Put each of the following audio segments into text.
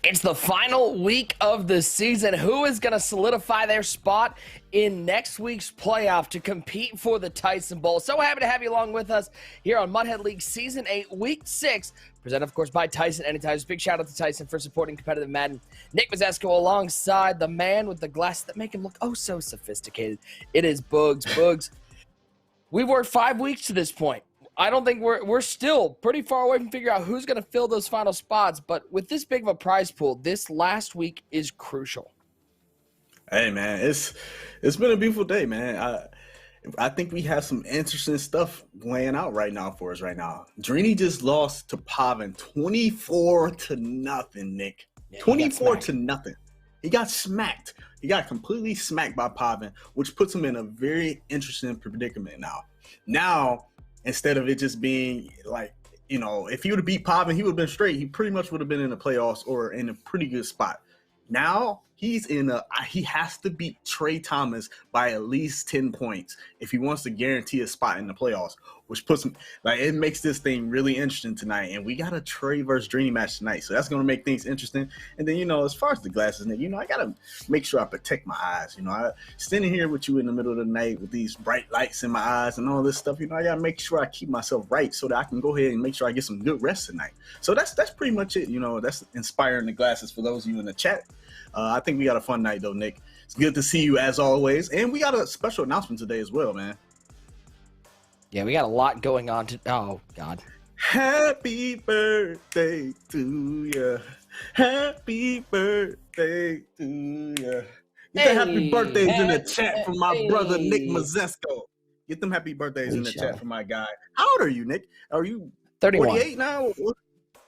It's the final week of the season. Who is going to solidify their spot in next week's playoff to compete for the Tyson Bowl? So happy to have you along with us here on Muthead League Season 8, Week 6. Presented, of course, by Tyson Anytime. Big shout out to Tyson for supporting competitive Madden. Nick Mazesco alongside the man with the glasses that make him look oh so sophisticated. It is Boogs. Boogs, we've worked 5 weeks to this point. I don't think we're still pretty far away from figuring out who's going to fill those final spots. But with this big of a prize pool, this last week is crucial. Hey, man, it's been a beautiful day, man. I think we have some interesting stuff laying out right now for us right now. Drini just lost to Pavin 24-0, Nick. Yeah, 24-0. He got smacked. He got completely smacked by Pavin, which puts him in a very interesting predicament now. Instead of it just being like, if he would have beat Pavin, he would have been straight. He pretty much would have been in the playoffs or in a pretty good spot. Now he has to beat Trey Thomas by at least 10 points if he wants to guarantee a spot in the playoffs, which puts him it makes this thing really interesting tonight. And we got a Trey versus Drini match tonight, so that's going to make things interesting. And then, as far as the glasses, Nick, I got to make sure I protect my eyes. I standing here with you in the middle of the night with these bright lights in my eyes and all this stuff, I got to make sure I keep myself right so that I can go ahead and make sure I get some good rest tonight. So that's pretty much it. That's inspiring the glasses for those of you in the chat. I think we got a fun night, though, Nick. It's good to see you as always. And we got a special announcement today as well, man. Yeah, we got a lot going on. Oh, God. Happy birthday to you. Happy birthday to you. Get the happy birthdays in the chat from my brother, Nick Mazesco. Get them happy birthdays in the chat from my guy. How old are you, Nick? Are you 31. 48 now?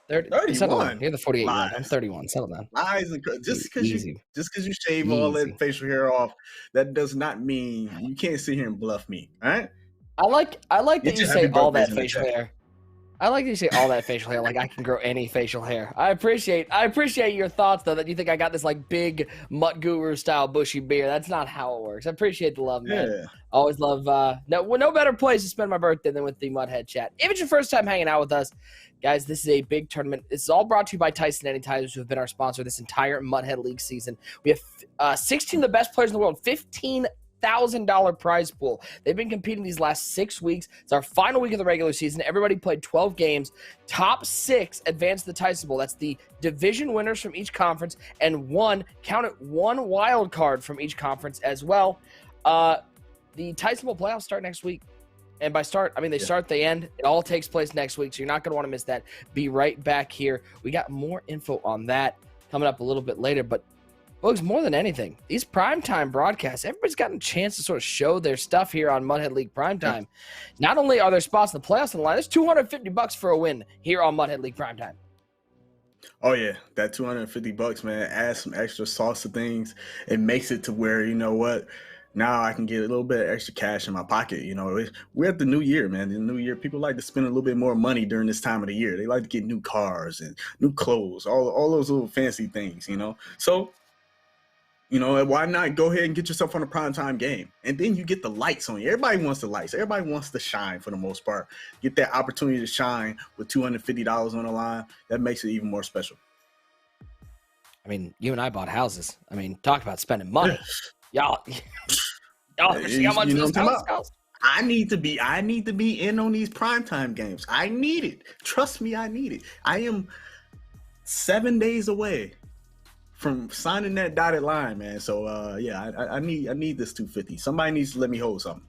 31. You're the 48 one. I'm 31. Settle down. Lies and just because you shave all that facial hair off, that does not mean you can't sit here and bluff me. All right. I like that you say all that facial hair. I like that you say all that facial hair, like I can grow any facial hair. I appreciate your thoughts, though, that you think I got this like big Mutt Guru style bushy beard. That's not how it works. I appreciate the love, man. Yeah. Always love. No better place to spend my birthday than with the Muthead chat. If it's your first time hanging out with us, guys, this is a big tournament. This is all brought to you by Tyson Anytime, who have been our sponsor this entire Muthead League season. We have 16 of the best players in the world, $15,000 prize pool. They've been competing these last 6 weeks. It's our final week of the regular season. Everybody played 12 games. Top 6 advanced to the Tyson Bowl. That's the division winners from each conference and one wild card from each conference as well. The Tyson Bowl playoffs start next week. And by start, I mean they start, they end. It all takes place next week, so you're not going to want to miss that. Be right back here. We got more info on that coming up a little bit later, but Bugs, more than anything, these primetime broadcasts, everybody's gotten a chance to sort of show their stuff here on Muthead League Primetime. Not only are there spots in the playoffs on the line, there's $250 for a win here on Muthead League Primetime. Oh, yeah, that $250, man, adds some extra sauce to things. It makes it to where, now I can get a little bit of extra cash in my pocket. We're at the new year, man. The new year, people like to spend a little bit more money during this time of the year. They like to get new cars and new clothes, all those little fancy things, So, why not go ahead and get yourself on a primetime game? And then you get the lights on you. Everybody wants the lights. Everybody wants to shine for the most part. Get that opportunity to shine with $250 on the line. That makes it even more special. I mean, you and I bought houses. I mean, talk about spending money. Y'all see how much this house costs? I need to be in on these primetime games. I need it. Trust me, I need it. I am 7 days away from signing that dotted line, man. So I need this 250. Somebody needs to let me hold something.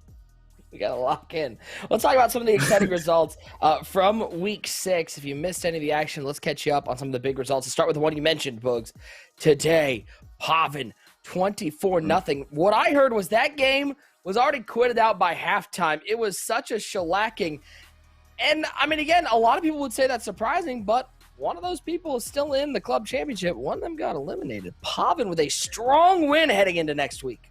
We gotta lock in. Let's talk about some of the exciting results from week 6. If you missed any of the action, let's catch you up on some of the big results. Let's start with the one you mentioned, Boogs. Today, Pavin 24-0. What I heard was that game was already quitted out by halftime. It was such a shellacking. And I mean, again, a lot of people would say that's surprising, but one of those people is still in the club championship. One of them got eliminated. Pavin with a strong win heading into next week.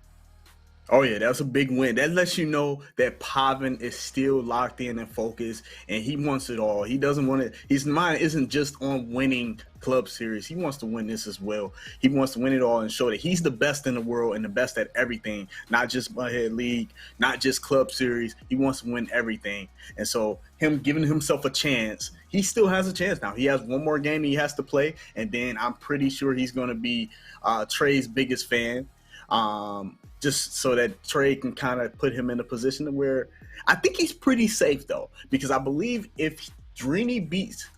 Oh, yeah, that was a big win. That lets you know that Pavin is still locked in and focused, and he wants it all. He doesn't want it. His mind isn't just on winning Club Series. He wants to win this as well. He wants to win it all and show that he's the best in the world and the best at everything, not just Muthead League, not just Club Series. He wants to win everything. And so him giving himself a chance, he still has a chance now. He has one more game he has to play, and then I'm pretty sure he's going to be Trey's biggest fan, just so that Trey can kind of put him in a position where I think he's pretty safe, though, because I believe if Drini beats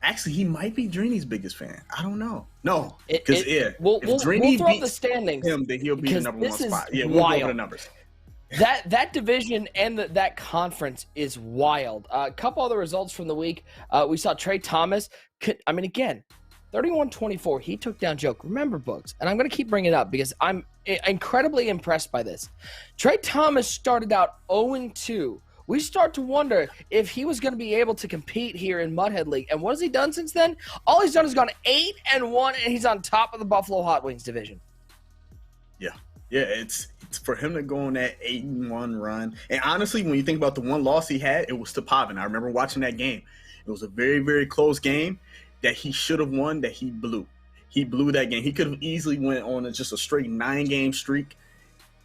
actually, he might be Drini's biggest fan. I don't know. No, because we'll throw up the standings. Him, then he'll be the number one spot. Yeah, we'll go over the numbers. That division and that conference is wild. A couple other results from the week. We saw Trey Thomas. Again, 31-24. He took down Joke. Remember, Books, and I'm going to keep bringing it up because I'm incredibly impressed by this. Trey Thomas started out 0-2. We start to wonder if he was going to be able to compete here in Muthead League. And what has he done since then? All he's done is gone 8-1, and he's on top of the Buffalo Hot Wings division. Yeah, it's for him to go on that 8-1 run. And honestly, when you think about the one loss he had, it was to Pavin. I remember watching that game. It was a very, very close game that he should have won, that he blew. He blew that game. He could have easily went on just a straight 9-game streak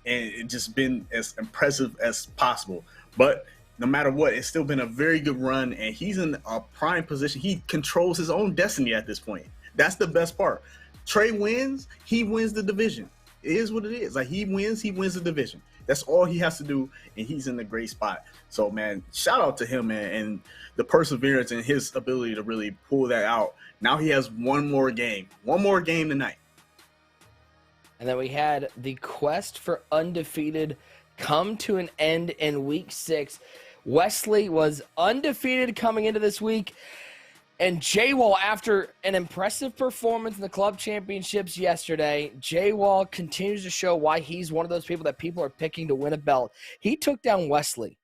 and it just been as impressive as possible. But no matter what, it's still been a very good run, and he's in a prime position. He controls his own destiny at this point. That's the best part. Trey wins, he wins the division. It is what it is. Like, he wins the division. That's all he has to do, and he's in a great spot. So, man, shout out to him, man, and the perseverance and his ability to really pull that out. Now he has one more game tonight. And then we had the quest for undefeated come to an end in week 6. Wesley was undefeated coming into this week. And J-Wall, after an impressive performance in the club championships yesterday, J-Wall continues to show why he's one of those people that people are picking to win a belt. He took down Wesley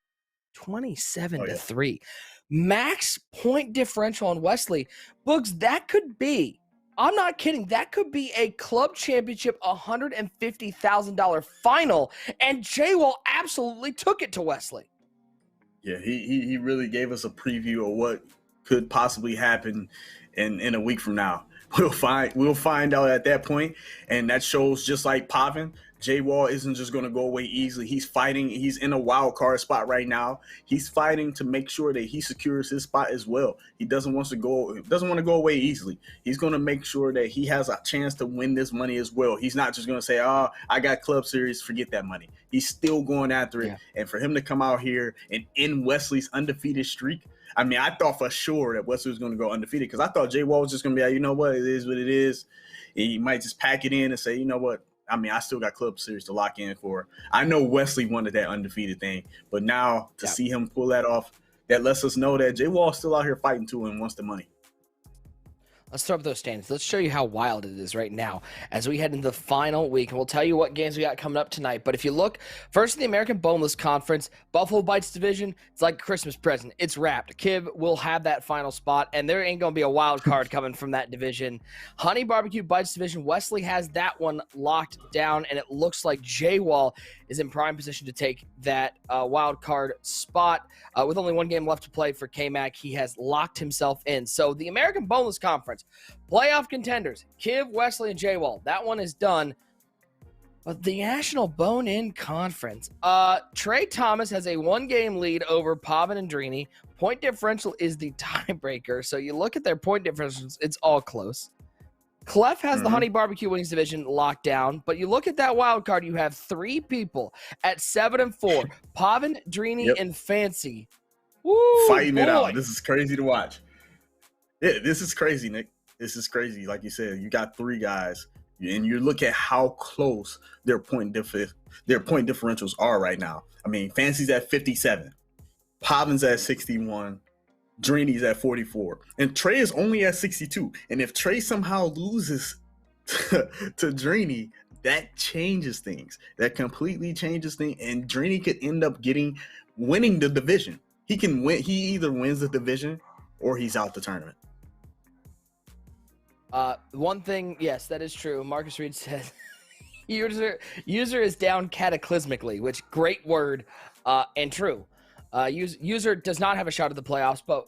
27-3. Max point differential on Wesley. Boogs, that could be, I'm not kidding, that could be a club championship $150,000 final, and J-Wall absolutely took it to Wesley. Yeah, he really gave us a preview of what could possibly happen in a week from now. We'll find out at that point, and that shows, just like Pavin, J-Wall isn't just going to go away easily. He's fighting. He's in a wild card spot right now. He's fighting to make sure that he secures his spot as well. He doesn't want to go away easily. He's going to make sure that he has a chance to win this money as well. He's not just going to say, "Oh, I got Club Series, forget that money." He's still going after it. Yeah. And for him to come out here and end Wesley's undefeated streak, I mean, I thought for sure that Wesley was going to go undefeated, because I thought J-Wall was just going to be like, you know what, it is what it is. And he might just pack it in and say, you know what, I mean, I still got Club Series to lock in for. I know Wesley wanted that undefeated thing, but now to see him pull that off, that lets us know that J-Wall's still out here fighting too and wants the money. Let's start with those standings. Let's show you how wild it is right now as we head into the final week. And we'll tell you what games we got coming up tonight. But if you look, first in the American Boneless Conference, Buffalo Bites Division, it's like a Christmas present. It's wrapped. Kib will have that final spot, and there ain't going to be a wild card coming from that division. Honey Barbecue Bites Division, Wesley has that one locked down, and it looks like J-Wall is in prime position to take that wild card spot. With only one game left to play for K-Mac, he has locked himself in. So the American Boneless Conference, playoff contenders, Kiv, Wesley, and J-Wall. That one is done. But the National Bone-In Conference, Trey Thomas has a 1-game lead over Pavin and Drini. Point differential is the tiebreaker. So you look at their point differentials, it's all close. Clef has the Honey Barbecue Wings division locked down, but you look at that wild card, you have 3 people at 7-4. Pavin, Drini, and Fancy. Woo, fighting it out. This is crazy to watch. Yeah, this is crazy, Nick. This is crazy. Like you said, you got 3 guys, and you look at how close their point differentials are right now. I mean, Fancy's at 57, Pavin's at 61, Drini's at 44, and Trey is only at 62. And if Trey somehow loses to Drini, that changes things. That completely changes things, and Drini could end up winning the division. He can win. He either wins the division or he's out the tournament. One thing, yes, that is true. Marcus Reed says user is down cataclysmically, which great word and true. User does not have a shot at the playoffs, but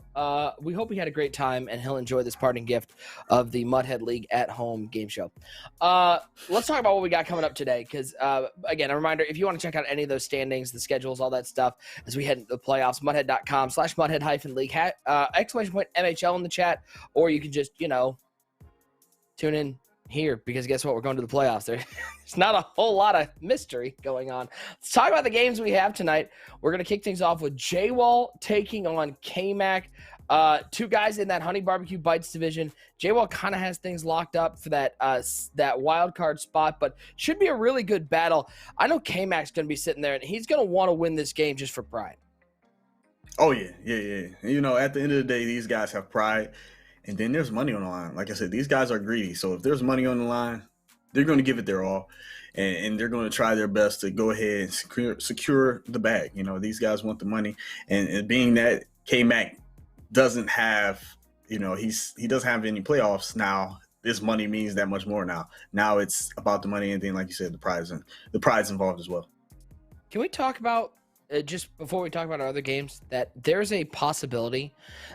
we hope he had a great time and he'll enjoy this parting gift of the Muthead League at home game show. Let's talk about what we got coming up today, because again, a reminder, if you want to check out any of those standings, the schedules, all that stuff, as we head into the playoffs, muthead.com/muthead-league, !MHL in the chat, or you can just, tune in here, because guess what? We're going to the playoffs. There's not a whole lot of mystery going on. Let's talk about the games we have tonight. We're going to kick things off with J-Wall taking on K-Mac. Two guys in that Honey Barbecue Bites division. J-Wall kind of has things locked up for that wild card spot, but should be a really good battle. I know K-Mac's going to be sitting there, and he's going to want to win this game just for pride. Oh, yeah. At the end of the day, these guys have pride. And then there's money on the line. Like I said, these guys are greedy. So if there's money on the line, they're going to give it their all. And they're going to try their best to go ahead and secure the bag. These guys want the money. And being that K-Mac doesn't have, he doesn't have any playoffs now, this money means that much more now. Now it's about the money. And then, like you said, the pride's involved as well. Can we talk about, just before we talk about our other games, that there's a possibility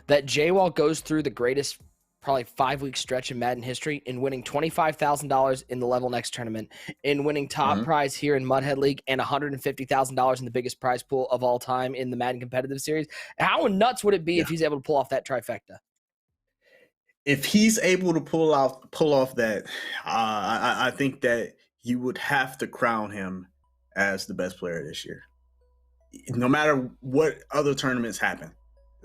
that J-Wall goes through the greatest probably 5-week stretch in Madden history in winning $25,000 in the Level Next tournament, in winning top prize here in Muthead League, and $150,000 in the biggest prize pool of all time in the Madden Competitive Series. How nuts would it be if he's able to pull off that trifecta? If he's able to pull off that, I think that you would have to crown him as the best player this year. No matter what other tournaments happen,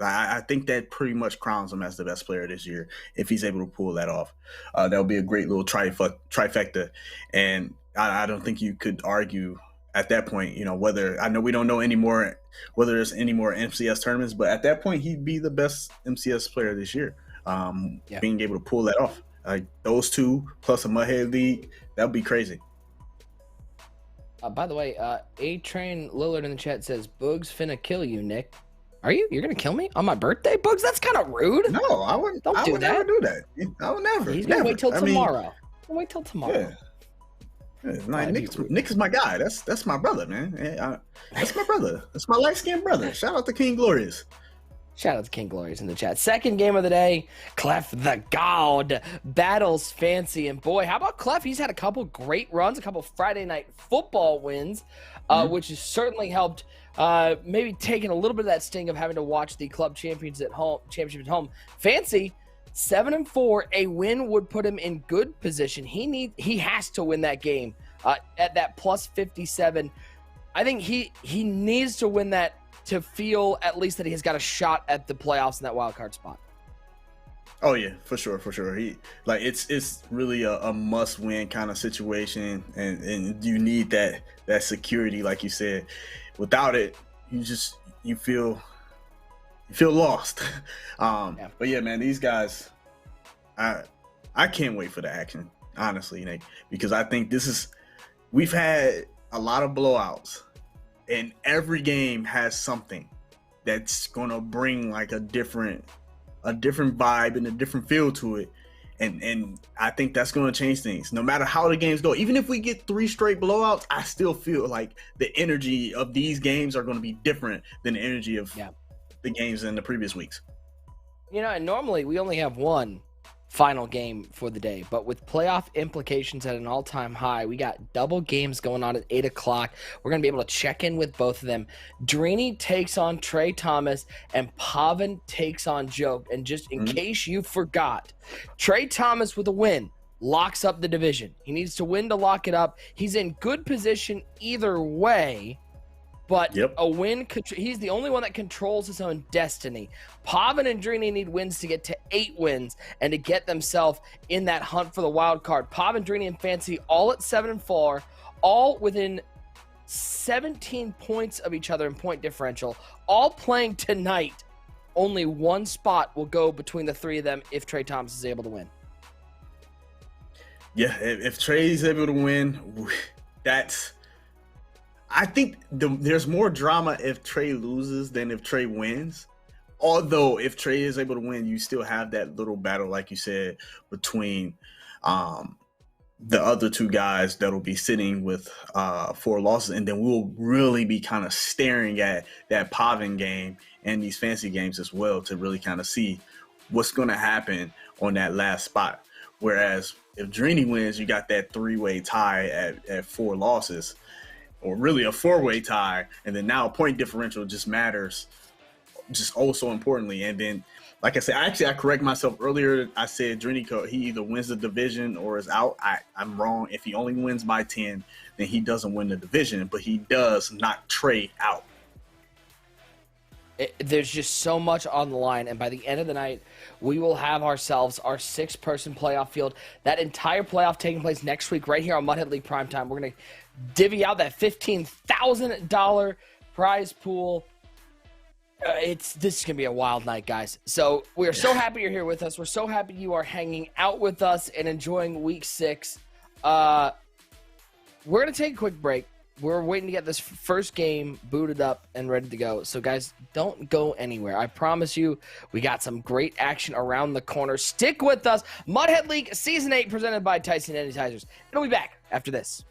I think that pretty much crowns him as the best player this year if he's able to pull that off. That would be a great little trifecta, and I don't think you could argue at that point. Whether I know we don't know anymore whether there's any more MCS tournaments, but at that point he'd be the best MCS player this year. Being able to pull that off, like those two plus a Muthead League, that would be crazy. By the way, A-Train Lillard in the chat says, Boogs finna kill you, Nick. Are you? You're going to kill me on my birthday, Boogs? That's kind of rude. No, I wouldn't. Don't do would that. Never do that. I would never. He's going to wait till tomorrow. Wait till tomorrow. Yeah. Nick is my guy. That's my brother, man. That's my brother. That's my light-skinned brother. Shout out to King Glorious. Shout out to King Glorious in the chat. Second game of the day, Clef the God battles Fancy. And boy, how about Clef? He's had a couple great runs, a couple Friday night football wins, which has certainly helped maybe taking a little bit of that sting of having to watch the club championship at home. Fancy, 7-4, a win would put him in good position. He has to win that game at that plus 57. I think he needs to win that to feel at least that he has got a shot at the playoffs in that wild card spot. Oh yeah, for sure. It's really a must win kind of situation, and you need that security, like you said. Without it, you feel lost. But yeah, man, these guys, I can't wait for the action, honestly, Nick, because I think we've had a lot of blowouts. And every game has something that's gonna bring like a different vibe and a different feel to it, and I think that's gonna change things. No matter how the games go, even if we get 3 straight blowouts, I still feel like the energy of these games are gonna be different than the energy of the games in the previous weeks. And normally we only have one final game for the day, but with playoff implications at an all-time high, we got double games going on at 8 o'clock. We're going to be able to check in with both of them. Drini takes on Trey Thomas, and Pavin takes on Joke. And just in case you forgot, Trey Thomas with a win locks up the division. He needs to win to lock it up. He's in good position either way, but a win, he's the only one that controls his own destiny. Pavin and Drini need wins to get to 8 wins and to get themselves in that hunt for the wild card. Pavin, Drini, and Fancy all at 7-4, all within 17 points of each other in point differential, all playing tonight. Only one spot will go between the 3 of them if Trey Thomas is able to win. Yeah, if Trey's able to win, I think there's more drama if Trey loses than if Trey wins. Although if Trey is able to win, you still have that little battle, like you said, between the other two guys that'll be sitting with 4 losses, and then we'll really be kind of staring at that Pavin game and these fancy games as well to really kind of see what's going to happen on that last spot. Whereas if Drini wins, you got that 3-way tie at 4 losses, or really a 4-way tie, and then now point differential just matters, just also importantly. And then, like I said, I correct myself earlier. I said Drini, he either wins the division or is out. I'm wrong. If he only wins by 10, then he doesn't win the division, but he does knock Trey out. There's just so much on the line, and by the end of the night, we will have ourselves our 6-person playoff field. That entire playoff taking place next week right here on Muthead League Primetime. We're going to divvy out that $15,000 prize pool. This is going to be a wild night, guys. So we are so happy you're here with us. We're so happy you are hanging out with us and enjoying Week 6. We're going to take a quick break. We're waiting to get this first game booted up and ready to go. So, guys, don't go anywhere. I promise you, we got some great action around the corner. Stick with us. Muthead League Season 8 presented by Tyson Sanitizers. It'll be back after this.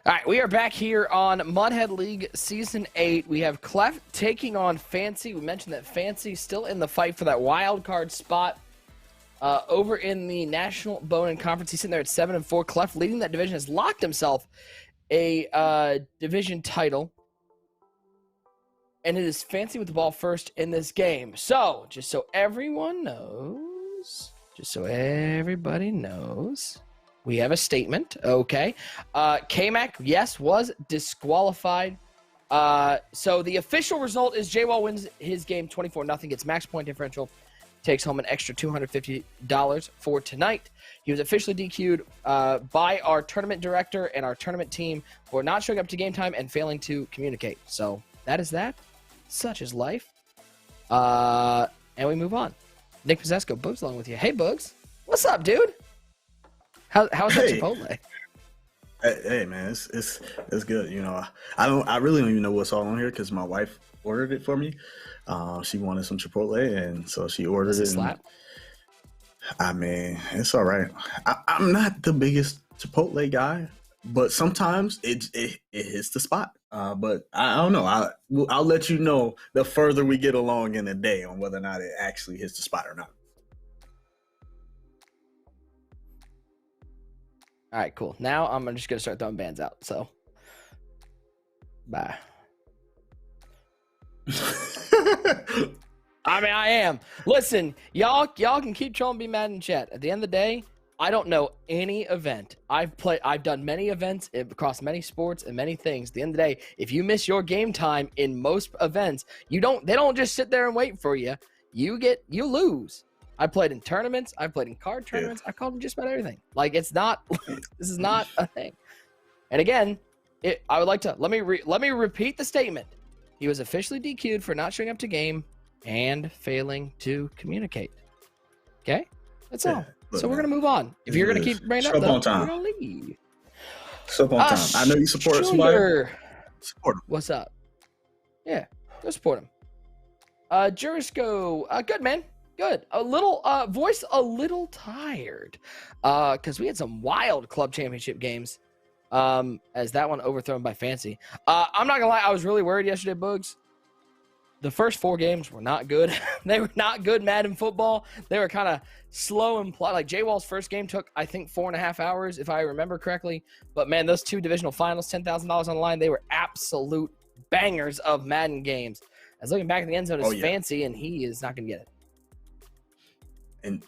All right, we are back here on Muthead League Season 8. We have Clef taking on Fancy. We mentioned that Fancy still in the fight for that wild card spot over in the National Bone Conference. He's sitting there at 7-4. Clef leading that division has locked himself a division title. And it is Fancy with the ball first in this game. So, just so everyone knows, everybody knows, we have a statement, okay? K-Mac, yes, was disqualified. So the official result is J-Wall wins his game 24-0, gets max point differential, takes home an extra $250 for tonight. He was officially DQ'd by our tournament director and our tournament team for not showing up to game time and failing to communicate. So that is that. Such is life. And we move on. Nick Possesco, Bugs along with you. Hey, Bugs. What's up, dude? How's that Chipotle? Hey, man, it's good. You know, I really don't even know what's all on here because my wife ordered it for me. She wanted some Chipotle, and so she ordered it. Slap? I mean, it's all right. I'm not the biggest Chipotle guy, but sometimes it hits the spot. But I don't know. I'll let you know the further we get along in the day on whether or not it actually hits the spot or not. All right, cool. Now I'm just going to start throwing bands out. So, bye. I mean, I am. Listen, y'all can keep trolling, be mad in chat. At the end of the day, I don't know any event. I've done many events across many sports and many things. At the end of the day, if you miss your game time in most events, they don't just sit there and wait for you. You lose. I played in tournaments. I played in card tournaments. I called them just about everything. Like, it's not. This is not a thing. And again, I would like to let me repeat the statement. He was officially DQ'd for not showing up to game and failing to communicate. Okay, that's all. So we're gonna move on. If you're gonna keep bringing up, we're gonna leave. Sup on time. I know you support somebody. Support him. What's up? Yeah, go support him. Jurisco, good man. Good. A little voice a little tired. Because we had some wild club championship games. As that one overthrown by Fancy. I'm not gonna lie, I was really worried yesterday, Bugs. The first 4 games were not good. They were not good Madden football. They were kind of slow and like J-Wall's first game took, I think, 4.5 hours, if I remember correctly. But man, those 2 divisional finals, $10,000 on the line, they were absolute bangers of Madden games. I was looking back at the end zone as Fancy, and he is not gonna get it. And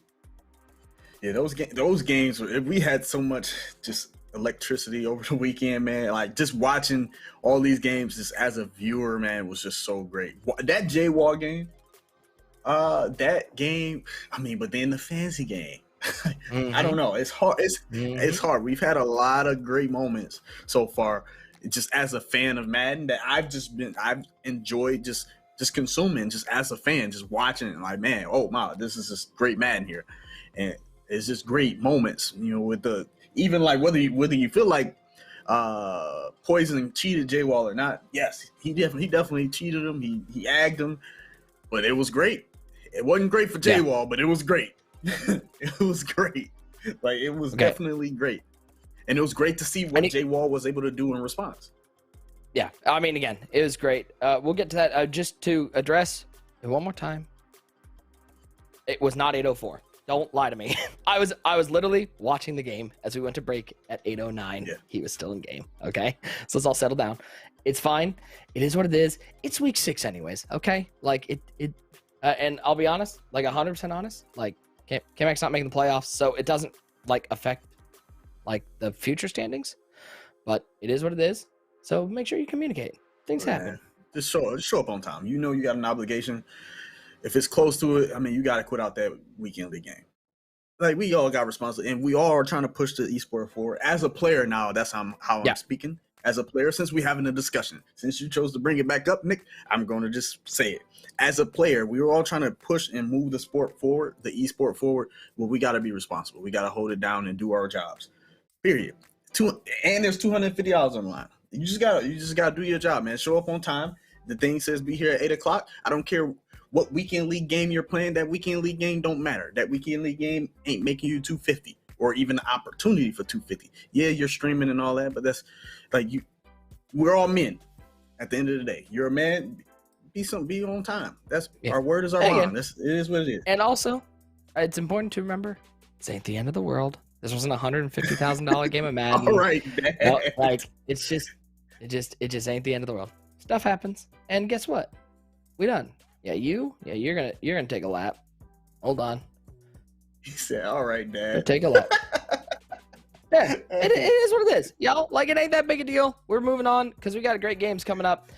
yeah, those games, we had so much just electricity over the weekend, man. Like, just watching all these games just as a viewer, man, was just so great. That J-Wall game, that game, I mean, but then the Fancy game, I don't know. It's hard. It's hard. We've had a lot of great moments so far, just as a fan of Madden, that I've enjoyed just consuming, just as a fan, just watching it, like, man, oh my, this is just great Madden here. And it's just great moments, you know, with the, even like whether you feel like Poison cheated J-Wall or not. Yes, he definitely cheated him. He agged him, but it was great. It wasn't great for J-Wall, but it was great. It was great. Like, it was definitely great. And it was great to see what J-Wall was able to do in response. Yeah, I mean, again, it was great. We'll get to that. Just to address it one more time, it was not 8:04. Don't lie to me. I was literally watching the game as we went to break at 8:09. Yeah. He was still in game. Okay, so let's all settle down. It's fine. It is what it is. It's week 6 anyways. Okay, like it. And I'll be honest, like 100% honest. Like, K-Mac's not making the playoffs, so it doesn't like affect like the future standings. But it is what it is. So make sure you communicate. Things happen. Just show up on time. You know you got an obligation. If it's close to it, I mean, you got to quit out that weekend league game. Like, we all got responsibility, and we all are trying to push the esport forward. As a player now, that's how I'm speaking. As a player, since we're having a discussion, since you chose to bring it back up, Nick, I'm going to just say it. As a player, we were all trying to push and move the sport forward, the esport forward. Well, we got to be responsible. We got to hold it down and do our jobs. Period. And there's $250 on the line. You just gotta do your job, man. Show up on time. The thing says be here at 8:00. I don't care what weekend league game you're playing. That weekend league game don't matter. That weekend league game ain't making you $250 or even the opportunity for $250. Yeah, you're streaming and all that, but that's we're all men. At the end of the day, you're a man. Be on time. That's our word is our bond. It is what it is. And also, it's important to remember, this ain't the end of the world. This wasn't a $150,000 game of Madden. All right, Dad. No, like it just ain't the end of the world. Stuff happens, and guess what? We done. Yeah, you're gonna take a lap. Hold on. He said, "All right, Dad, take a lap." Yeah, it is what it is, y'all. Like, it ain't that big a deal. We're moving on because we got great games coming up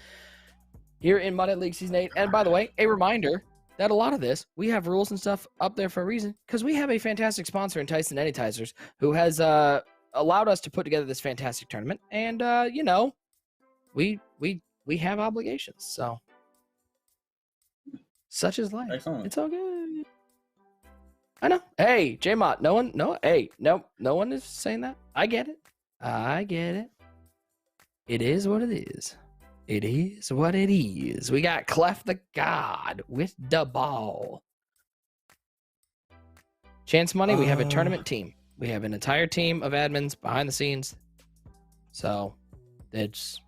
here in Muthead League Season 8. And by the way, a reminder that a lot of this, we have rules and stuff up there for a reason, because we have a fantastic sponsor in Tyson Anytizers who has allowed us to put together this fantastic tournament. And we have obligations, so such is life. Excellent. It's all good. I know. Hey, J-Mott, no one is saying that. I get it. It is what it is. It is what it is. We got Clef the God with the ball. Chance Money, we have a tournament team. We have an entire team of admins behind the scenes. So, it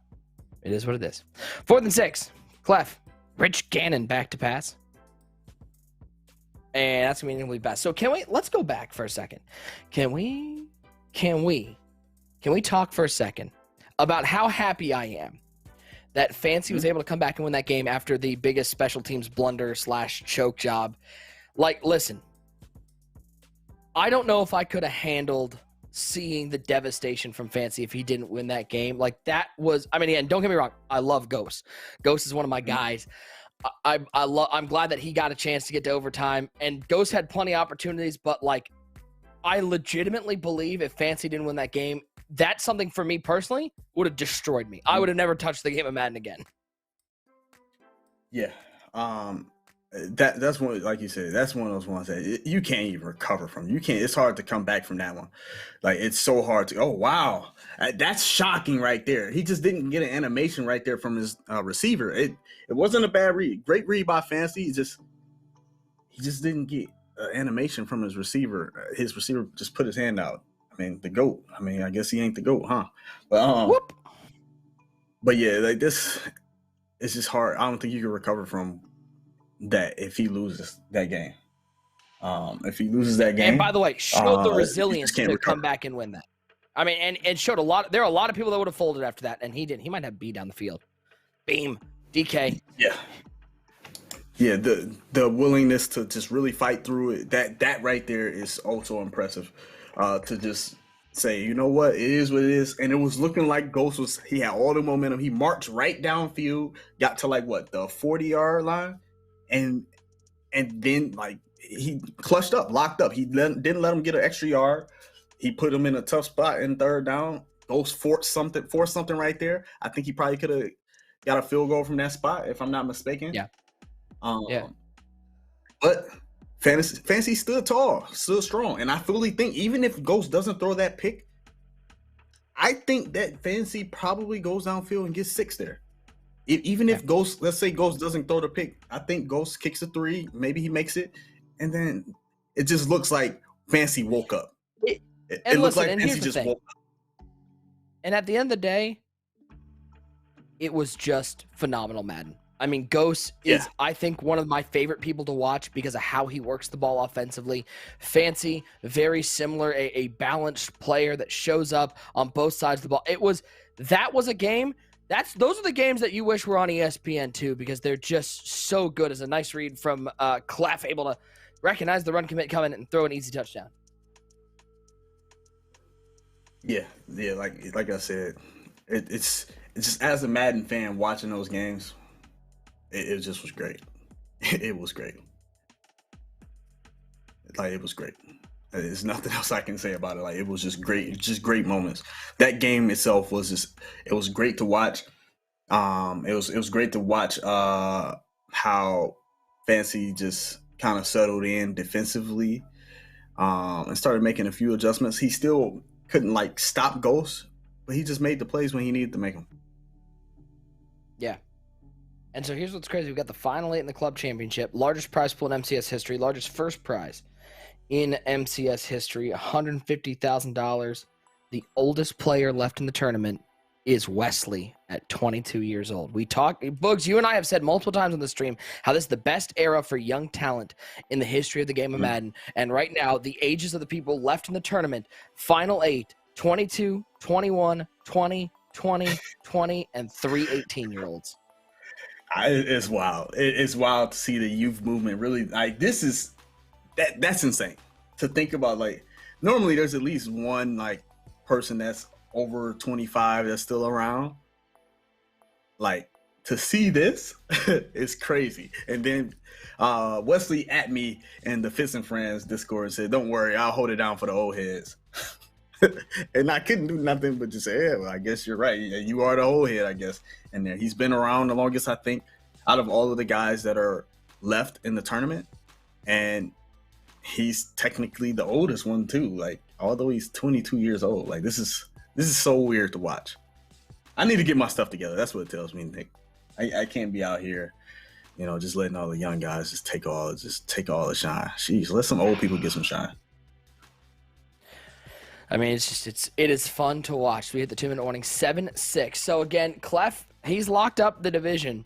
is what it is. 4th and 6. Clef. Rich Gannon back to pass. And that's going to be best. So let's go back for a second. Can we talk for a second about how happy I am that Fancy was able to come back and win that game after the biggest special teams blunder / choke job. Like, listen, I don't know if I could have handled seeing the devastation from Fancy if he didn't win that game. Like, that was, I mean, and don't get me wrong, I love Ghost. Ghost is one of my guys. I'm glad that he got a chance to get to overtime, and Ghost had plenty of opportunities, but like, I legitimately believe if Fancy didn't win that game, that's something for me personally would have destroyed me. I would have never touched the game of Madden again. Yeah. That's one, like you said, that's one of those ones that you can't even recover from. It's hard to come back from that one. Like, it's so hard to, oh, wow. That's shocking right there. He just didn't get an animation right there from his receiver. It wasn't a bad read. Great read by Fancy. He just didn't get animation from his receiver. His receiver just put his hand out. I mean, the GOAT. I mean, I guess he ain't the GOAT, huh? But yeah, like this, it's just hard. I don't think you can recover from that if he loses that game. If he loses that game, and by the way, showed the resilience to come back and win that. I mean, and showed a lot. There are a lot of people that would have folded after that, and he didn't. He might have B down the field. Beam, DK. Yeah. The willingness to just really fight through it. That right there is also impressive. To just say, you know what, it is what it is. And it was looking like Ghost he had all the momentum. He marched right downfield, got to like the 40-yard line, and then like he clutched up, locked up. He didn't let him get an extra yard. He put him in a tough spot in 3rd down. Ghost forced something right there. I think he probably could have got a field goal from that spot, if I'm not mistaken. Yeah. But Fancy stood tall, stood strong. And I fully think even if Ghost doesn't throw that pick, I think that Fancy probably goes downfield and gets 6 there. Even if Ghost, let's say Ghost doesn't throw the pick, I think Ghost kicks a 3. Maybe he makes it. And then it just looks like Fancy woke up. It looks like Fancy just woke up. And at the end of the day, it was just phenomenal Madden. I mean, Ghost is, I think, one of my favorite people to watch because of how he works the ball offensively. Fancy, very similar, a balanced player that shows up on both sides of the ball. That was a game. Those are the games that you wish were on ESPN too, because they're just so good. As a nice read from Clef, able to recognize the run commit coming and throw an easy touchdown. Yeah, like I said, it's just, as a Madden fan watching those games, it just was great. It was great. Like, it was great. There's nothing else I can say about it. Like, it was just great. Just great moments. That game itself was it was great to watch. It was great to watch how Fancy just kind of settled in defensively and started making a few adjustments. He still couldn't stop Ghost, but he just made the plays when he needed to make them. Yeah. And so here's what's crazy. We've got the Final 8 in the club championship, largest prize pool in MCS history, largest first prize in MCS history, $150,000. The oldest player left in the tournament is Wesley at 22 years old. We talk, Boogs, you and I have said multiple times on the stream how this is the best era for young talent in the history of the game of Madden. And right now, the ages of the people left in the tournament, final 8, 22, 21, 20, 20, 20, and 3 18-year-olds. It's wild. It's wild to see the youth movement really, like, that's insane to think about. Like, normally there's at least one, like, person that's over 25 that's still around. Like, to see this is crazy. And then Wesley at me in the Fits and Friends Discord said, "Don't worry, I'll hold it down for the old heads." And I couldn't do nothing but just say, "Yeah, well, I guess you're right. You are the old head, I guess." And there, he's been around the longest, I think, out of all of the guys that are left in the tournament. And he's technically the oldest one too. Like, although he's 22 years old, like, this is so weird to watch. I need to get my stuff together. That's what it tells me, Nick. I can't be out here, just letting all the young guys just take all the shine. Jeez, let some old people get some shine. I mean, it is fun to watch. We hit the 2-minute warning, 7-6. So again, Clef, he's locked up the division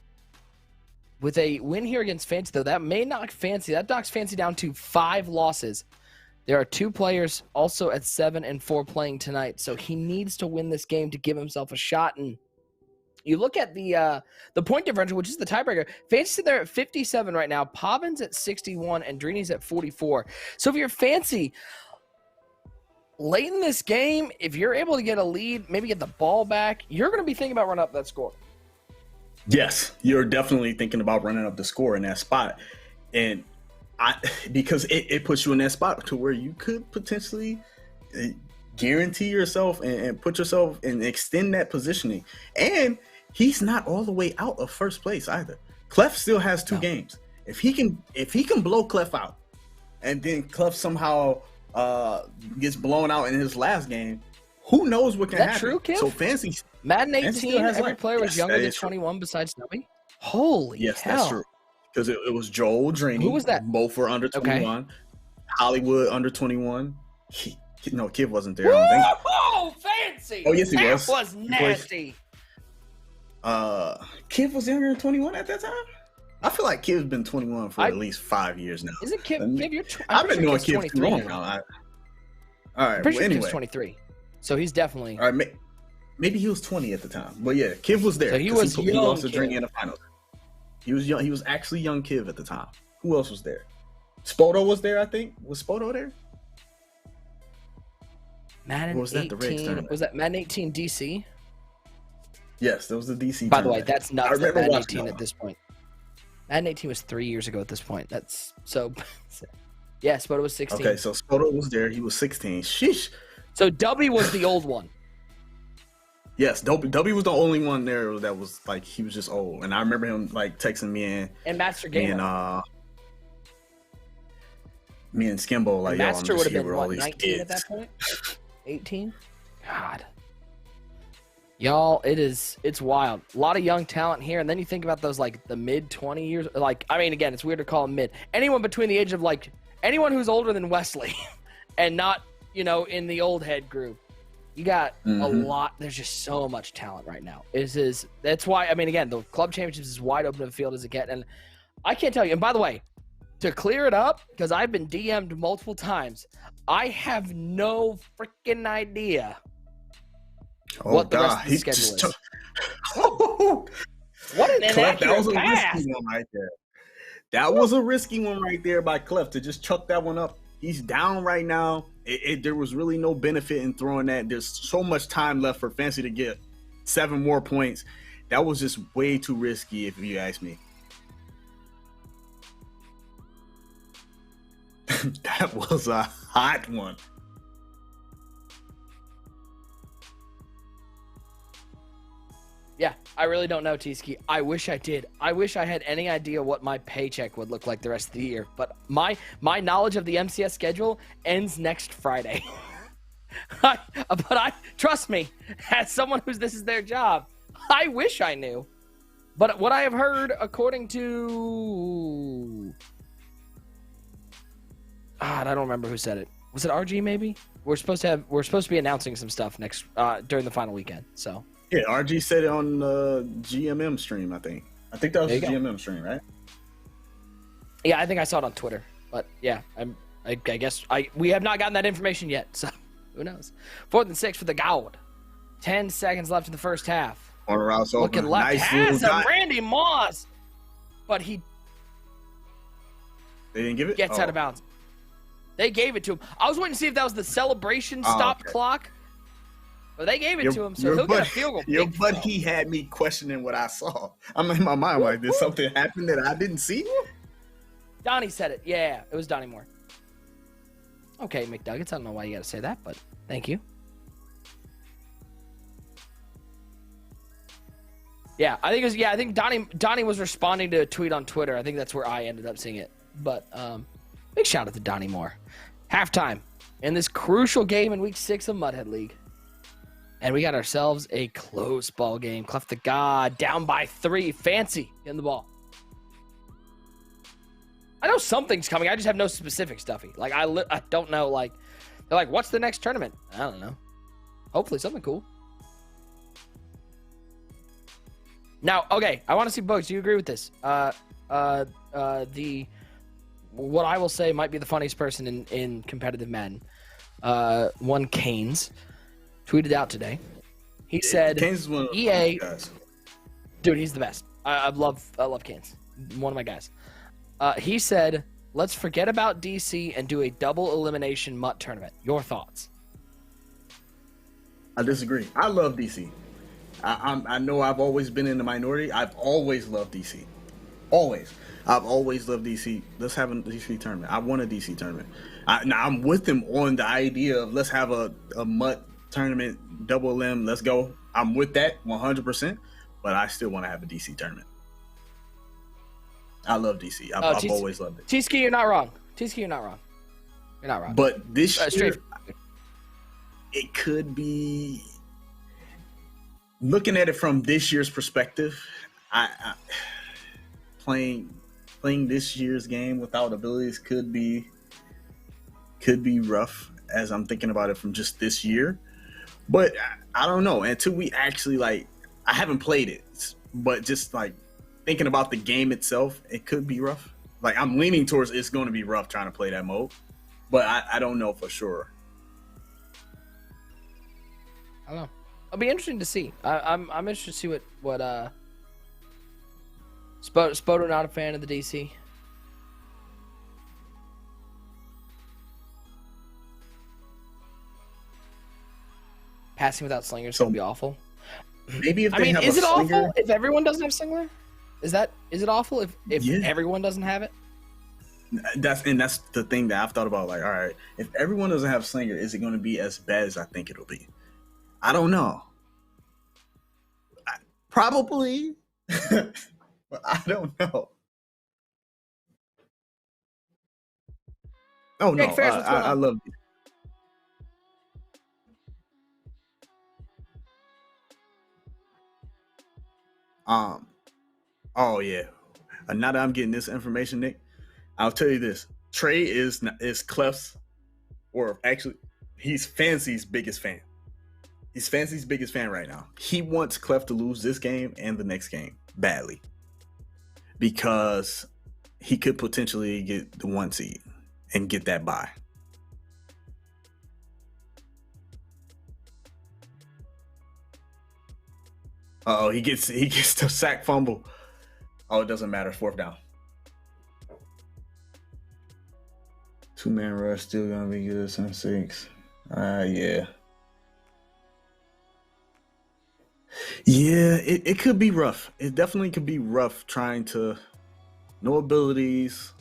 with a win here against Fancy, though. That may knock Fancy. That knocks Fancy down to 5 losses. There are 2 players also at 7-4 playing tonight, so he needs to win this game to give himself a shot. And you look at the point differential, which is the tiebreaker. Fancy there at 57 right now. Pavin's at 61, and Drini's at 44. So if you're Fancy, late in this game, if you're able to get a lead, maybe get the ball back, you're going to be thinking about running up that score. Yes, you're definitely thinking about running up the score in that spot. And because it puts you in that spot to where you could potentially guarantee yourself and put yourself and extend that positioning. And he's not all the way out of first place either. Clef still has 2 games. If he can blow Clef out, and then Clef somehow gets blown out in his last game, who knows what can happen? Is that true, Kim? So Fancy Madden 18, every player was younger than 21 besides Stubby? Holy hell. Yes, that's true. Because it was Joel, Drini. Who was that? Both were under 21. Okay. Hollywood under 21. No, Kid wasn't there. I don't think. Oh, Fancy! Oh, yes, he was. That was nasty. Kid was younger than 21 at that time? I feel like Kid's been 21 for at least 5 years now. Isn't Kid? I've been knowing Kid too long now. All right, well, anyway. Kid's 23. So he's definitely. All right, maybe he was 20 at the time. But yeah, Kid was there. So he was young. He lost to Drini in the finals. He was young. He was actually young Kiv at the time. Who else was there? Spoto was there, I think. Was Spoto there? Madden 18. Was that Madden 18 DC? Yes, that was the DC. By the way, that's nuts. Madden 18 at this point. Madden 18 was 3 years ago at this point. That's so. Yeah, Spoto was 16. Okay, so Spoto was there. He was 16. Sheesh. So W was the old one. Yes, W was the only one there that was like, he was just old, and I remember him like texting me and Master Gamer and me and Skimbo like, yo, Master I'm just here with all these 19 kids. At that point, 18. God, y'all, it's wild. A lot of young talent here, and then you think about those like the mid 20 years. Like, I mean, again, it's weird to call them mid. Anyone between the age of like anyone who's older than Wesley, and not in the old head group. You got a lot. There's just so much talent right now. That's why, I mean, again, the club championships is wide open of the field as it gets. And I can't tell you. And by the way, to clear it up, because I've been DM'd multiple times, I have no freaking idea what the rest of the schedule is. What an inaccurate that was a pass. Risky one right there. That was a risky one right there by Clef to just chuck that one up. He's down right now. There was really no benefit in throwing that. There's so much time left for Fancy to get 7 more points. That was just way too risky, if you ask me. That was a hot one. Yeah, I really don't know, T-Ski. I wish I did. I wish I had any idea what my paycheck would look like the rest of the year. But my knowledge of the MCS schedule ends next Friday. But trust me, as someone this is their job, I wish I knew. But what I have heard, according to, I don't remember who said it. Was it RG maybe? We're supposed to be announcing some stuff next during the final weekend. So. Yeah, RG said it on the GMM stream, I think. I think that was the GMM stream, right? Yeah, I think I saw it on Twitter. But yeah, I guess we have not gotten that information yet, so who knows? 4th and 6 for the Goud. 10 seconds left in the first half. Corner routes over. Looking left, has a Randy Moss, but they didn't give it. Gets out of bounds. They gave it to him. I was waiting to see if that was the celebration stop clock, but they gave it to him, so he'll get a field goal. Your buddy had me questioning what I saw. I'm in my mind like, did something happen that I didn't see? Donnie said it. Yeah, it was Donnie Moore. Okay, McDuggets. I don't know why you got to say that, but thank you. Yeah, I think it was. Yeah, I think Donnie was responding to a tweet on Twitter. I think that's where I ended up seeing it. But big shout out to Donnie Moore. Halftime in this crucial game in Week 6 of Muthead League, and we got ourselves a close ball game. Clef the God down by 3. Fancy in the ball. I know something's coming. I just have no specific stuffy. Like I don't know. Like they're like, what's the next tournament? I don't know. Hopefully something cool. Now, okay, I want to see Bugs. Do you agree with this? What I will say might be the funniest person in competitive Madden. One Canes tweeted out today. He said, Canes is one of EA, guys. Dude, he's the best. I love Canes. One of my guys. He said, let's forget about DC and do a double elimination MUT tournament. Your thoughts? I disagree. I love DC. I know I've always been in the minority. I've always loved DC. Always. I've always loved DC. Let's have a DC tournament. I want a DC tournament. Now I'm with him on the idea of let's have a MUT tournament, double elim. Let's go. I'm with that 100%. But I still want to have a DC tournament. I love DC. I've always loved it. T-Ski, you're not wrong. T-Ski, you're not wrong. You're not wrong. But this year, it could be... Looking at it from this year's perspective, I playing this year's game without abilities could be rough as I'm thinking about it from just this year. But I don't know. Until we actually I haven't played it, but just thinking about the game itself, it could be rough. I'm leaning towards it's going to be rough trying to play that mode, but I don't know for sure. I don't know. It'll be interesting to see. I'm interested to see what Spodo not a fan of the DC. Passing without Slinger is gonna be awful. Maybe if they have is a it Slinger, awful if everyone doesn't have Slinger? Is it awful if everyone doesn't have it? That's the thing that I've thought about. All right, if everyone doesn't have Slinger, is it going to be as bad as I think it'll be? I don't know. Probably, but I don't know. Oh no, I love it. Oh yeah. Now that I'm getting this information, Nick, I'll tell you this: Trey is Clef's, or actually, he's Fancy's biggest fan. He's Fancy's biggest fan right now. He wants Clef to lose this game and the next game badly because he could potentially get the 1 seed and get that bye. Uh-oh, he gets the sack fumble. Oh, it doesn't matter. 4th down. 2-man rush still gonna be good. 7-6. Yeah. Yeah, it could be rough. It definitely could be rough trying to no abilities,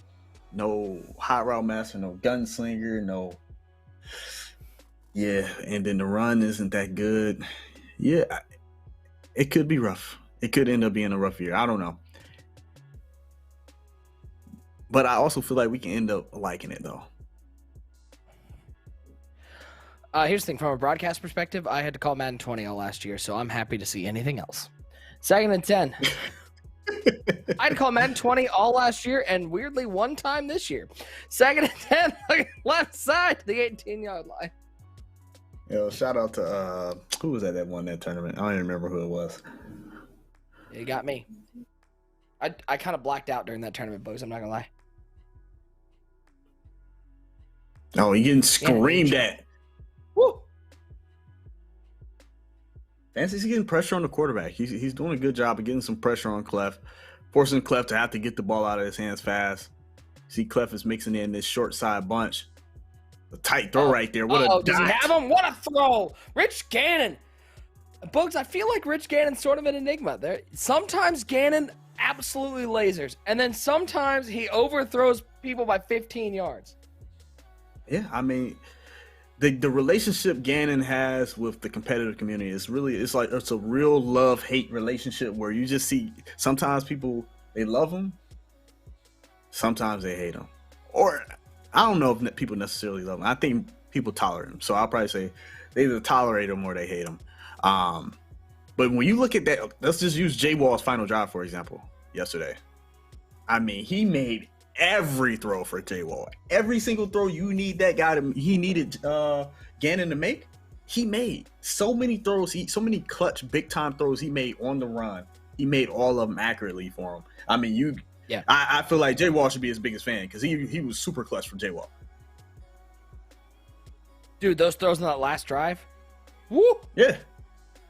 no hot route master, no gunslinger, no. Yeah, and then the run isn't that good. Yeah, it could be rough. It could end up being a rough year. I don't know. But I also feel like we can end up liking it though. Here's the thing, from a broadcast perspective, I had to call Madden 20 all last year, so I'm happy to see anything else. 2nd and 10. I had to call Madden 20 all last year, and weirdly one time this year. 2nd and 10, left side to the 18-yard line. Yo, shout out to who was that won that tournament? I don't even remember who it was. You got me. I kind of blacked out during that tournament, boys. I'm not gonna lie. Oh, he getting screamed at. Woo! Fancy's getting pressure on the quarterback. He's doing a good job of getting some pressure on Clef, forcing Clef to have to get the ball out of his hands fast. See, Clef is mixing in this short side bunch. A tight throw right there. What a does he have him? What a throw! Rich Gannon. Bugs, I feel like Rich Gannon's sort of an enigma. Sometimes Gannon absolutely lasers, and then sometimes he overthrows people by 15 yards. Yeah, I mean, the relationship Gannon has with the competitive community is really, it's a real love-hate relationship where you just see sometimes people, they love him, sometimes they hate him. Or I don't know if people necessarily love him. I think people tolerate him. So I'll probably say they either tolerate him or they hate him. But when you look at that, let's just use J Wall's final drive, for example, yesterday. I mean, he made every throw for J Wall. Every single throw you need that guy to, he needed Gannon to make, he made. So many throws, so many clutch, big time throws he made on the run. He made all of them accurately for him. I mean, I feel like J Wall should be his biggest fan because he was super clutch for J Wall. Dude, those throws in that last drive. Woo! Yeah.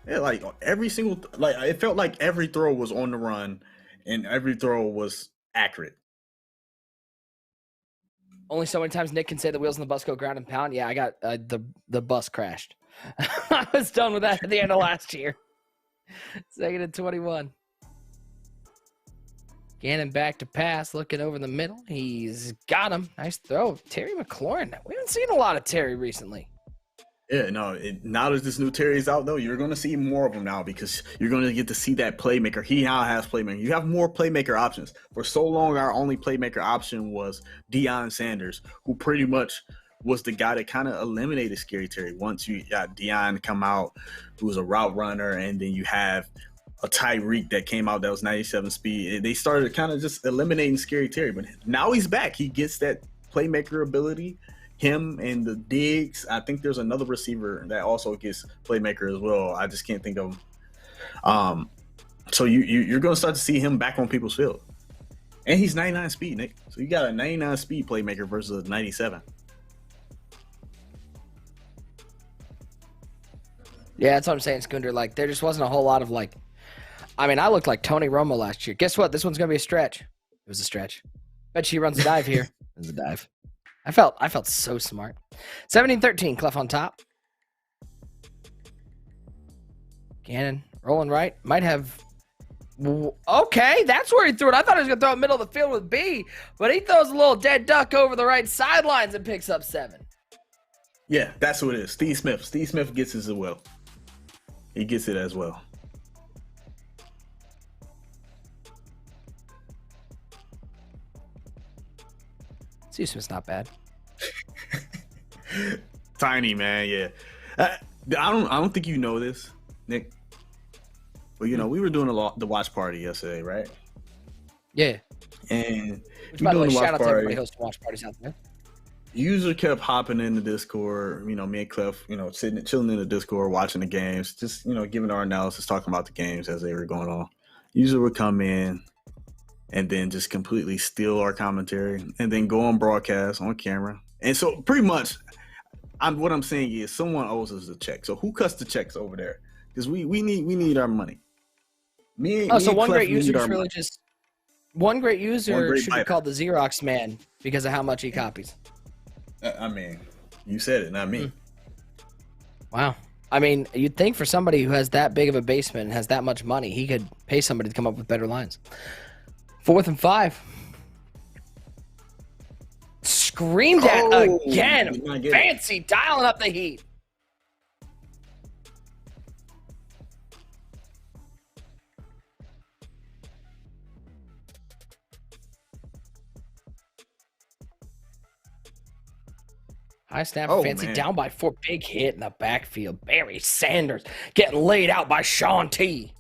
Yeah, like every single, like it felt like every throw was on the run and every throw was accurate. Only so many times Nick can say the wheels on the bus go ground and pound. Yeah, I got the bus crashed. I was done with that at the end of last year. 2nd and 21. Gannon back to pass, looking over the middle. He's got him. Nice throw. Terry McLaurin. We haven't seen a lot of Terry recently. Yeah, no, now that this new Terry's out, though, you're going to see more of him now because you're going to get to see that playmaker. He now has playmaker. You have more playmaker options. For so long, our only playmaker option was Deion Sanders, who pretty much was the guy that kind of eliminated Scary Terry. Once you got Deion come out, who was a route runner, and then you have a Tyreek that came out that was 97 speed. They started kind of just eliminating Scary Terry, but now he's back. He gets that playmaker ability. Him and the Diggs. I think there's another receiver that also gets playmaker as well. I just can't think of him. So you're going to start to see him back on people's field. And he's 99 speed, Nick. So you got a 99 speed playmaker versus a 97. Yeah, that's what I'm saying, Scooter. Like, there just wasn't a whole lot of, like, I mean, I looked like Tony Romo last year. Guess what? This one's going to be a stretch. It was a stretch. Bet she runs a dive here. It was a dive. I felt so smart. 17-13, Clef on top. Gannon rolling right. Might have. Okay, that's where he threw it. I thought he was going to throw it middle of the field with B, but he throws a little dead duck over the right sidelines and picks up 7. Yeah, that's who it is. Steve Smith. Steve Smith gets it as well. He gets it as well. Steve Smith's not bad. Tiny, man, yeah. I don't think you know this, Nick. But you know, we were doing the watch party yesterday, right? Yeah. And which, by the way, shout out to everybody hosting watch parties out there. User kept hopping in the Discord. You know, me and Clef, you know, chilling in the Discord, watching the games, just, you know, giving our analysis, talking about the games as they were going on. User would come in and then just completely steal our commentary and then go on broadcast on camera. And so pretty much what I'm saying is someone owes us a check. So who cuts the checks over there? Because we need our money. One great user should be called the Xerox man because of how much he copies. I mean, you said it, not me. Wow. I mean, you'd think for somebody who has that big of a basement and has that much money, he could pay somebody to come up with better lines. 4th and 5. Screamed at again. Fancy dialing up the heat. High snap, Fancy down by 4. Big hit in the backfield. Barry Sanders getting laid out by Sean T.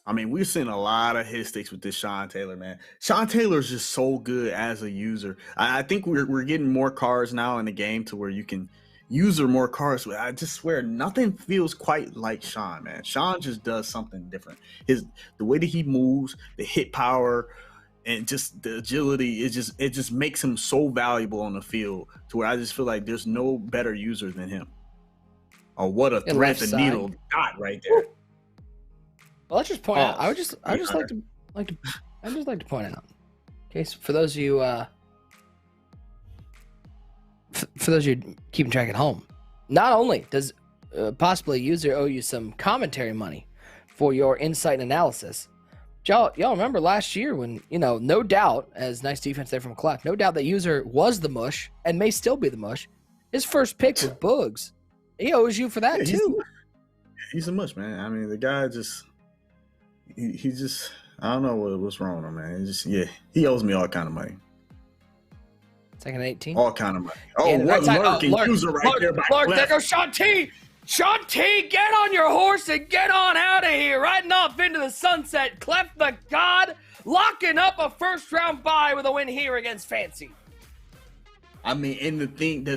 I mean, we've seen a lot of hit sticks with this Sean Taylor, man. Sean Taylor's just so good as a user. I think we're getting more cards now in the game to where you can user more cards. I just swear nothing feels quite like Sean, man. Sean just does something different. The way that he moves, the hit power, and just the agility, it just makes him so valuable on the field to where I just feel like there's no better user than him. Oh, what a thread the needle got right there. Well, let's just point out. I would just like to point out. Okay, so for those of you keeping track at home, not only does possibly a user owe you some commentary money for your insight and analysis. Y'all remember last year when, no doubt, as nice defense there from Clef, no doubt that user was the mush and may still be the mush. His first pick was Boogs. He owes you for that too. He's a mush, man. I mean, the guy just he just I don't know what's wrong with him, man. He owes me all kind of money. Second 18? All kind of money. Oh, what lurking user right there by Lurk, there goes Sean T. Sean T, get on your horse and get on out of here. Riding off into the sunset. Clef the God locking up a first-round bye with a win here against Fancy. I mean, and the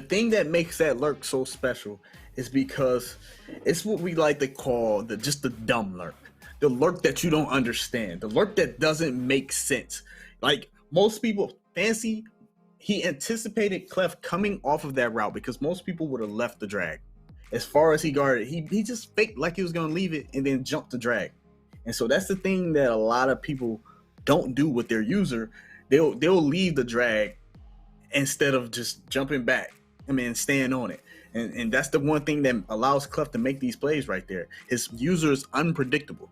thing that makes that lurk so special is because it's what we like to call the dumb lurk. The lurk that you don't understand. The lurk that doesn't make sense. Like most people, Fancy, he anticipated Clef coming off of that route because most people would have left the drag. As far as he guarded, he just faked like he was going to leave it and then jumped the drag. And so that's the thing that a lot of people don't do with their user. They'll leave the drag instead of just jumping back. I mean, staying on it. And that's the one thing that allows Clef to make these plays right there. His user is unpredictable.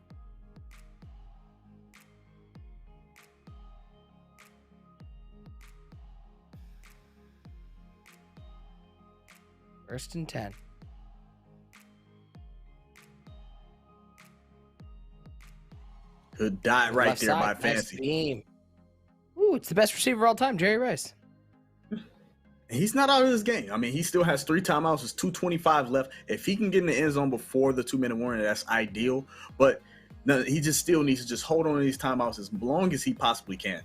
First and 10. Good dot right there by Fancy. Nice beam. Ooh, it's the best receiver of all time, Jerry Rice. He's not out of this game. I mean, he still has 3 timeouts. There's 2:25 left. If he can get in the end zone before the 2-minute warning, that's ideal. But no, he just still needs to just hold on to these timeouts as long as he possibly can.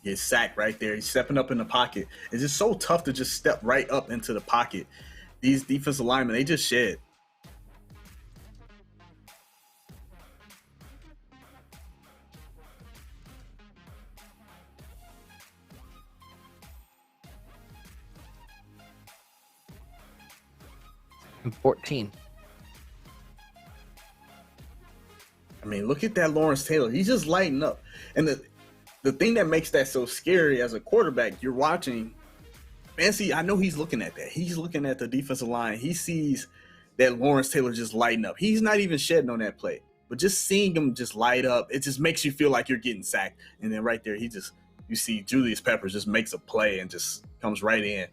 Gets sacked right there. He's stepping up in the pocket. It's just so tough to just step right up into the pocket. These defensive linemen, they just shed. And 14. I mean, look at that Lawrence Taylor. He's just lighting up. And the thing that makes that so scary as a quarterback, you're watching Fancy. I know he's looking at that. He's looking at the defensive line. He sees that Lawrence Taylor just lighting up. He's not even shedding on that play, but just seeing him just light up, it just makes you feel like you're getting sacked. And then right there, you see Julius Peppers just makes a play and just comes right in.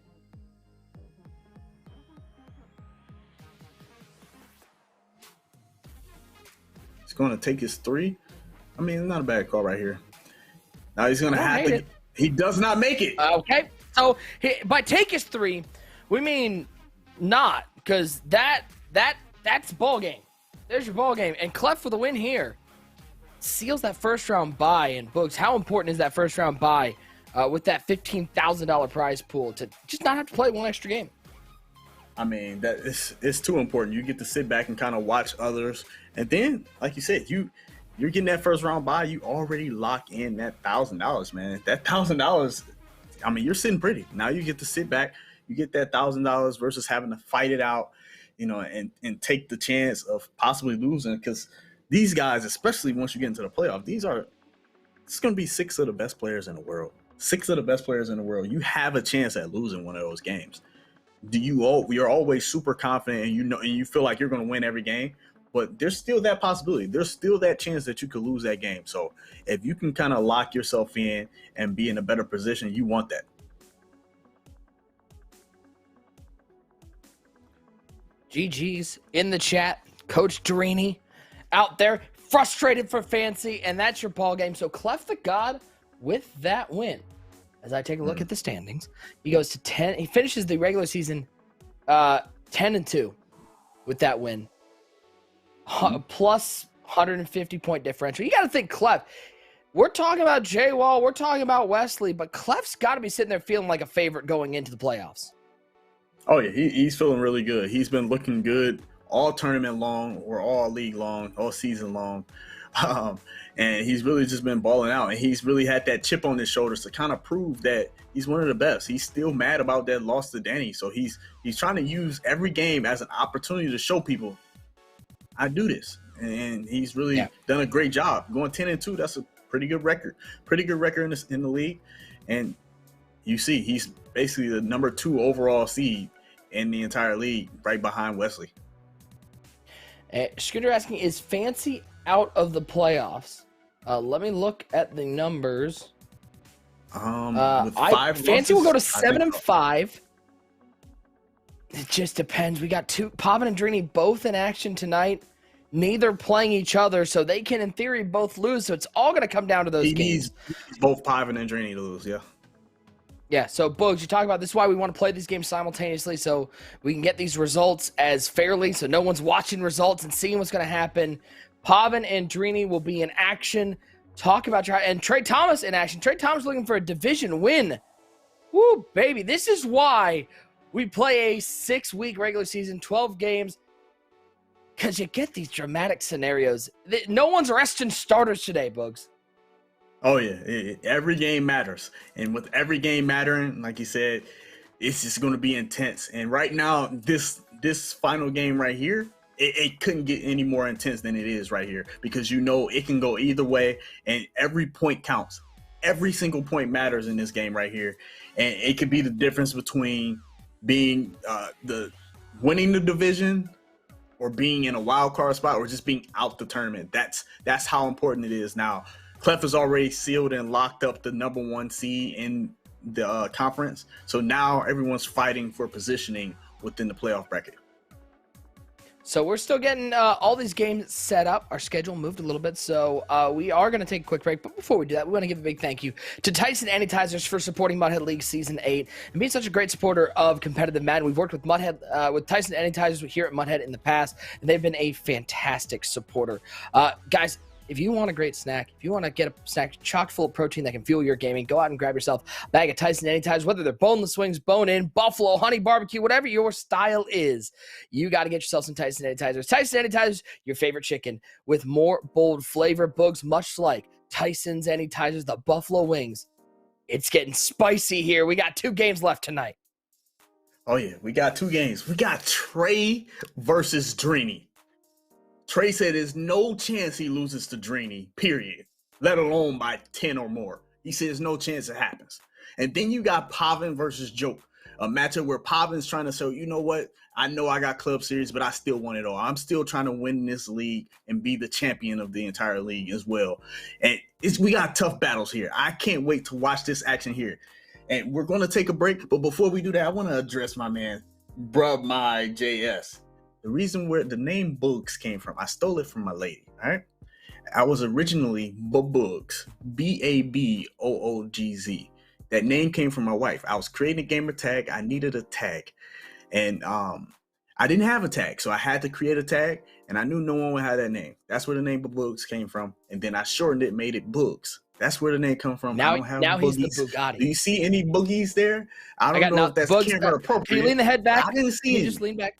He's going to take his 3. I mean, not a bad call right here. Now he's going to have to. He does not make it. Okay. So by take his 3, we mean not, because that's ball game. There's your ball game. And Clef for the win here seals that first round bye. And Books, how important is that first round bye with that $15,000 prize pool to just not have to play one extra game? I mean, it's too important. You get to sit back and kind of watch others. And then, like you said, you're getting that first round bye. You already lock in that $1,000, man. That $1,000, I mean, you're sitting pretty. Now you get to sit back. You get that $1,000 versus having to fight it out, and take the chance of possibly losing. Because these guys, especially once you get into the playoff, it's going to be 6 of the best players in the world. 6 of the best players in the world. You have a chance at losing one of those games. You're always super confident, and you feel like you're going to win every game. But there's still that possibility. There's still that chance that you could lose that game. So if you can kind of lock yourself in and be in a better position, you want that. GG's in the chat. Coach Durini out there frustrated for Fancy, and that's your ball game. So Clef the God with that win. As I take a look at the standings, he goes to 10. He finishes the regular season 10-2 with that win. Plus 150 point differential. You got to think Clef. We're talking about Jay Wall. We're talking about Wesley, but Clef's got to be sitting there feeling like a favorite going into the playoffs. Oh yeah, he's feeling really good. He's been looking good all tournament long, or all league long, all season long, um, and he's really just been balling out. And he's really had that chip on his shoulders to kind of prove that he's one of the best. He's still mad about that loss to Danny, so he's trying to use every game as an opportunity to show people I do this. And he's really done a great job. Going 10-2, that's a pretty good record. Pretty good record in the league. And you see, he's basically the number 2 overall seed in the entire league, right behind Wesley. Scooter asking, is Fancy out of the playoffs? Let me look at the numbers. With 5 Fancy losses, will go to 7-5. It just depends. We got Pavin and Drini both in action tonight. Neither playing each other, so they can, in theory, both lose. So it's all going to come down to those games. Needs both Pavin and Drini to lose, yeah. Yeah, so Bugs, you talk about this is why we want to play these games simultaneously, so we can get these results as fairly, so no one's watching results and seeing what's going to happen. Pavin and Drini will be in action. Talk about and Trey Thomas in action. Trey Thomas looking for a division win. Woo, baby. This is why we play a 6-week regular season, 12 games, because you get these dramatic scenarios. No one's resting starters today, Bugs. Oh, yeah. Every game matters. And with every game mattering, like you said, it's just going to be intense. And right now, this final game right here, it couldn't get any more intense than it is right here, because you know it can go either way, and every point counts. Every single point matters in this game right here. And it could be the difference between being winning the division, or being in a wild card spot, or just being out the tournament. That's how important it is now. Clef has already sealed and locked up the number 1 seed in the conference. So now everyone's fighting for positioning within the playoff bracket. So we're still getting all these games set up. Our schedule moved a little bit, so we are going to take a quick break. But before we do that, we want to give a big thank you to Tyson Anitizers for supporting Muthead League Season 8 and being such a great supporter of competitive Madden. We've worked with with Tyson Anitizers here at Muthead in the past, and they've been a fantastic supporter. Guys, if you want a great snack, if you want to get a snack chock full of protein that can fuel your gaming, go out and grab yourself a bag of Tyson Anytizers, whether they're boneless wings, bone-in, buffalo, honey barbecue, whatever your style is. You got to get yourself some Tyson Anytizers. Tyson Anytizers, your favorite chicken, with more bold flavor. Bugs, much like Tyson's Anytizers, the buffalo wings. It's getting spicy here. We got 2 games left tonight. Oh, yeah. We got 2 games. We got Trey versus Drini. Trey said there's no chance he loses to Drini, period, let alone by 10 or more. He said there's no chance it happens. And then you got Pavin versus Joke, a matchup where Pavin's trying to say, you know what? I know I got Club Series, but I still want it all. I'm still trying to win this league and be the champion of the entire league as well. And we got tough battles here. I can't wait to watch this action here. And we're going to take a break. But before we do that, I want to address my man, Bruh My JS. The reason where the name Boogs came from, I stole it from my lady, all right? I was originally Boogs, Baboogz. That name came from my wife. I was creating a gamer tag. I needed a tag. And I didn't have a tag, so I had to create a tag, and I knew no one would have that name. That's where the name Boogs came from. And then I shortened it, made it Boogs. That's where the name comes from. Now, I don't have now boogies. He's the Bugatti. Do you see any boogies there? I don't know if that's camera appropriate. Can you lean the head back? I didn't see it. Just lean back.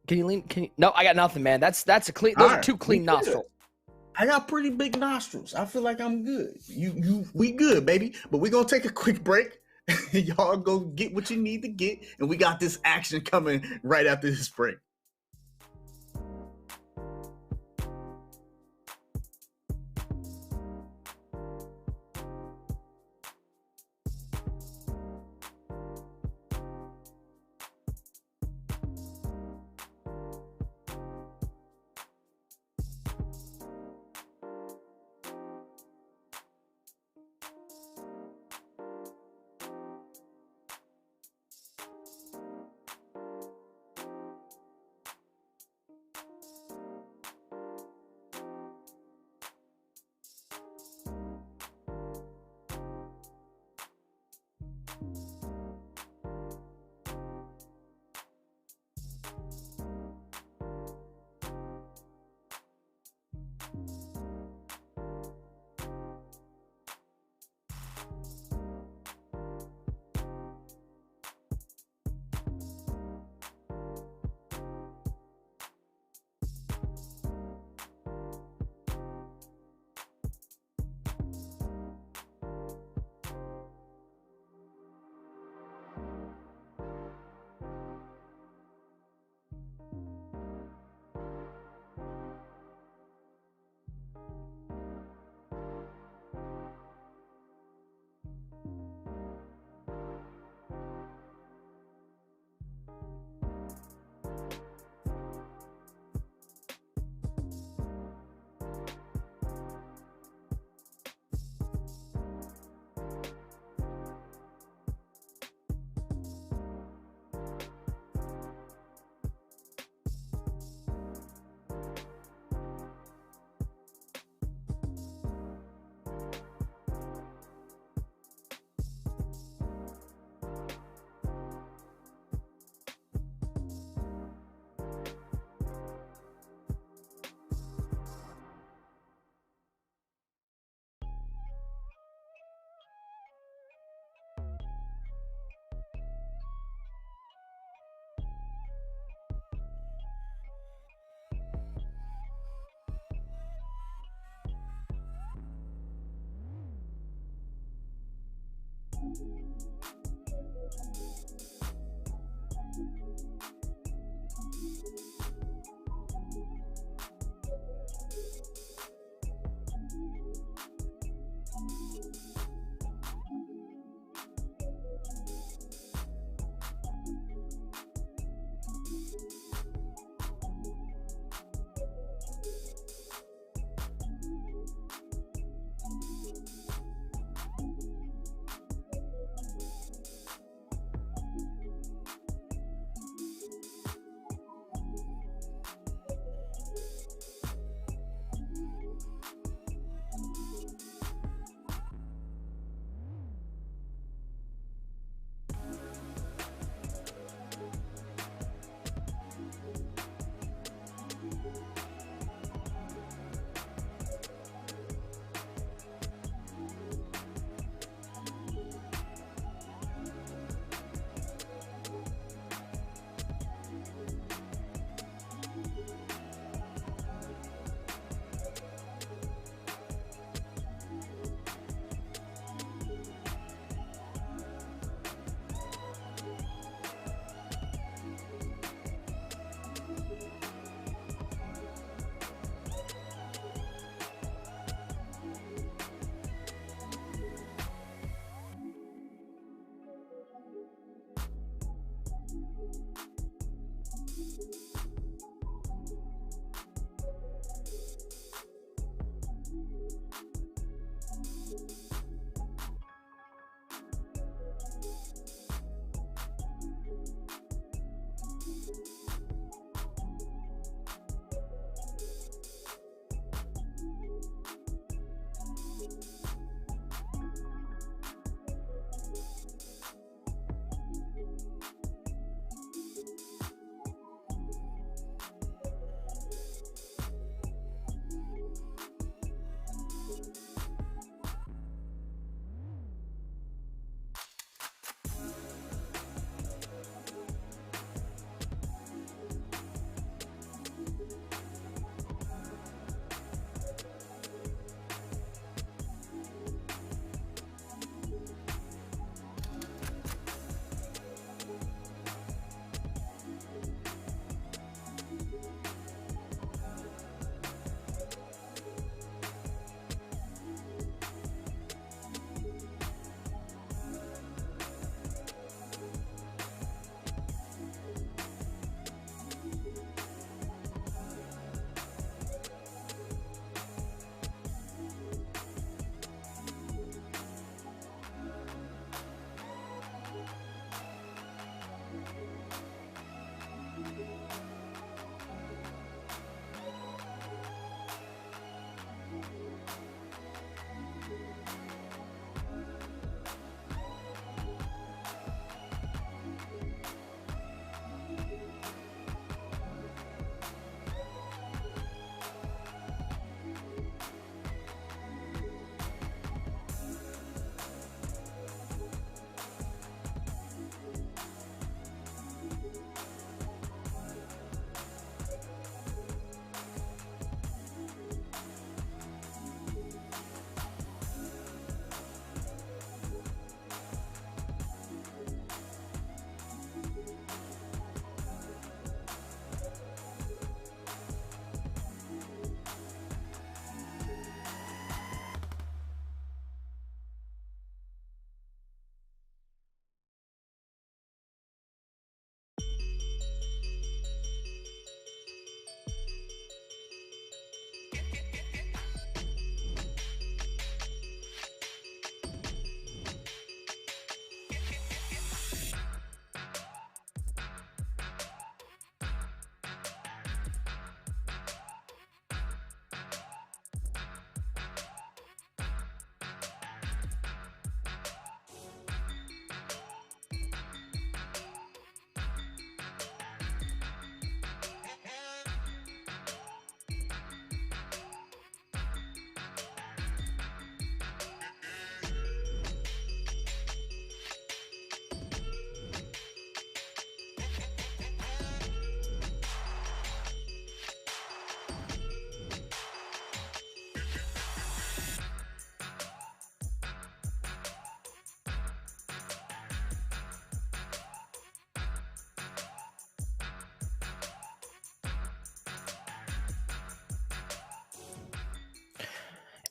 Can you lean? No, I got nothing, man. That's a clean. Those are 2 clean nostrils. I got pretty big nostrils. I feel like I'm good. We good, baby. But we're gonna take a quick break. Y'all go get what you need to get, and we got this action coming right after this break.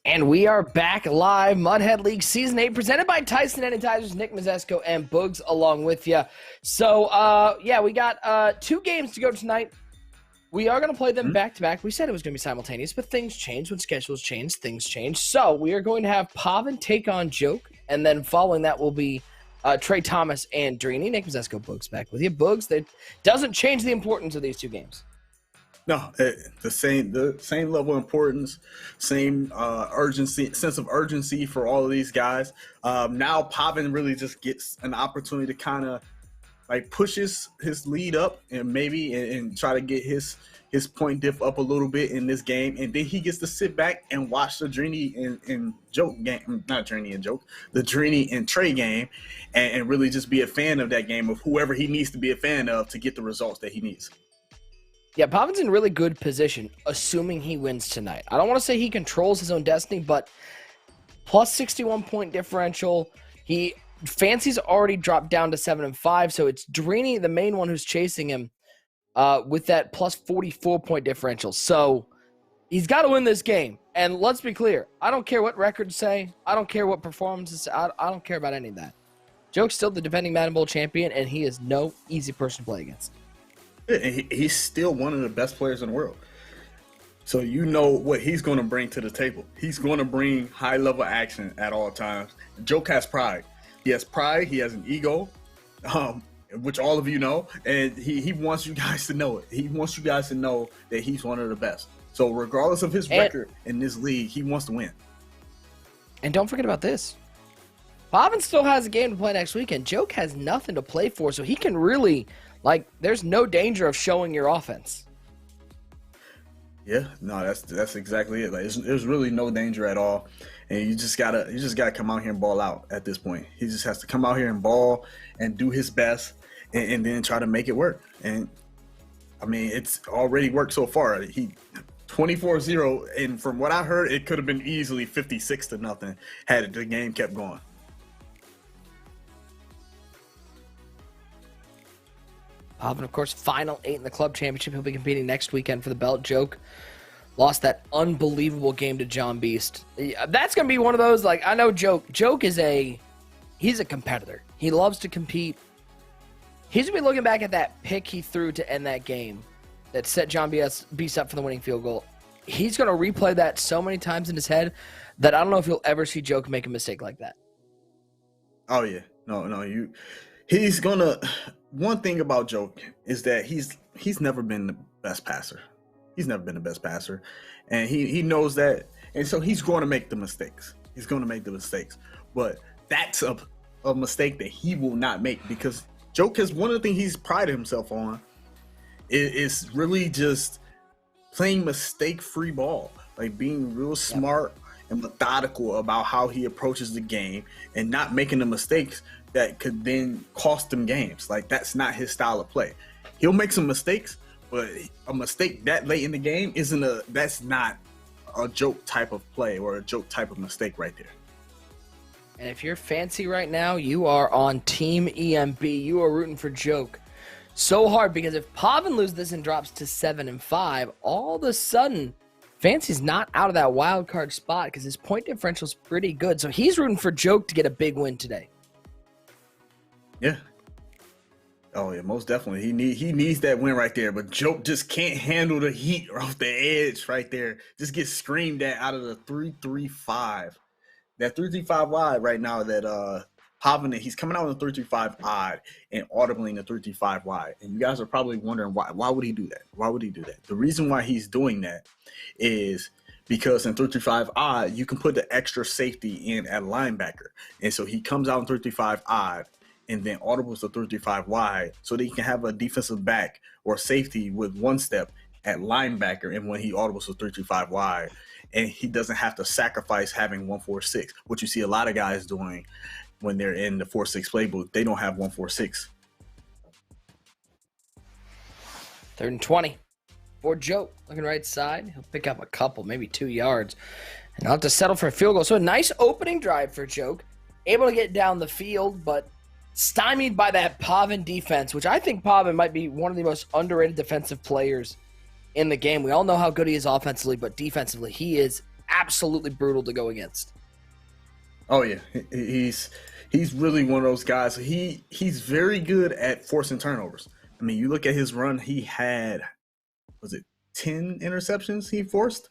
And we are back live, Muthead League Season 8, presented by Tyson and Tyson, Nick Mazesco, and Boogs along with you. So, we got 2 games to go tonight. We are going to play them back-to-back. We said it was going to be simultaneous, but things change. When schedules change, things change. So, we are going to have Pavin take on Joke, and then following that will be Trey Thomas and Drini. Nick Mazesco, Boogs back with you. Boogs, that doesn't change the importance of these 2 games. No, the same level of importance, same urgency, sense of urgency for all of these guys. Now Pavin really just gets an opportunity to kind of like pushes his lead up and maybe try to get his point diff up a little bit in this game, and then he gets to sit back and watch the Drini and Joke game, not Drini and Joke, the Drini and Trey game, and really just be a fan of that game of whoever he needs to be a fan of to get the results that he needs. Yeah, Pavin's in really good position, assuming he wins tonight. I don't want to say he controls his own destiny, but plus 61 point differential. Fancy's already dropped down to 7-5, so it's Drini, the main one, who's chasing him with that plus 44 point differential. So he's got to win this game. And let's be clear, I don't care what records say. I don't care what performances say. I don't care about any of that. Joke's still the defending Madden Bowl champion, and he is no easy person to play against. He's still one of the best players in the world. So you know what he's going to bring to the table. He's going to bring high-level action at all times. Joke has pride. He has pride. He has an ego, which all of you know, and he wants you guys to know it. He wants you guys to know that he's one of the best. So regardless of his record in this league, he wants to win. And don't forget about this. Pavin still has a game to play next weekend. Joke has nothing to play for, so he can really... there's no danger of showing your offense. Yeah, no, that's exactly it. There's really no danger at all, and you just gotta come out here and ball out at this point. He just has to come out here and ball and do his best, and then try to make it work. And I mean, it's already worked so far. He 24-0, and from what I heard, it could have been easily 56-0 had the game kept going. Pavin, of course, final 8 in the club championship. He'll be competing next weekend for the belt. Joke lost that unbelievable game to John Beast. That's going to be one of those, I know Joke. Joke is he's a competitor. He loves to compete. He's going to be looking back at that pick he threw to end that game that set John Beast up for the winning field goal. He's going to replay that so many times in his head that I don't know if you'll ever see Joke make a mistake like that. Oh, yeah. No, he's going to... One thing about Joke is that he's never been the best passer. He's never been the best passer, and he knows that, and so he's going to make the mistakes. But that's a mistake that he will not make, because Joke is one of the things he's prided himself on is really just playing mistake-free ball, being real smart and methodical about how he approaches the game and not making the mistakes that could then cost him games. That's not his style of play. He'll make some mistakes, but a mistake that late in the game that's not a Joke type of play or a Joke type of mistake right there. And if you're fancy right now, you are on Team EMB. You are rooting for Joke so hard, because if Pavin loses this and drops to 7-5, all of a sudden Fancy's not out of that wild card spot because his point differential is pretty good. So he's rooting for Joke to get a big win today. Yeah. Oh yeah, most definitely. He needs that win right there. But Joke just can't handle the heat off the edge right there. Just gets screamed at out of the 3-3-5. That 3-3-5 wide right now that Pavin, he's coming out in the 3-3-5 odd and audibly in the 3-3-5 wide. And you guys are probably wondering why would he do that? Why would he do that? The reason why he's doing that is because in 3-3-5 odd, you can put the extra safety in at linebacker. And so he comes out in 3-3-5 odd and then audibles to 3-3-5 wide so that he can have a defensive back or safety with one step at linebacker, and when he audibles to 3-3-5 wide, and he doesn't have to sacrifice having 1-4-6, which you see a lot of guys doing when they're in the 4-6 playbook. They don't have 1-4-6. 3rd and 20 for Joe. Looking right side. He'll pick up a couple, maybe 2 yards. And he'll have to settle for a field goal. So a nice opening drive for Joke. Able to get down the field, but stymied by that Pavin defense, which I think Pavin might be one of the most underrated defensive players in the game. We all know how good he is offensively, but defensively, he is absolutely brutal to go against. Oh yeah, he's really one of those guys. He's very good at forcing turnovers. I mean, you look at his run. He had, was it 10 interceptions he forced?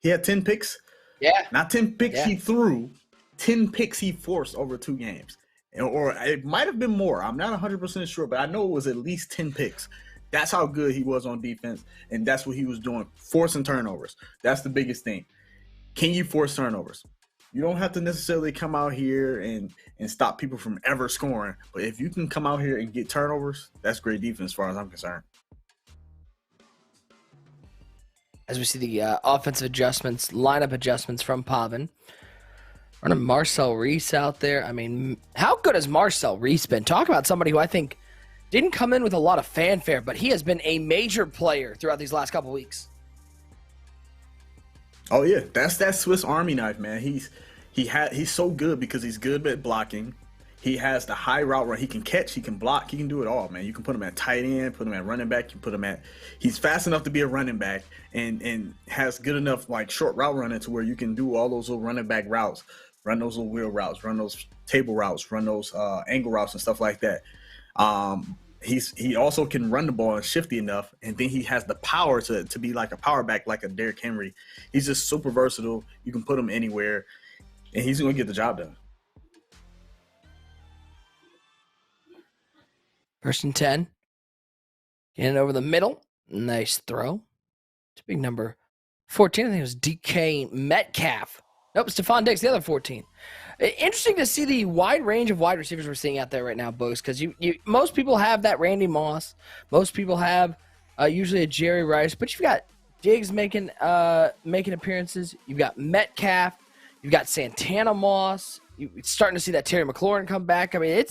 He had 10 picks. Yeah, not 10 picks he threw, 10 picks he forced over 2 games, or it might have been more. I'm not 100% sure, but I know it was at least 10 picks. That's how good he was on defense, and that's what he was doing, forcing turnovers. That's the biggest thing. Can you force turnovers? You don't have to necessarily come out here and stop people from ever scoring. But if you can come out here and get turnovers, that's great defense as far as I'm concerned. As we see the offensive adjustments, lineup adjustments from Pavin. Running Marcel Reese out there. I mean, how good has Marcel Reese been? Talk about somebody who I think didn't come in with a lot of fanfare, but he has been a major player throughout these last couple weeks. Oh yeah, that's that Swiss Army knife, man. He's so good because he's good at blocking. He has the high route run. He can catch, he can block, he can do it all, man. You can put him at tight end, put him at running back, you put him at. He's fast enough to be a running back and has good enough like short route running to where you can do all those little running back routes, run those little wheel routes, run those table routes, run those angle routes and stuff like that. He also can run the ball and shifty enough, and then he has the power to be like a power back, like a Derrick Henry. He's just super versatile. You can put him anywhere, and he's going to get the job done. 1st and 10. Getting over the middle. Nice throw. It's big number 14. I think it was DK Metcalf. Nope, Stephon Diggs, the other 14. Interesting to see the wide range of wide receivers we're seeing out there right now, Bugs, because most people have that Randy Moss. Most people have usually a Jerry Rice, but you've got Diggs making appearances. You've got Metcalf. You've got Santana Moss. You're starting to see that Terry McLaurin come back. I mean,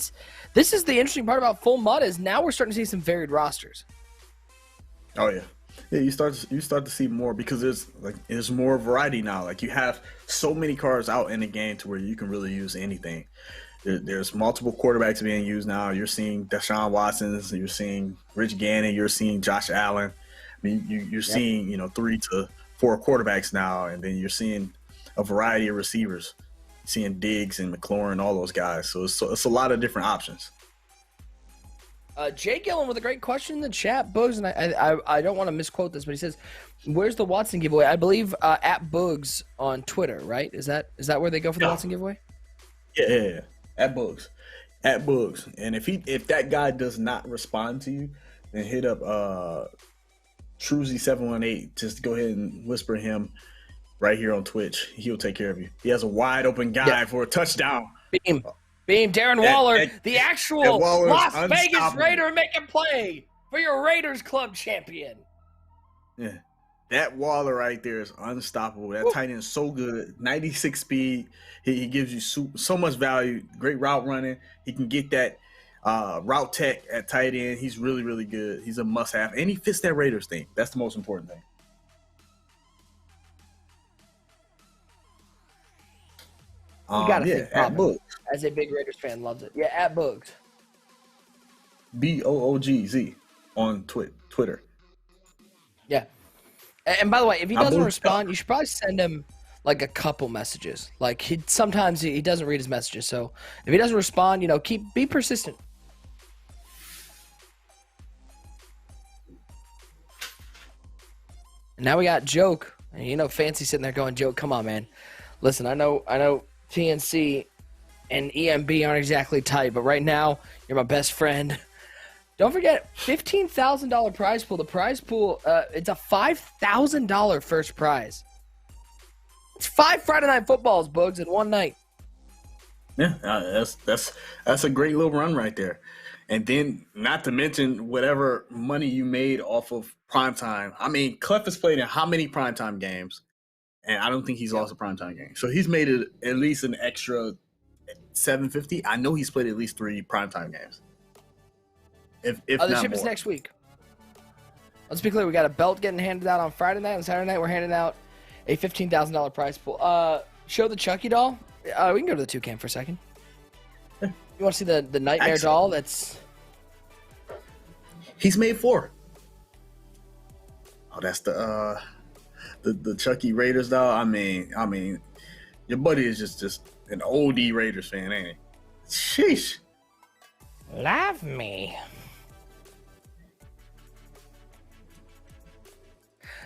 this is the interesting part about Full Mud is now we're starting to see some varied rosters. Oh yeah. Yeah, you start to see more because there's more variety now. Like you have so many cards out in the game to where you can really use anything. There's multiple quarterbacks being used now. You're seeing Deshaun Watson, you're seeing Rich Gannon, you're seeing Josh Allen. I mean, you're seeing 3 to 4 quarterbacks now, and then you're seeing a variety of receivers, seeing Diggs and McLaurin, all those guys. So it's a lot of different options. Jay Gillen with a great question in the chat, Bugs, and I don't want to misquote this, but he says, "Where's the Watson giveaway?" I believe at Bugs on Twitter, right? Is that where they go for the Watson giveaway? Yeah, at Bugs, and if that guy does not respond to you, then hit up Truzy718. Just go ahead and whisper him right here on Twitch. He'll take care of you. He has a wide open guy for a touchdown. Beam, Darren Waller, the actual Las Vegas Raider making play for your Raiders club champion. Yeah, that Waller right there is unstoppable. That tight end is so good. 96 speed. He gives you so much value. Great route running. He can get that route tech at tight end. He's really, really good. He's a must-have. And he fits that Raiders thing. That's the most important thing. You gotta think at Bugs. As a big Raiders fan, loves it. Yeah, at Bugs. BOOGZ on Twitter. Yeah. And by the way, if he doesn't respond, you should probably send him like a couple messages. Like sometimes he doesn't read his messages. So if he doesn't respond, be persistent. And now we got Joke. And Fancy sitting there going, Joke, come on, man. Listen, I know TNC and EMB aren't exactly tight, but right now, you're my best friend. Don't forget, $15,000 prize pool. The prize pool, it's a $5,000 first prize. It's 5 Friday Night Footballs, Bugs, in one night. Yeah, that's a great little run right there. And then, not to mention whatever money you made off of Primetime. I mean, Clef has played in how many Primetime games? And I don't think he's lost a primetime game. So he's made it at least an extra $750. I know he's played at least 3 primetime games. If the not ship more. Is next week. Let's be clear. We got a belt getting handed out on Friday night. On Saturday night, we're handing out a $15,000 prize pool. Show the Chucky doll. We can go to the Toucan for a second. You want to see the Nightmare doll? He's made 4. Oh, that's the the Chucky Raiders though. I mean, your buddy is just an OD Raiders fan, ain't he? Sheesh. Love me.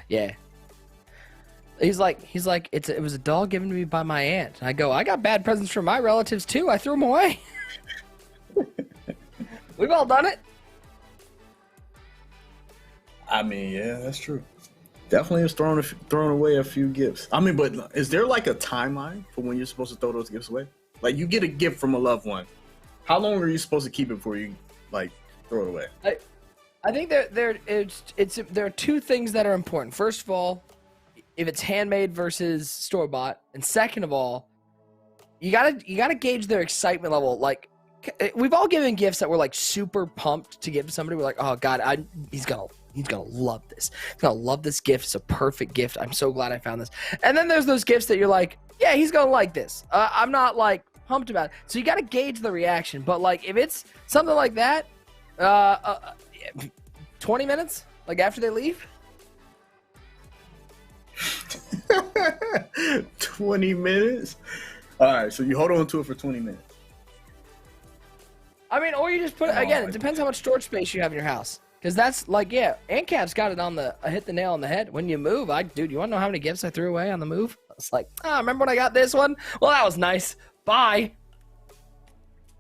Yeah. He's like, it was a doll given to me by my aunt. And I go, I got bad presents from my relatives too. I threw them away. We've all done it. I mean, yeah, that's true. Definitely was throwing away a few gifts. I mean, but is there like a timeline for when you're supposed to throw those gifts away? Like, you get a gift from a loved one. How long are you supposed to keep it before you like throw it away? I think there are two things that are important. First of all, if it's handmade versus store bought, and second of all, you gotta gauge their excitement level. Like, we've all given gifts that we're like super pumped to give to somebody. We're like, oh god, he's gonna love this. He's gonna love this gift. It's a perfect gift. I'm so glad I found this. And then there's those gifts that you're like, yeah, he's gonna like this. I'm not like pumped about it. So you gotta gauge the reaction. But like, if it's something like that, 20 minutes, like after they leave. 20 minutes. All right, so you hold on to it for 20 minutes. I mean, or you just put it, again, it depends how much storage space you have in your house. Because that's like, yeah, ANCAP's got it on I hit the nail on the head. When you move, dude, you want to know how many gifts I threw away on the move? It's like, remember when I got this one? Well, that was nice. Bye.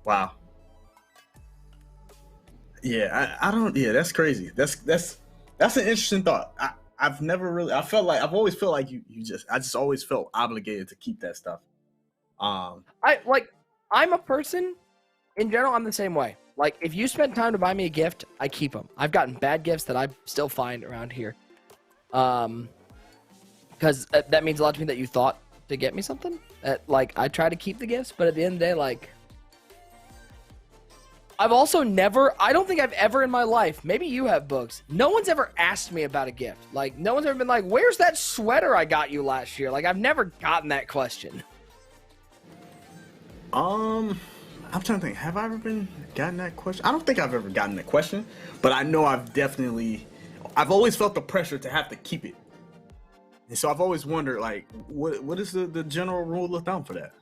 Wow. Yeah, I don't, yeah, that's crazy. That's an interesting thought. I've always felt like I just always felt obligated to keep that stuff. I'm a person, in general, I'm the same way. Like, if you spend time to buy me a gift, I keep them. I've gotten bad gifts that I still find around here. Because that means a lot to me that you thought to get me something. Like, I try to keep the gifts, but at the end of the day, like, I've also I don't think I've ever in my life, maybe you have, Books, no one's ever asked me about a gift. Like, no one's ever been like, where's that sweater I got you last year? Like, I've never gotten that question. I'm trying to think. Have I ever gotten that question? I don't think I've ever gotten that question, but I know I've always felt the pressure to have to keep it. And so I've always wondered, like, what is the general rule of thumb for that?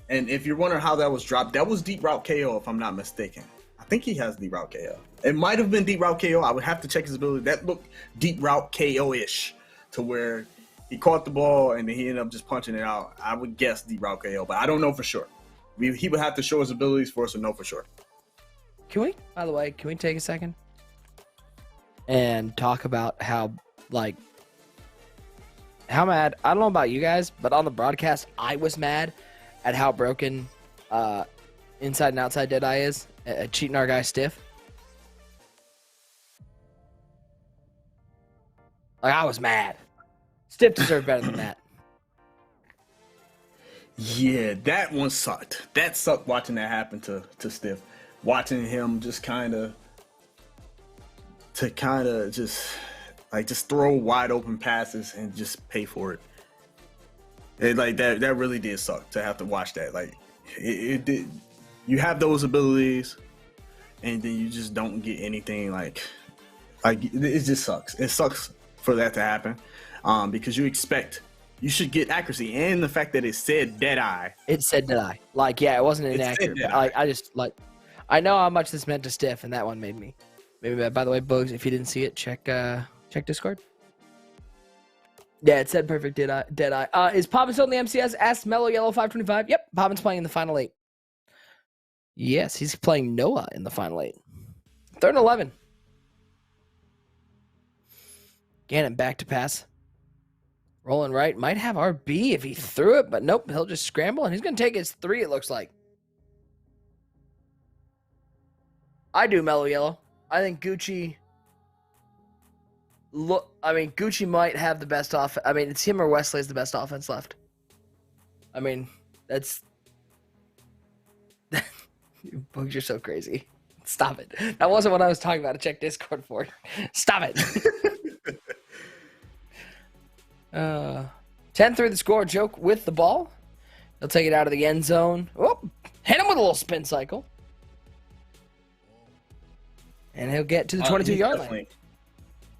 And if you're wondering how that was dropped, that was Deep Route KO, if I'm not mistaken. I think he has Deep Route KO. It might have been Deep Route KO. I would have to check his ability. That looked Deep Route KO-ish, to where he caught the ball and then he ended up just punching it out. I would guess Deep Route KO, but I don't know for sure. He would have to show his abilities for us to know for sure. By the way, can we take a second and talk about how mad, I don't know about you guys, but on the broadcast, I was mad at how broken Inside and Outside Deadeye is at cheating our guy Stiff. Like, I was mad. Stiff deserved better than that. Yeah, that one sucked. That sucked watching that happen to Stiff. Watching him just kind of just throw wide open passes and just pay for it. That really did suck to have to watch that. Like, it did. You have those abilities, and then you just don't get anything. Like it just sucks. It sucks for that to happen, because you should get accuracy, and the fact that it said Deadeye. It said Deadeye. Like, yeah, it wasn't inaccurate. But I know how much this meant to Stiff, and that one made me. Maybe. By the way, Bugs, if you didn't see it, check Discord. Yeah, it said perfect Deadeye. Is Poppin still in the MCS? Asked Mellow Yellow 525. Yep, Poppin's playing in the Final 8. Yes, he's playing Noah in the Final 8. 3rd and 11. Gannon back to pass. Rolling right. Might have RB if he threw it, but nope. He'll just scramble, and he's going to take his 3, it looks like. I do, Mellow Yellow. I think Gucci... Gucci might have the best offense. I mean, it's him or Wesley has the best offense left. I mean, that's... Bugs, you're so crazy. Stop it. That wasn't what I was talking about to check Discord for. Stop it. 10 through the score. Joke with the ball. He'll take it out of the end zone. Oh, hit him with a little spin cycle. and he'll get to the 22-yard line.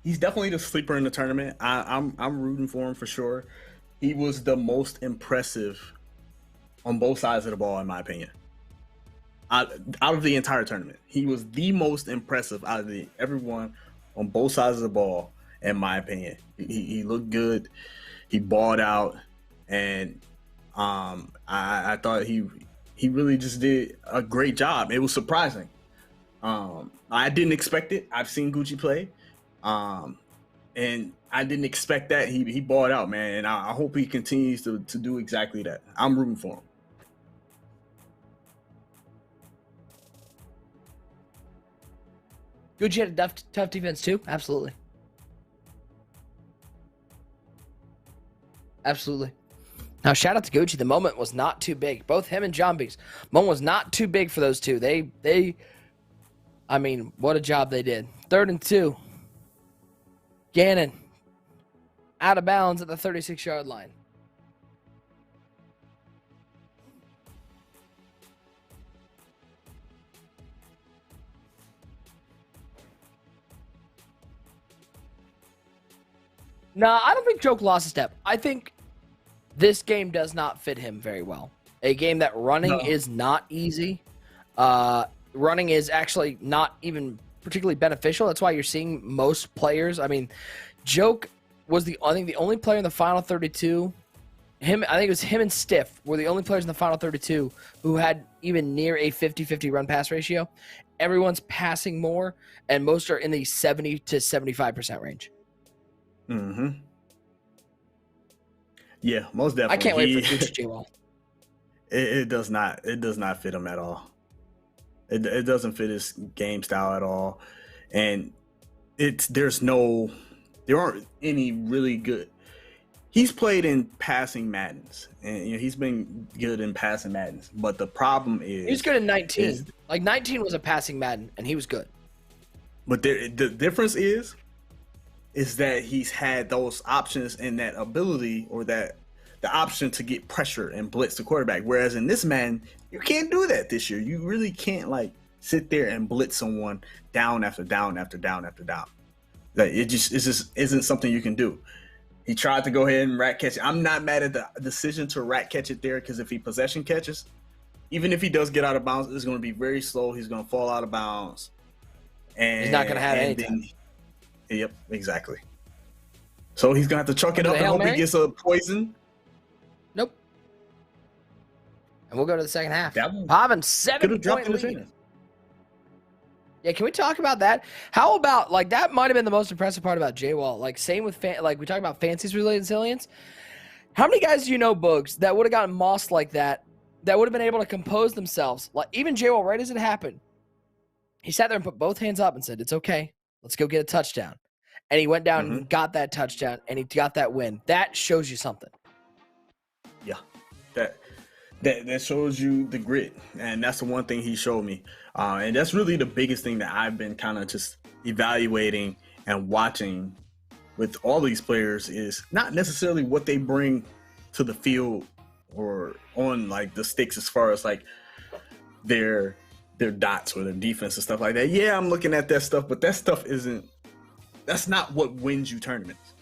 He's definitely the sleeper in the tournament. I'm rooting for him for sure. He was the most impressive on both sides of the ball, in my opinion. Out of the entire tournament, he was the most impressive out of everyone on both sides of the ball, in my opinion. He looked good. He balled out, and I thought he really just did a great job. It was surprising. I didn't expect it. I've seen Gucci play, and I didn't expect that. He balled out, man, and I hope he continues to do exactly that. I'm rooting for him. Gucci had a tough defense too. Absolutely. Absolutely. Now, shout out to Gucci. The moment was not too big. Both him and John Beeks. Moment was not too big for those two. I mean, what a job they did. 3rd and 2. Gannon out of bounds at the 36-yard line. No, I don't think Joke lost a step. I think this game does not fit him very well. A game that running is not easy. Running is actually not even particularly beneficial. That's why you're seeing most players. I mean, Joke was the only player in the final 32. I think it was him and Stiff were the only players in the final 32 who had even near a 50-50 run-pass ratio. Everyone's passing more, and most are in the 70 to 75% range. Mm-hmm. Yeah, most definitely. I can't wait for Gucci J-Wall. It does not fit him at all. It doesn't fit his game style at all, and there aren't any really good. He's played in passing Maddens, and he's been good in passing Maddens. But the problem is he's good in 19. 19 was a passing Madden, and he was good. But the difference is that he's had those options and that ability, or that the option to get pressure and blitz the quarterback. Whereas in this man, you can't do that this year. You really can't sit there and blitz someone down after down after down after down. It just isn't something you can do. He tried to go ahead and rat catch it. I'm not mad at the decision to rat catch it there, because if he possession catches, even if he does get out of bounds, it's going to be very slow. He's going to fall out of bounds. And he's not going to have anything. Yep, exactly. So he's going to have to chuck it up and hope he gets a poison. Nope. And we'll go to the second half. Pavin, 7-point lead. Yeah, can we talk about that? How about, that might have been the most impressive part about J-Wall. Same with, we talk about Fancy's resilience. How many guys do you know, Boogs, that would have gotten mossed like that would have been able to compose themselves? Even J-Wall, right as it happened, he sat there and put both hands up and said, "It's okay. Let's go get a touchdown." And he went down and got that touchdown, and he got that win. That shows you something. Yeah, that shows you the grit, and that's the one thing he showed me. And that's really the biggest thing that I've been kind of just evaluating and watching with all these players, is not necessarily what they bring to the field or on the sticks as far as their dots or their defense and stuff like that. Yeah, I'm looking at that stuff, but that stuff that's not what wins you tournaments.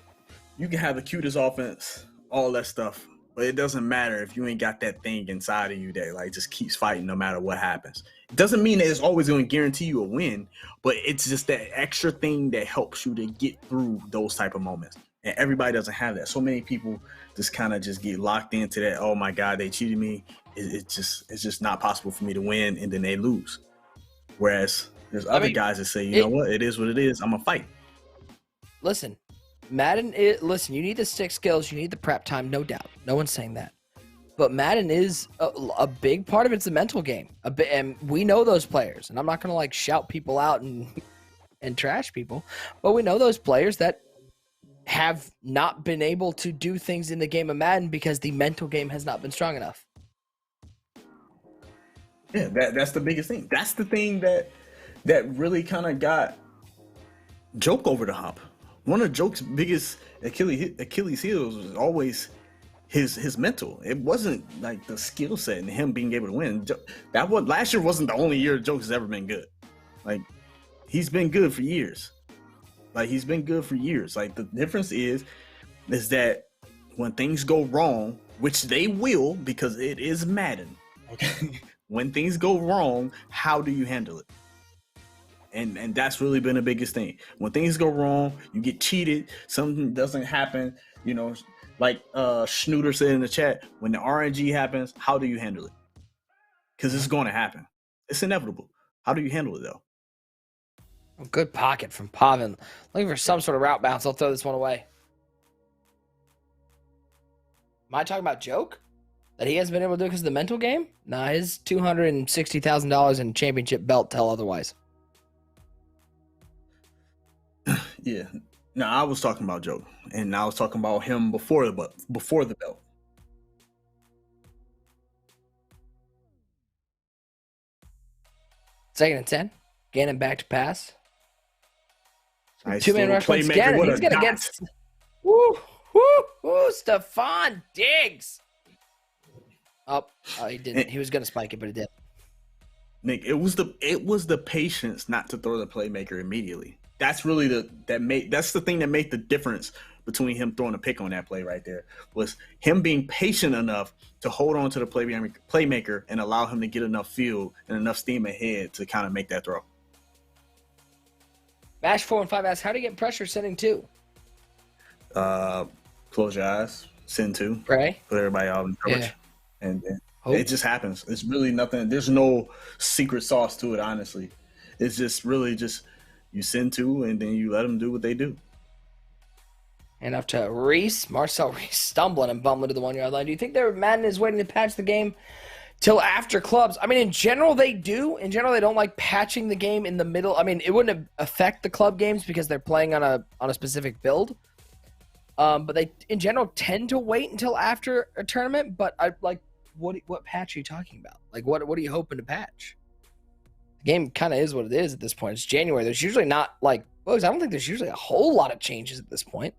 You can have the cutest offense, all that stuff, but it doesn't matter if you ain't got that thing inside of you that just keeps fighting no matter what happens. It doesn't mean that it's always going to guarantee you a win, but it's just that extra thing that helps you to get through those type of moments. And everybody doesn't have that. So many people just kind of just get locked into that. Oh my God, they cheated me. It's just not possible for me to win, and then they lose. Whereas there's other guys that say, you know what, it is what it is. I'm gonna fight. Listen, Madden. You need the stick skills. You need the prep time, no doubt. No one's saying that. But Madden is a big part of it's the mental game. And we know those players. And I'm not gonna shout people out and trash people, but we know those players that have not been able to do things in the game of Madden because the mental game has not been strong enough. Yeah, that's the biggest thing. That's the thing that really kind of got Joke over the hump. One of Joke's biggest Achilles heels was always his mental. It wasn't the skill set and him being able to win. Last year wasn't the only year Joke has ever been good. He's been good for years. Like he's been good for years. Like the difference is that when things go wrong, which they will because it is Madden. Okay. When things go wrong, how do you handle it? And that's really been the biggest thing. When things go wrong, you get cheated, something doesn't happen, you know, like Schnooter said in the chat, when the RNG happens, how do you handle it? Because it's going to happen. It's inevitable. How do you handle it though? A good pocket from Pavin. Looking for some sort of route bounce. I'll throw this one away. Am I talking about Joke? That he hasn't been able to do because of the mental game? Nah, his $260,000 in championship belt tell otherwise. Yeah. No, I was talking about Joke. And I was talking about him before the belt. Second and 10. Gannon back to pass. Nice. Two-man rush once again. He's going to get... Woo! Stephon Diggs. Oh, he didn't. He was going to spike it, but he did. Nick, it was the patience not to throw the playmaker immediately. That's really that's the thing that made the difference between him throwing a pick on that play right there, was him being patient enough to hold on to the playmaker and allow him to get enough field and enough steam ahead to kind of make that throw. Bash 4 and 5 asks, how do you get pressure sending 2? Close your eyes, send 2. Pray. Put everybody out in coverage. Yeah. And it just happens. It's really nothing. There's no secret sauce to it, honestly. It's just really just you send 2 and then you let them do what they do. And up to Reese. Marcel Reese stumbling and bumbling to the 1-yard line. Do you think Madden is waiting to patch the game till after clubs? I mean, in general, they do. In general, they don't like patching the game in the middle. I mean, it wouldn't affect the club games because they're playing on a specific build. But they, in general, tend to wait until after a tournament. But I like, what patch are you talking about? Like, what are you hoping to patch? The game kind of is what it is at this point. It's January. There's usually not like bugs. I don't think there's usually a whole lot of changes at this point.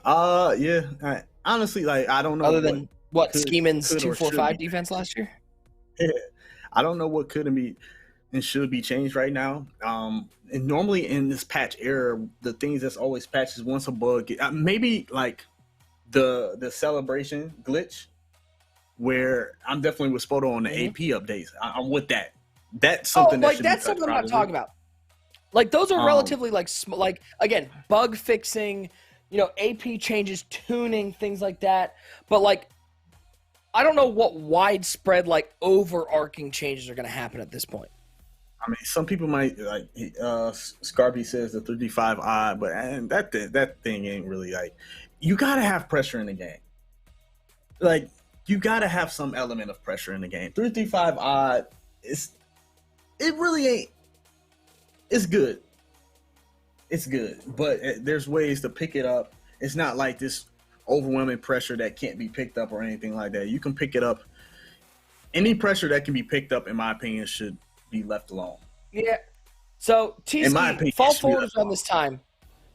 Yeah. Honestly, like I don't know. Other than what Scheeman's 2-4-5 defense last year. Yeah, I don't know what could be and should be changed right now. And normally in this patch era, the things that's always patched is once a bug, maybe like the celebration glitch, where I'm definitely with Spoto on the AP updates. I'm with that. That's something that's something I'm not talking about. Like those are relatively like again, bug fixing, AP changes, tuning, things like that. But like, I don't know what widespread like overarching changes are going to happen at this point. I mean, some people might like. Scarby says the 35 odd, but that thing ain't really like. You gotta have pressure in the game. Like you gotta have some element of pressure in the game. 335 odd it really ain't. It's good. It's good, but there's ways to pick it up. It's not like this overwhelming pressure that can't be picked up or anything like that. You can pick it up. Any pressure that can be picked up, in my opinion, should be left alone. Yeah. So TC, fall forward was on this time.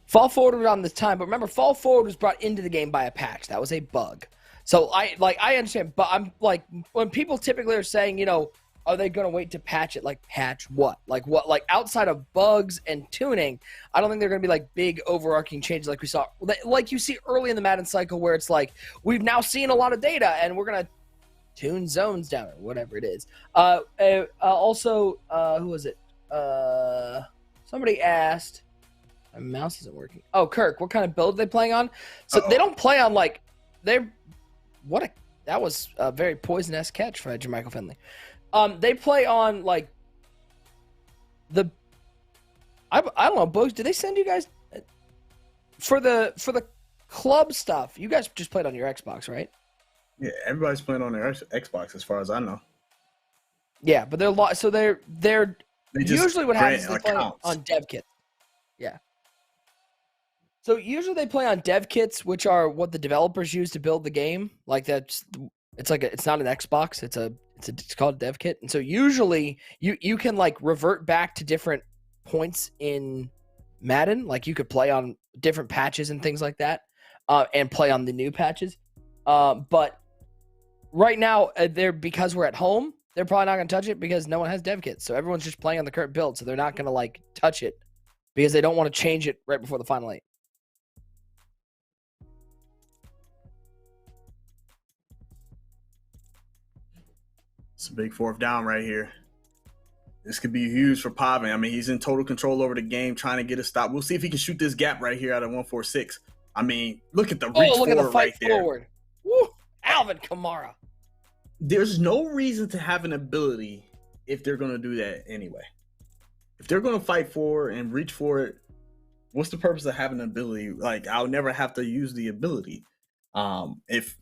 Fall forward was on this time, but remember, fall forward was brought into the game by a patch. That was a bug. So I understand, but I'm like, when people typically are saying, are they going to wait to patch it? Like patch what? Like outside of bugs and tuning, I don't think they're going to be like big overarching changes like we saw, like you see early in the Madden cycle where it's like, we've now seen a lot of data and we're going to tune zones down or whatever it is. Also, who was it? Somebody asked, my mouse isn't working. Oh, Kirk, what kind of build are they playing on? So they don't play on like, that was a very poison-esque catch for Jermichael Finley. They play on like I don't know, Bugs, did they send you guys for the club stuff? You guys just played on your Xbox, right? Yeah, everybody's playing on their Xbox as far as I know. Yeah, but they're usually what happens is they play on dev kits. Yeah. So usually they play on dev kits, which are what the developers use to build the game. Like it's not an Xbox, it's called a dev kit. And so usually you can like revert back to different points in Madden. Like you could play on different patches and things like that, and play on the new patches. But right now because we're at home, they're probably not going to touch it because no one has dev kits. So everyone's just playing on the current build. So they're not going to like touch it because they don't want to change it right before the final 8. It's a big 4th down right here. This could be huge for Pavin. I mean, he's in total control over the game, trying to get a stop. We'll see if he can shoot this gap right here out of 146. I mean, look at the reach look at the fight right forward. There. Woo! Alvin Kamara. There's no reason to have an ability if they're going to do that anyway. If they're going to fight for and reach for it, what's the purpose of having an ability? Like, I'll never have to use the ability if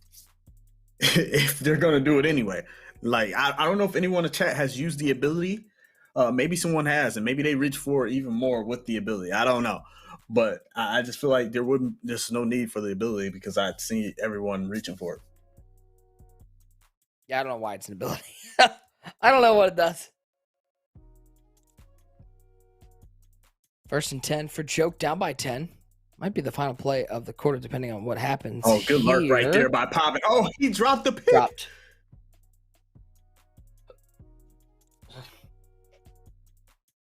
they're going to do it anyway. Like, I don't know if anyone in the chat has used the ability. Maybe someone has, and maybe they reach for it even more with the ability. I don't know. But I just feel like there's no need for the ability because I'd see everyone reaching for it. Yeah, I don't know why it's an ability. I don't know what it does. 1st and 10 for Joke, down by 10. Might be the final play of the quarter, depending on what happens. Oh, good luck right there by Pavin. Oh, he dropped the pick. Dropped.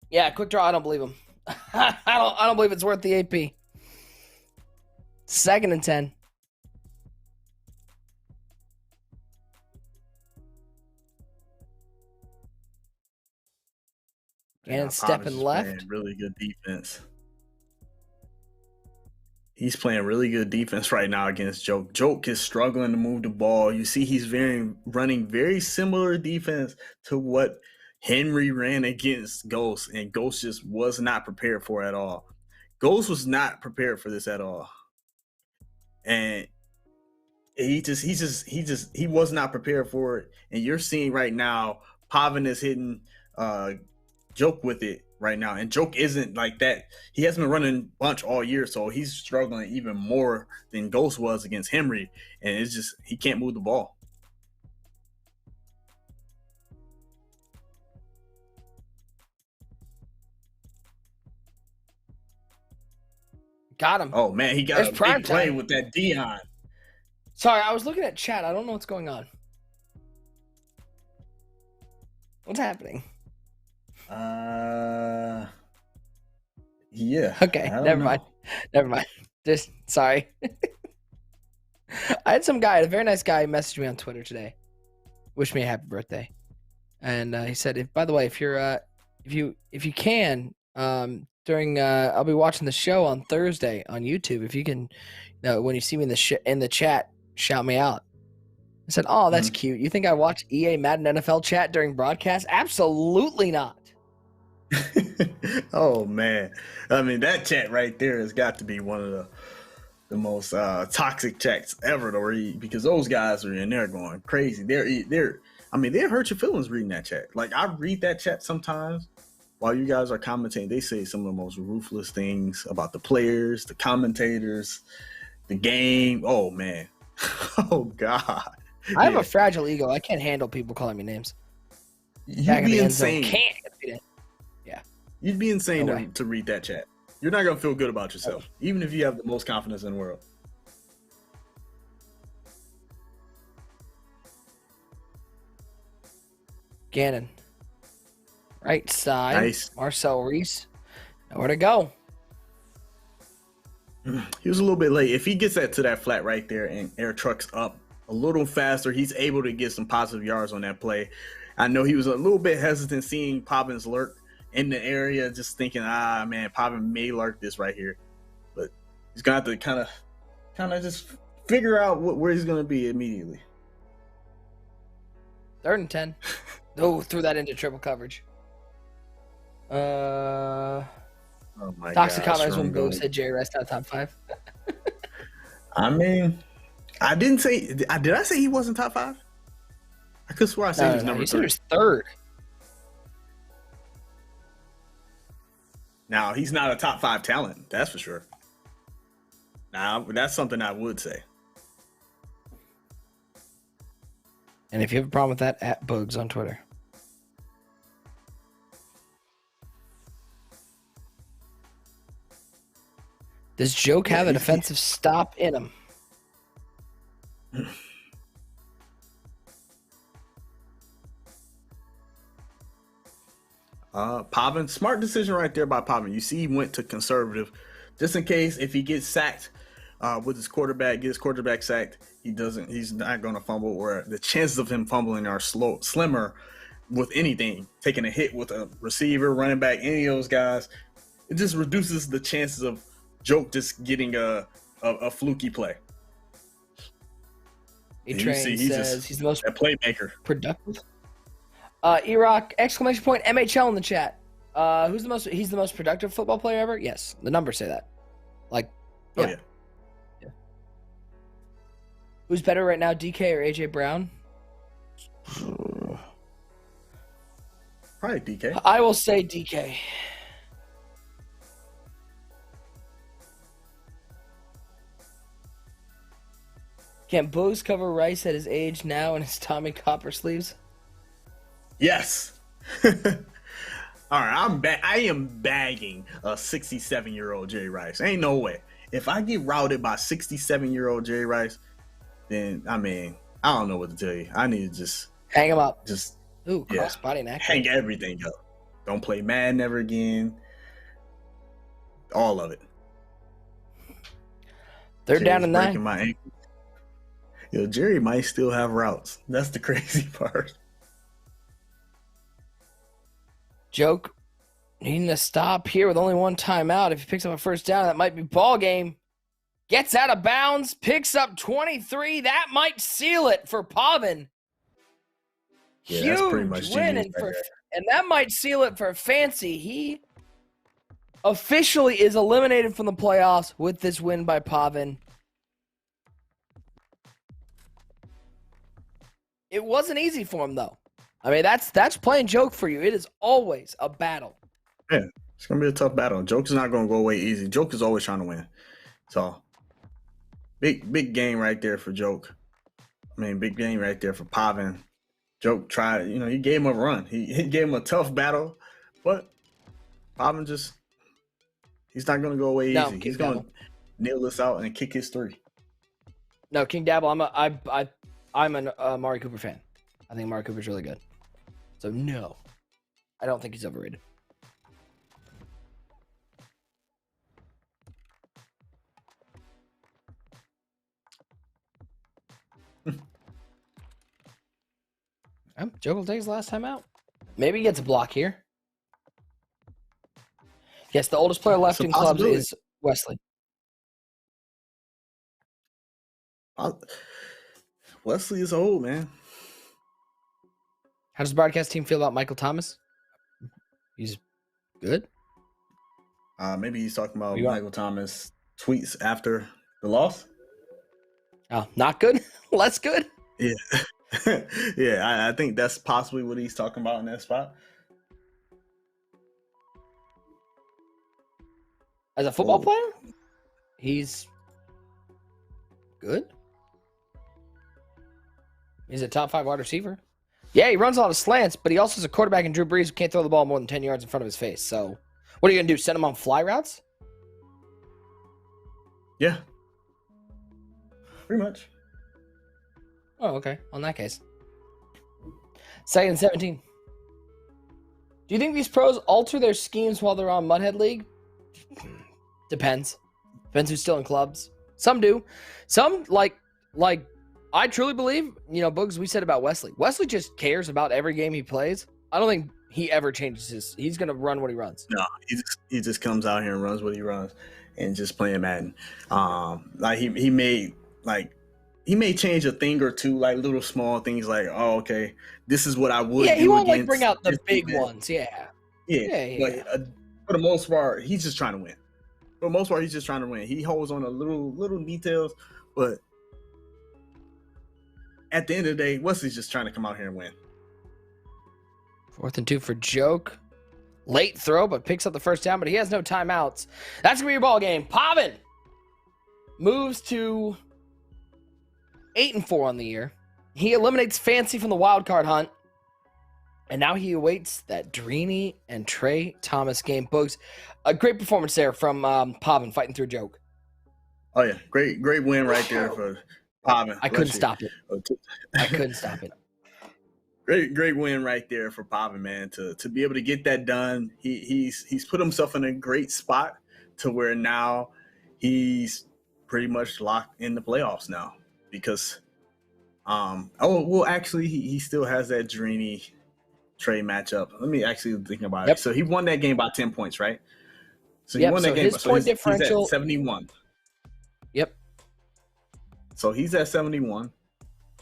Yeah, quick draw. I don't believe him. I don't believe it's worth the AP. 2nd and 10. And stepping left. Really good defense. He's playing really good defense right now against Joke. Joke is struggling to move the ball. You see he's running very similar defense to what Henry ran against Ghost, and Ghost just was not prepared for it at all. Ghost was not prepared for this at all. And he was not prepared for it. And you're seeing right now, Pavin is hitting Joke with it right now. And Joke isn't like that. He hasn't been running bunch all year, so he's struggling even more than Ghost was against Henry. And it's just, he can't move the ball. Got him. Oh, man, he got a big play with that Dion. Sorry, I was looking at chat. I don't know what's going on. What's happening? Yeah. Okay, never mind. Never mind. Just, sorry. I had some guy, a very nice guy, message me on Twitter today. Wish me a happy birthday. And he said, by the way, if you can, during I'll be watching the show on Thursday on YouTube. If you can, when you see me in the chat, shout me out. I said, "Oh, that's cute. You think I watch EA Madden NFL chat during broadcast? Absolutely not." Oh man, I mean that chat right there has got to be one of the most toxic chats ever to read, because those guys are in there going crazy. I mean, they hurt your feelings reading that chat. Like, I read that chat sometimes. While you guys are commentating, they say some of the most ruthless things about the players, the commentators, the game. Oh, man. Oh, God. I have a fragile ego. I can't handle people calling me names. You'd be insane. Yeah. You'd be insane to read that chat. You're not going to feel good about yourself, even if you have the most confidence in the world. Gannon. Right side. Nice. Marcel Reese. Nowhere to go. He was a little bit late. If he gets that to that flat right there and air trucks up a little faster, he's able to get some positive yards on that play. I know he was a little bit hesitant seeing Pavin's lurk in the area, just thinking, man, Pavin may lurk this right here. But he's going to have to kind of just figure out where he's going to be immediately. 3rd and 10. Oh, threw that into triple coverage. Oh my Toxic gosh, comments when Bo said Jerry Rice not top 5. I mean, I didn't say. Did I say he wasn't top 5? I could swear I said he was number 3. You said he was 3rd. Now, he's not a top 5 talent, that's for sure. Now, that's something I would say. And if you have a problem with that, at Bugs on Twitter. Does Joke have a defensive stop in him? Pavin, smart decision right there by Pavin. You see, he went to conservative, just in case if he gets sacked with his quarterback, gets quarterback sacked, he's not going to fumble, or the chances of him fumbling are slimmer with anything. Taking a hit with a receiver, running back, any of those guys, it just reduces the chances of Joke just getting a fluky play. A-Train says he's the most a playmaker. Productive. E-Rock, exclamation point, MHL in the chat. He's the most productive football player ever? Yes, the numbers say that. Like, yeah. Oh, yeah. Who's better right now, DK or AJ Brown? Probably DK. I will say DK. Can Bose cover Rice at his age now in his Tommy Copper sleeves? Yes. All right, I am bagging a 67-year-old Jerry Rice. Ain't no way. If I get routed by 67-year-old Jerry Rice, then I don't know what to tell you. I need to just hang him up. Just cross-body neck. Hang everything up. Don't play Madden ever again. All of it. They're down to 9. My ankle. Yo, Jerry might still have routes. That's the crazy part. Joke needing to stop here with only one timeout. If he picks up a first down, that might be ball game. Gets out of bounds, picks up 23. That might seal it for Pavin. Yeah, huge that's pretty much win, and that might seal it for Fancy. He officially is eliminated from the playoffs with this win by Pavin. It wasn't easy for him, though. I mean, that's playing Joke for you. It is always a battle. Yeah, it's going to be a tough battle. Joke is not going to go away easy. Joke is always trying to win. So, big game right there for Joke. I mean, big game right there for Pavin. Joke tried, he gave him a run. He gave him a tough battle, but Pavin he's not going to go away easy. No, he's going to nail this out and kick his 3. No, King Dabble, I'm an Amari Cooper fan. I think Amari Cooper's really good. So, no, I don't think he's overrated. Joke will take his last time out. Maybe he gets a block here. Yes, the oldest player left in clubs is Wesley. Wesley is old, man. How does the broadcast team feel about Michael Thomas? He's good. Maybe he's talking about Michael Thomas tweets after the loss. Oh, not good? Less good? Yeah. Yeah, I think that's possibly what he's talking about in that spot. As a football player, he's good. He's a top 5 wide receiver. Yeah, he runs a lot of slants, but he also is a quarterback in Drew Brees who can't throw the ball more than 10 yards in front of his face. So, what are you going to do? Send him on fly routes? Yeah. Pretty much. Oh, okay. On that case. 2nd and 17. Do you think these pros alter their schemes while they're on Muthead League? Depends. Depends who's still in clubs. Some do. Some, like I truly believe, Boogs, we said about Wesley. Wesley just cares about every game he plays. I don't think he ever changes he's going to run what he runs. No, he just comes out here and runs what he runs and just playing Madden. He may change a thing or two, like little small things like, oh, okay, this is what I would do. Yeah, he won't bring out the big ones. Yeah. But for the most part, he's just trying to win. For the most part, he's just trying to win. He holds on to little details, but at the end of the day, Wesley's just trying to come out here and win. 4th and 2 for Joke. Late throw, but picks up the first down, but he has no timeouts. That's going to be your ball game. Pavin moves to 8-4 on the year. He eliminates Fancy from the wild card hunt. And now he awaits that Drini and Trey Thomas game. Boogs, a great performance there from Pavin fighting through Joke. Oh, yeah. Great win right there for Pavin. I couldn't stop it. I couldn't stop it. Great win right there for Pavin, man. To be able to get that done, he's put himself in a great spot to where now he's pretty much locked in the playoffs now because actually he still has that Drini Trey matchup. Let me actually think about it. So he won that game by 10 points, right? So he won that game. His point differential, he's at 71. Yep. So he's at 71.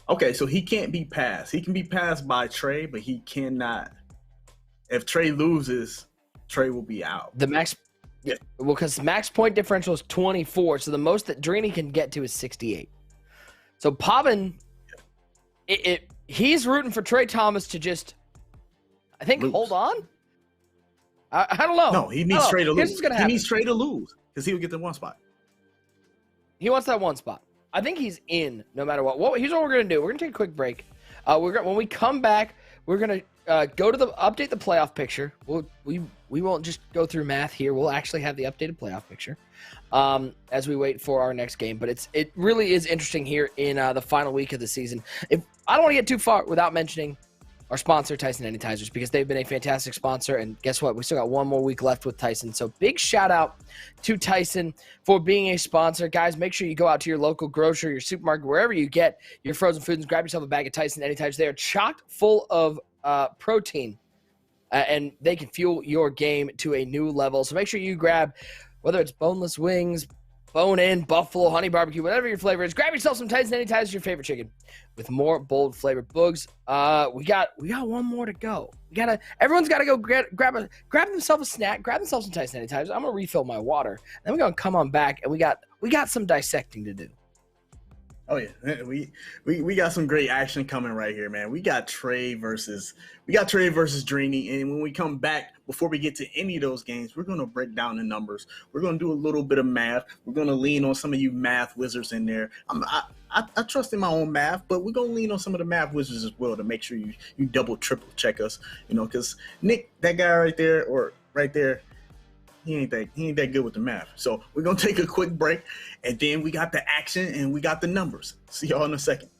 Okay, so he can't be passed. He can be passed by Trey, but he cannot. If Trey loses, Trey will be out. The max, well, because max point differential is 24, so the most that Drini can get to is 68. So Pavin, he's rooting for Trey Thomas to just, I think, hold on. I don't know. No, he needs Trey to lose. He needs Trey to lose because he will get the one spot. He wants that one spot. I think he's in no matter what. Here's what we're going to do. We're going to take a quick break. When we come back, we're going to go to update the playoff picture. We won't just go through math here. We'll actually have the updated playoff picture as we wait for our next game. But it really is interesting here in the final week of the season. I don't want to get too far without mentioning our sponsor, Tyson Anytizers, because they've been a fantastic sponsor. And guess what? We still got one more week left with Tyson. So big shout out to Tyson for being a sponsor. Guys, make sure you go out to your local grocery, your supermarket, wherever you get your frozen foods, and grab yourself a bag of Tyson Anytizers. They are chock full of protein, and they can fuel your game to a new level. So make sure you grab, whether it's boneless wings, bone-in, buffalo, honey barbecue, whatever your flavor is, grab yourself some Tyson Anytizers, your favorite chicken, with more bold flavored boogs. We got one more to go. Everyone's got to go grab themselves a snack, grab themselves some Tyson Anytizers. I'm gonna refill my water. Then we're gonna come on back, and we got some dissecting to do. Oh yeah, we got some great action coming right here, man. We got Trey versus Drini, and when we come back, before we get to any of those games, we're gonna break down the numbers. We're gonna do a little bit of math. We're gonna lean on some of you math wizards in there. I trust in my own math, but we're gonna lean on some of the math wizards as well to make sure you double, triple check us. Because Nick, that guy right there. He ain't that good with the math. So we're gonna take a quick break, and then we got the action and we got the numbers. See y'all in a second.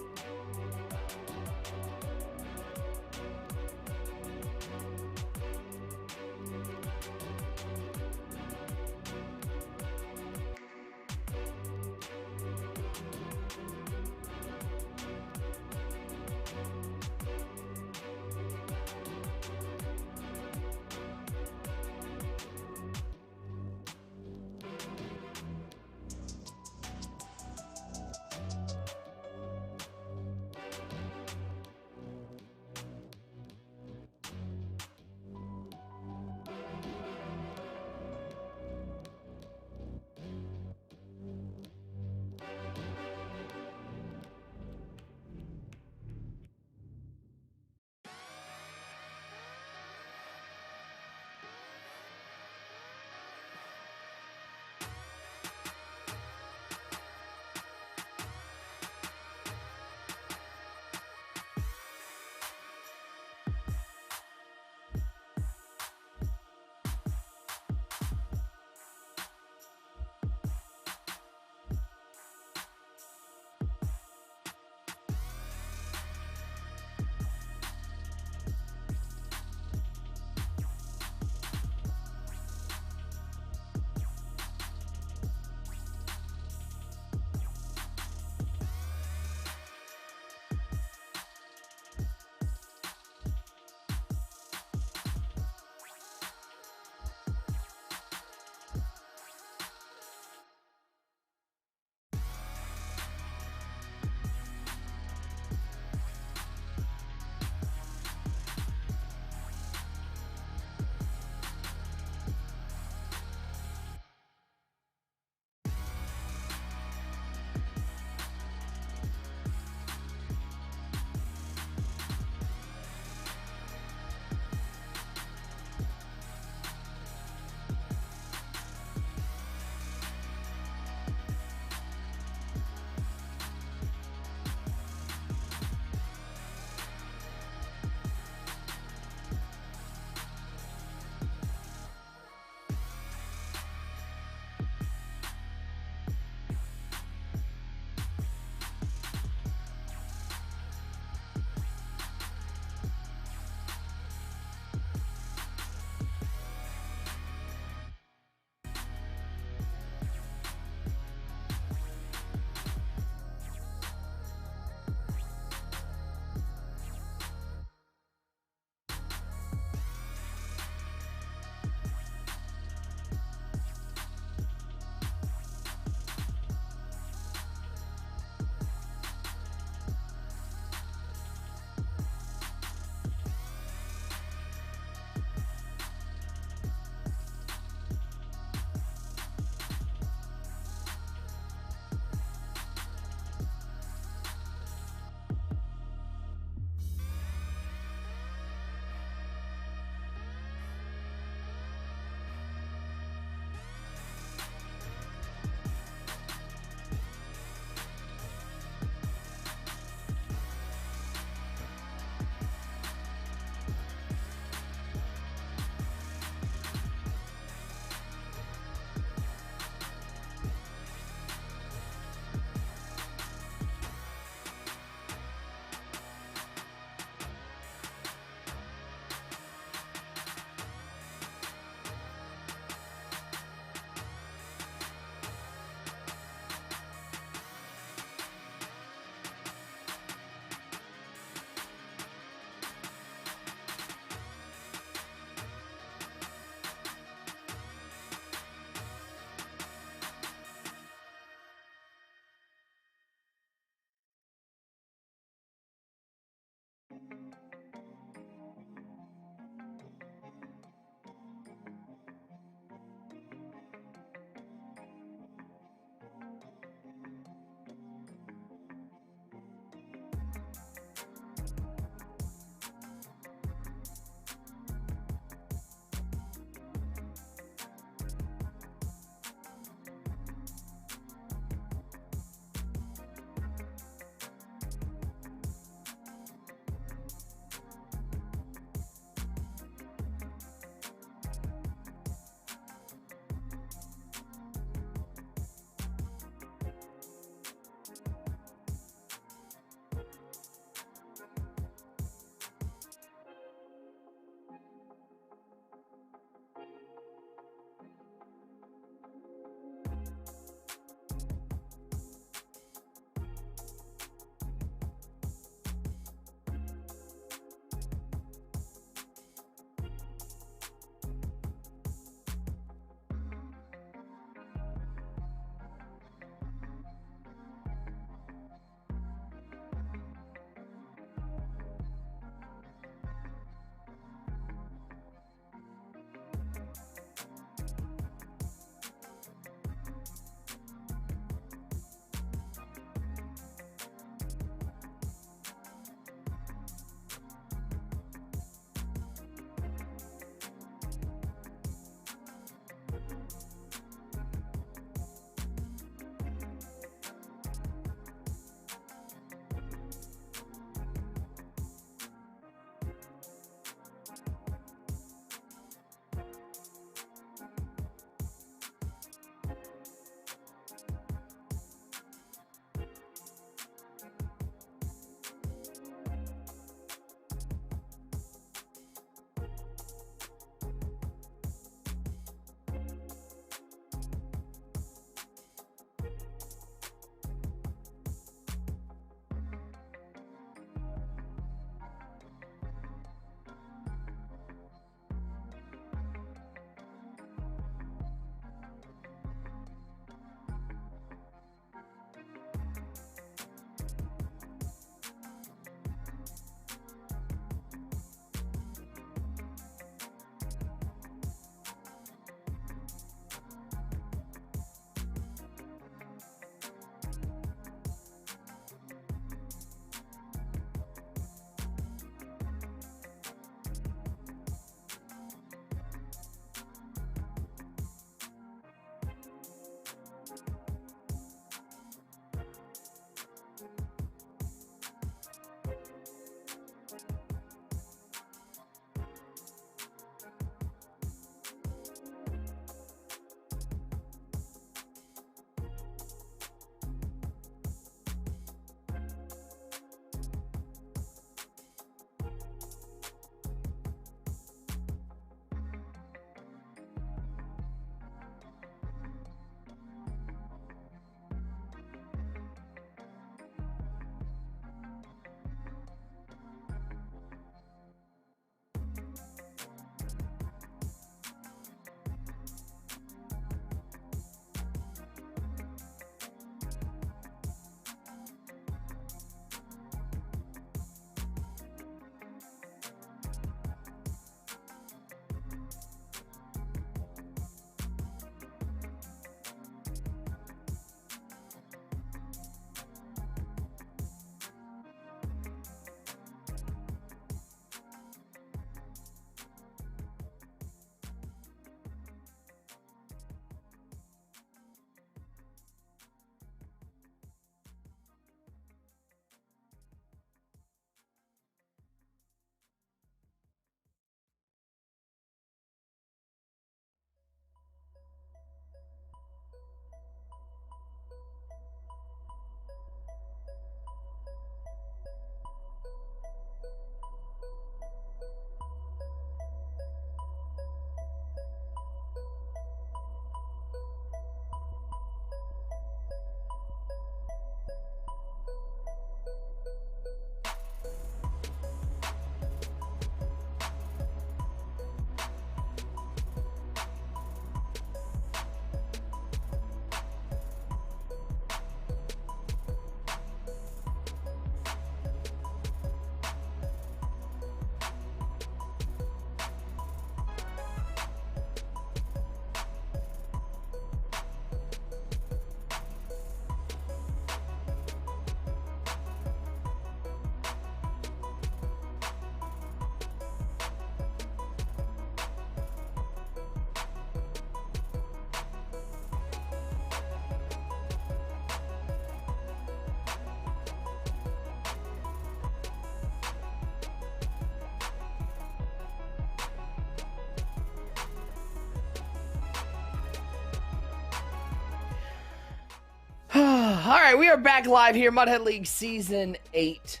All right, we are back live here, Muthead League Season 8,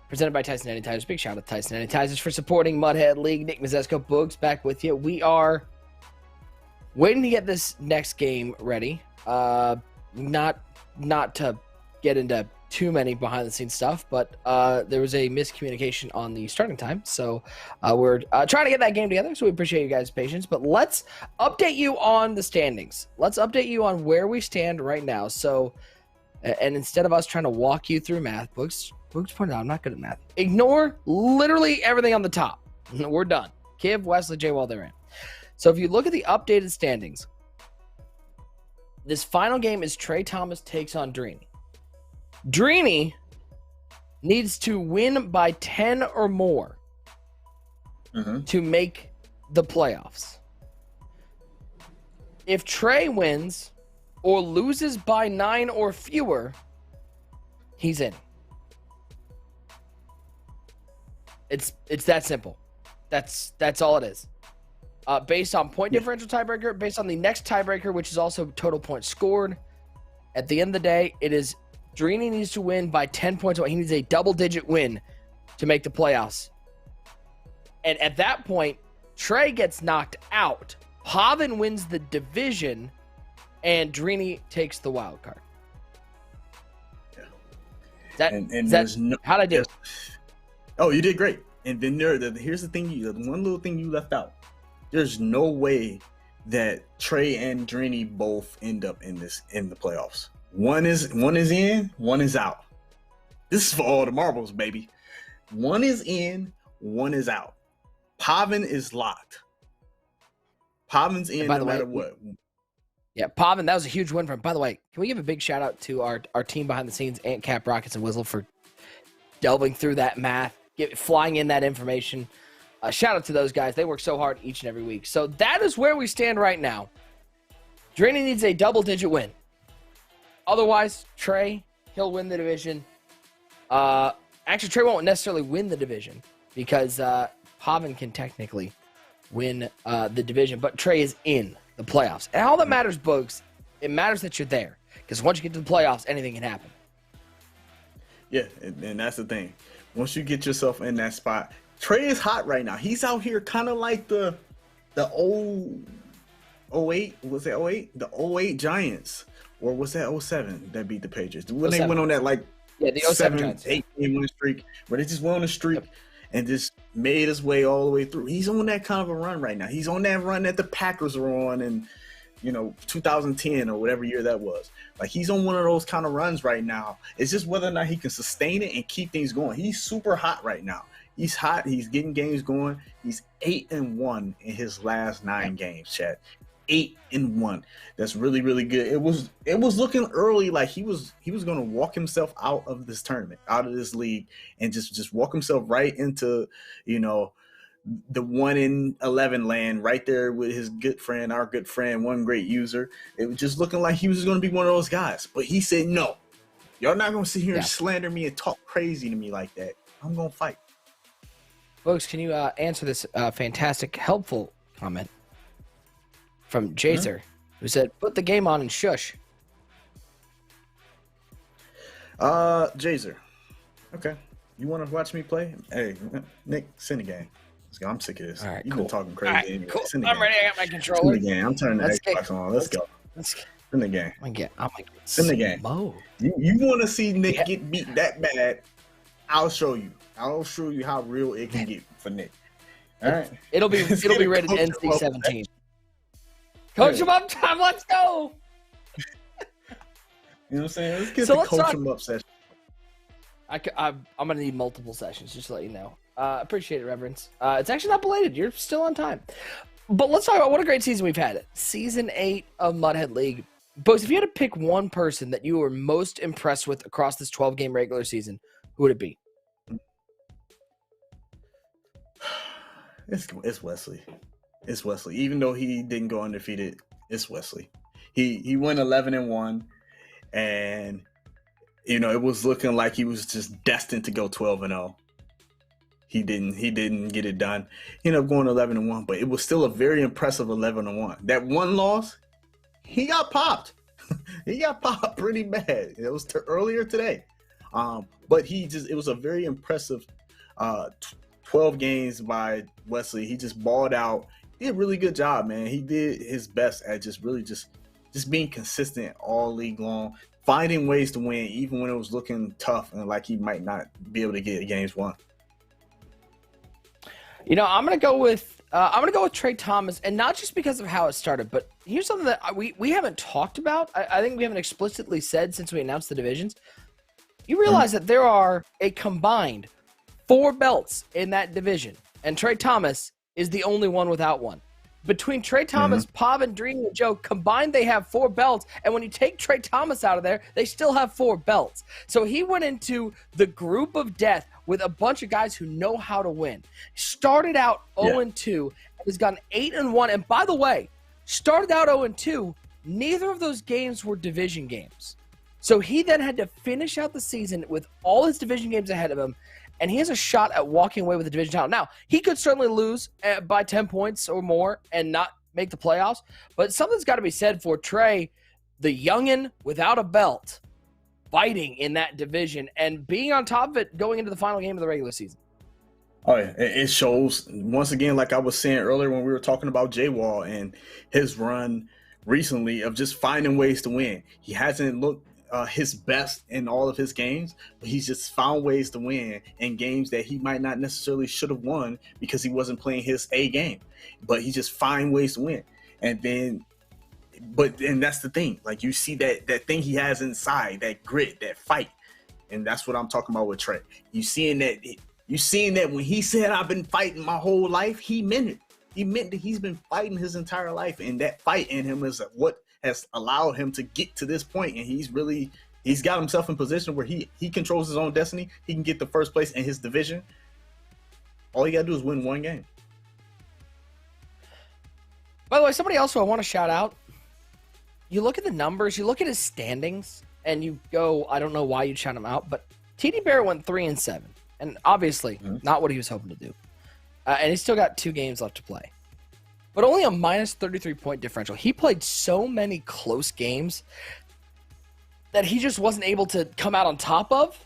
presented by Tyson Anytizers. Big shout out to Tyson Anytizers for supporting Muthead League. Nick Mazesco, Boogs, back with you. We are waiting to get this next game ready. Not to get into too many behind-the-scenes stuff, but there was a miscommunication on the starting time, so we're trying to get that game together, so we appreciate you guys' patience. But let's update you on the standings. Let's update you on where we stand right now. So, and instead of us trying to walk you through math, Books pointed out I'm not good at math. Ignore literally everything on the top. We're done. Kiv, Wesley, J. Wall, they're in. So if you look at the updated standings, this final game is Trey Thomas takes on Dreeny. Dreeny needs to win by 10 or more to make the playoffs. If Trey wins or loses by 9 or fewer, he's in. It's that simple. That's all it is. Based on point differential tiebreaker, based on the next tiebreaker, which is also total points scored. At the end of the day, it is Dreeny needs to win by 10 points. He needs a double-digit win to make the playoffs. And at that point, Trey gets knocked out. Pavin wins the division, and Dreeny takes the wild card. Yeah. How'd I do? Oh, you did great. And then here's the thing: the one little thing you left out. There's no way that Trey and Dreeny both end up in the playoffs. One is in, one is out. This is for all the marbles, baby. One is in, one is out. Pavin is locked. Pavin's in no matter what. Yeah, Pavin, that was a huge win for him. By the way, can we give a big shout out to our team behind the scenes, Ant Cap, Rockets, and Whizzle, for delving through that math, flying in that information. Shout out to those guys. They work so hard each and every week. So that is where we stand right now. Dreeny needs a double-digit win. Otherwise, Trey, he'll win the division. Actually, Trey won't necessarily win the division because Pavin can technically win the division, but Trey is in the playoffs. And all that matters, Boogs, it matters that you're there, because once you get to the playoffs, anything can happen. Yeah, and that's the thing. Once you get yourself in that spot, Trey is hot right now. He's out here kind of like the old 08, was that 08? The 08 Giants. Or was that 07 that beat the Patriots? When 07. They went on that the 07 Giants, 8 game win streak, where they just went on a streak and just made his way all the way through. He's on that kind of a run right now. He's on that run that the Packers were on in 2010 or whatever year that was. Like, he's on one of those kind of runs right now. It's just whether or not he can sustain it and keep things going. He's super hot right now. He's hot. He's getting games going. He's 8-1 in his last 9 games, Chad. 8-1. That's really, really good. It was looking early like he was going to walk himself out of this tournament, out of this league, and just walk himself right into the 1-11 land right there with his our good friend, one great user. It was just looking like he was going to be one of those guys. But he said, no, y'all not going to sit here and slander me and talk crazy to me like that. I'm going to fight. Folks, can you answer this fantastic, helpful comment from Jaser, who said, put the game on and shush. Jaser. Okay. You want to watch me play? Hey, Nick, send the game. Let's go. I'm sick of this. All right, You've cool. been talking crazy. Right, anyway. cool. I'm ready. I got my controller. Send the game. I'm turning the Xbox on. Let's go. Send the game. Send the game. You want to see Nick get beat that bad? I'll show you. I'll show you how real it can get for Nick. All right. It'll be rated NC-17. Coach him up time. Let's go. You know what I'm saying? Let's get the coach him up session. I'm going to need multiple sessions, just to let you know. Appreciate it, Reverence. It's actually not belated. You're still on time. But let's talk about what a great season we've had. Season 8 of Muthead League. Boys, if you had to pick one person that you were most impressed with across this 12-game regular season, who would it be? It's Wesley. It's Wesley. Even though he didn't go undefeated, it's Wesley. He went 11-1, and it was looking like he was just destined to go 12-0. He didn't get it done. He ended up going 11-1, but it was still a very impressive 11-1. That one loss, he got popped. He got popped pretty bad. It was earlier today. But it was a very impressive 12 games by Wesley. He just balled out. He did a really good job, man. He did his best at just being consistent all league long, finding ways to win, even when it was looking tough and like he might not be able to get games won. You know, I'm gonna go with Trey Thomas, and not just because of how it started, but here's something that we haven't talked about. I think we haven't explicitly said since we announced the divisions. You realize that there are a combined 4 belts in that division, and Trey Thomas is the only one without one. Between Trey Thomas, Pav, Dream, and Joe combined, they have 4 belts. And when you take Trey Thomas out of there, they still have 4 belts. So he went into the group of death with a bunch of guys who know how to win. Started out 0-2 and has gone 8-1. And by the way, started out 0-2. Neither of those games were division games. So he then had to finish out the season with all his division games ahead of him. And he has a shot at walking away with the division title. Now, he could certainly lose by 10 points or more and not make the playoffs. But something's got to be said for Trey, the youngin' without a belt, fighting in that division and being on top of it going into the final game of the regular season. Oh, yeah. It shows, once again, like I was saying earlier when we were talking about J-Wall and his run recently of just finding ways to win. He hasn't looked his best in all of his games, but he's just found ways to win in games that he might not necessarily should have won because he wasn't playing his A game, but he just find ways to win. And that's the thing, like you see that thing he has inside, that grit, that fight. And that's what I'm talking about with Trey. You seeing that when he said, I've been fighting my whole life, he meant it. He meant that he's been fighting his entire life, and that fight in him is what has allowed him to get to this point. And he's got himself in position where he controls his own destiny. He can get the first place in his division. All you gotta do is win one game. By the way, somebody else who I want to shout out, you look at the numbers, you look at his standings, and you go, I don't know why you'd shout him out, but TD Barrett went 3-7, and obviously not what he was hoping to do. And he's still got 2 games left to play. But only a minus 33-point differential. He played so many close games that he just wasn't able to come out on top of.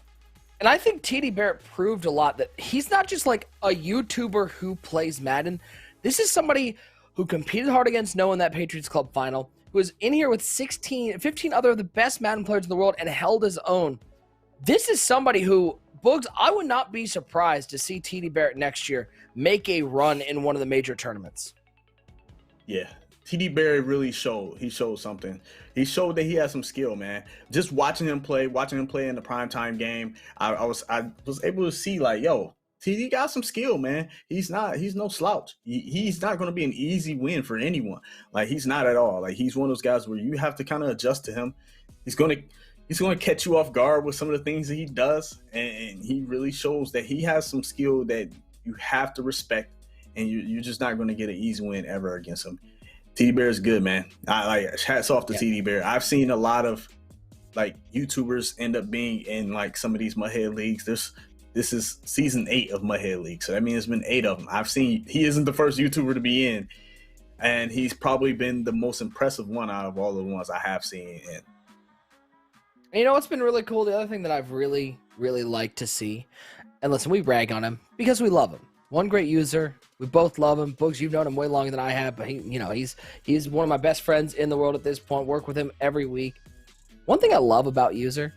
And I think TD Barrett proved a lot that he's not just like a YouTuber who plays Madden. This is somebody who competed hard against Noah in that Patriots Club final, who was in here with 15 other of the best Madden players in the world and held his own. This is somebody who, Boogs, I would not be surprised to see TD Barrett next year make a run in one of the major tournaments. Yeah, TD Barrett really showed. He showed something. He showed that he has some skill, man. Just watching him play in the Primetime game, I was able to see like, yo, TD got some skill, man. He's no slouch. He's not going to be an easy win for anyone. Like, he's not at all. Like, he's one of those guys where you have to kind of adjust to him. He's going to catch you off guard with some of the things that he does, and he really shows that he has some skill that you have to respect. And you're just not going to get an easy win ever against him. TD Bear is good, man. I like hats off to TD Bear. I've seen a lot of like YouTubers end up being in like some of these Muthead leagues. This is season 8 of Muthead League, so that means there's been 8 of them. I've seen he isn't the first YouTuber to be in, and he's probably been the most impressive one out of all the ones I have seen. And you know what's been really cool? The other thing that I've really, really liked to see, and listen, we rag on him because we love him. One great user. We both love him. Boogs, you've known him way longer than I have, but he's one of my best friends in the world at this point. Work with him every week. One thing I love about User,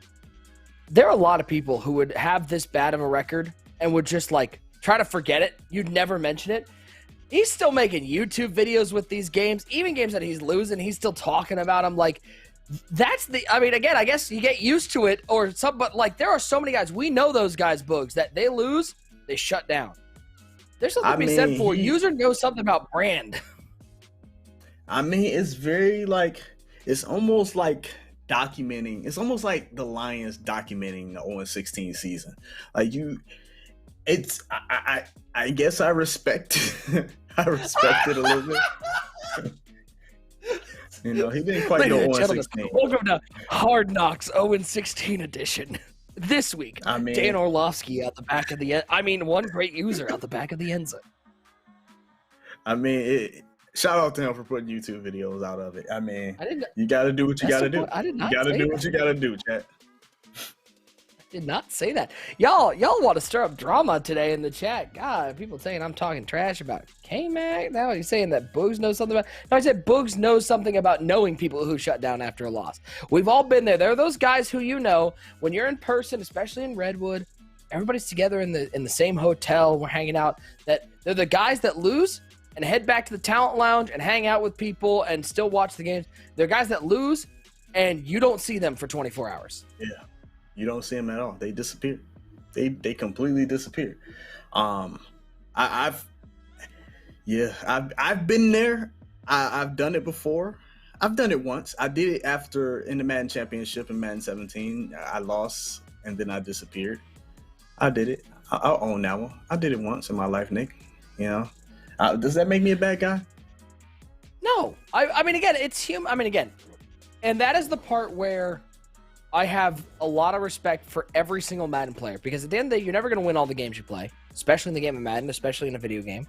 there are a lot of people who would have this bad of a record and would just like try to forget it. You'd never mention it. He's still making YouTube videos with these games, even games that he's losing. He's still talking about them. Like, again, I guess you get used to it or some, but like there are so many guys. We know those guys, Boogs, that they lose, they shut down. There's something to be said for User knows something about brand. I mean, it's very like, it's almost like documenting. It's almost like the Lions documenting the 0-16 season. Like I guess I respect I respect it a little bit. You know, he didn't quite go 0-16. Welcome to Hard Knocks 0-16 edition. This week, Dan Orlovsky out the back of the end. One great user out the back of the end zone. Shout out to him for putting YouTube videos out of it. I mean, you got to do what you got to do. I did not. You got to do what you got to do, chat. Did not say that. Y'all want to stir up drama today in the chat. God, people saying I'm talking trash about K-Mac. Now he's saying that Boogs knows something about. No, I said Boogs knows something about knowing people who shut down after a loss. We've all been there. There are those guys who when you're in person, especially in Redwood, everybody's together in the same hotel. We're hanging out. That they're the guys that lose and head back to the talent lounge and hang out with people and still watch the games. They're guys that lose and you don't see them for 24 hours. Yeah. You don't see them at all. They disappear. They completely disappear. I've been there. I've done it before. I've done it once. I did it in the Madden Championship in Madden 17. I lost and then I disappeared. I did it. I'll own that one. I did it once in my life, Nick. You know, does that make me a bad guy? No. I mean, again, it's human. I mean, again, and that is the part where I have a lot of respect for every single Madden player, because at the end of the day, you're never going to win all the games you play, especially in the game of Madden, especially in a video game.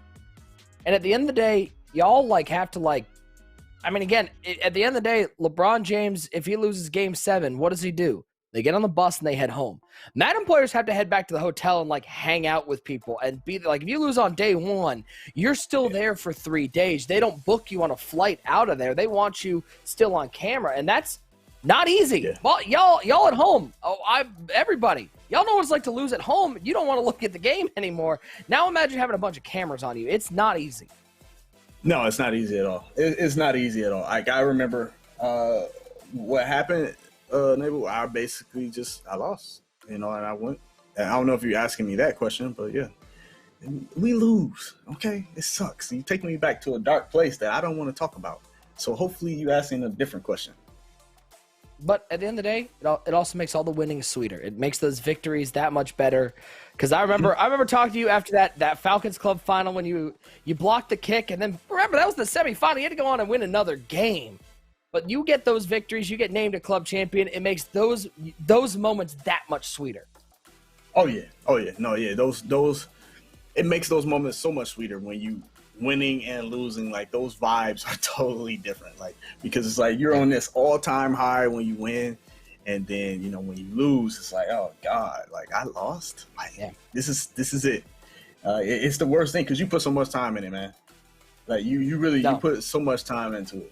And at the end of the day, y'all have to I mean, again, at the end of the day, LeBron James, if he loses game 7, what does he do? They get on the bus and they head home. Madden players have to head back to the hotel and hang out with people and be if you lose on day 1, you're still there for 3 days. They don't book you on a flight out of there. They want you still on camera, and that's not easy. Yeah. Well, y'all at home, everybody, y'all know what it's like to lose at home. You don't want to look at the game anymore. Now imagine having a bunch of cameras on you. It's not easy. No, it's not easy at all. It's not easy at all. I remember what happened. I basically I lost, and I went. And I don't know if you're asking me that question, but yeah, we lose. Okay, it sucks. You take me back to a dark place that I don't want to talk about. So hopefully you asking a different question. But at the end of the day, it also makes all the winnings sweeter. It makes those victories that much better. Because I remember talking to you after that Falcons Club final when you blocked the kick, and then remember that was the semifinal. You had to go on and win another game. But you get those victories, you get named a club champion. It makes those moments that much sweeter. Oh yeah, no, yeah. Those it makes those moments so much sweeter when you winning and losing. Those vibes are totally different. Because it's you're on this all-time high when you win, and then when you lose, it's oh God, I lost. This is it. It's the worst thing because you put so much time in it, man. You really you put so much time into it.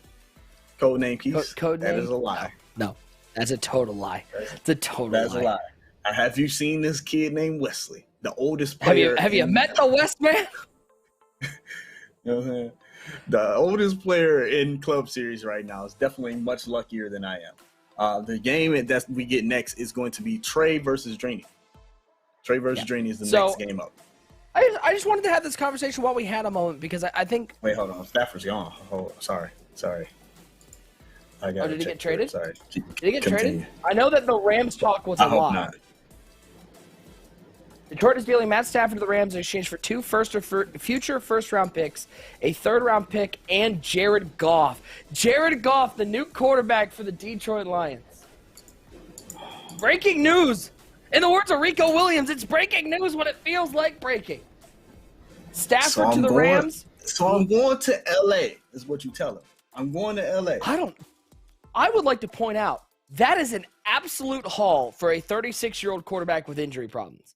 Codename Keys. That is a lie. No, that's a total lie. It's a total lie. That's a lie. Have you seen this kid named Wesley, the oldest player? Have you met the West man? You know what I'm saying? The oldest player in Club Series right now is definitely much luckier than I am. The game that we get next is going to be Trey versus Draney. Trey versus Draney is the next game up. I just wanted to have this conversation while we had a moment because I think. Wait, hold on. Stafford's gone. Oh, sorry. Did he get traded? Sorry. Did he get traded? I know that the Rams talk was a lie. I hope not. Detroit is dealing Matt Stafford to the Rams in exchange for 2 future first-round picks, a third-round pick, and Jared Goff. Jared Goff, the new quarterback for the Detroit Lions. Breaking news! In the words of Rico Williams, it's breaking news when it feels like breaking. Stafford to the Rams. So I'm going to L.A. is what you tell him. I'm going to L.A. I would like to point out, that is an absolute haul for a 36-year-old quarterback with injury problems.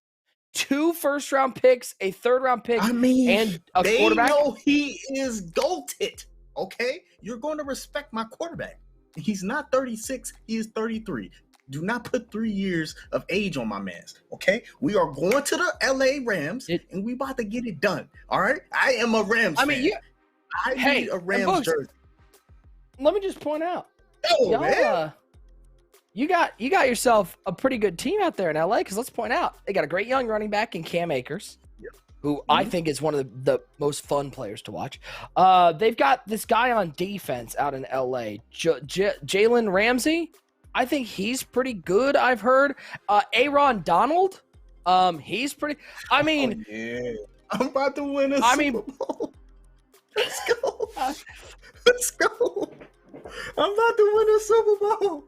2 first-round picks, a third-round pick, and a quarterback. They know he is GOATed, okay? You're going to respect my quarterback. He's not 36, he is 33. Do not put 3 years of age on my mans, okay? We are going to the LA Rams, and we about to get it done, all right? I am a Rams fan. I need a Rams jersey. Let me just point out. Oh, man. You got yourself a pretty good team out there in LA, because let's point out, they got a great young running back in Cam Akers, who I think is one of the most fun players to watch. They've got this guy on defense out in LA, Jalen Ramsey. I think he's pretty good, I've heard. Aaron Donald, he's pretty. I'm about to win a Super Bowl. Let's go. Let's go. I'm about to win a Super Bowl.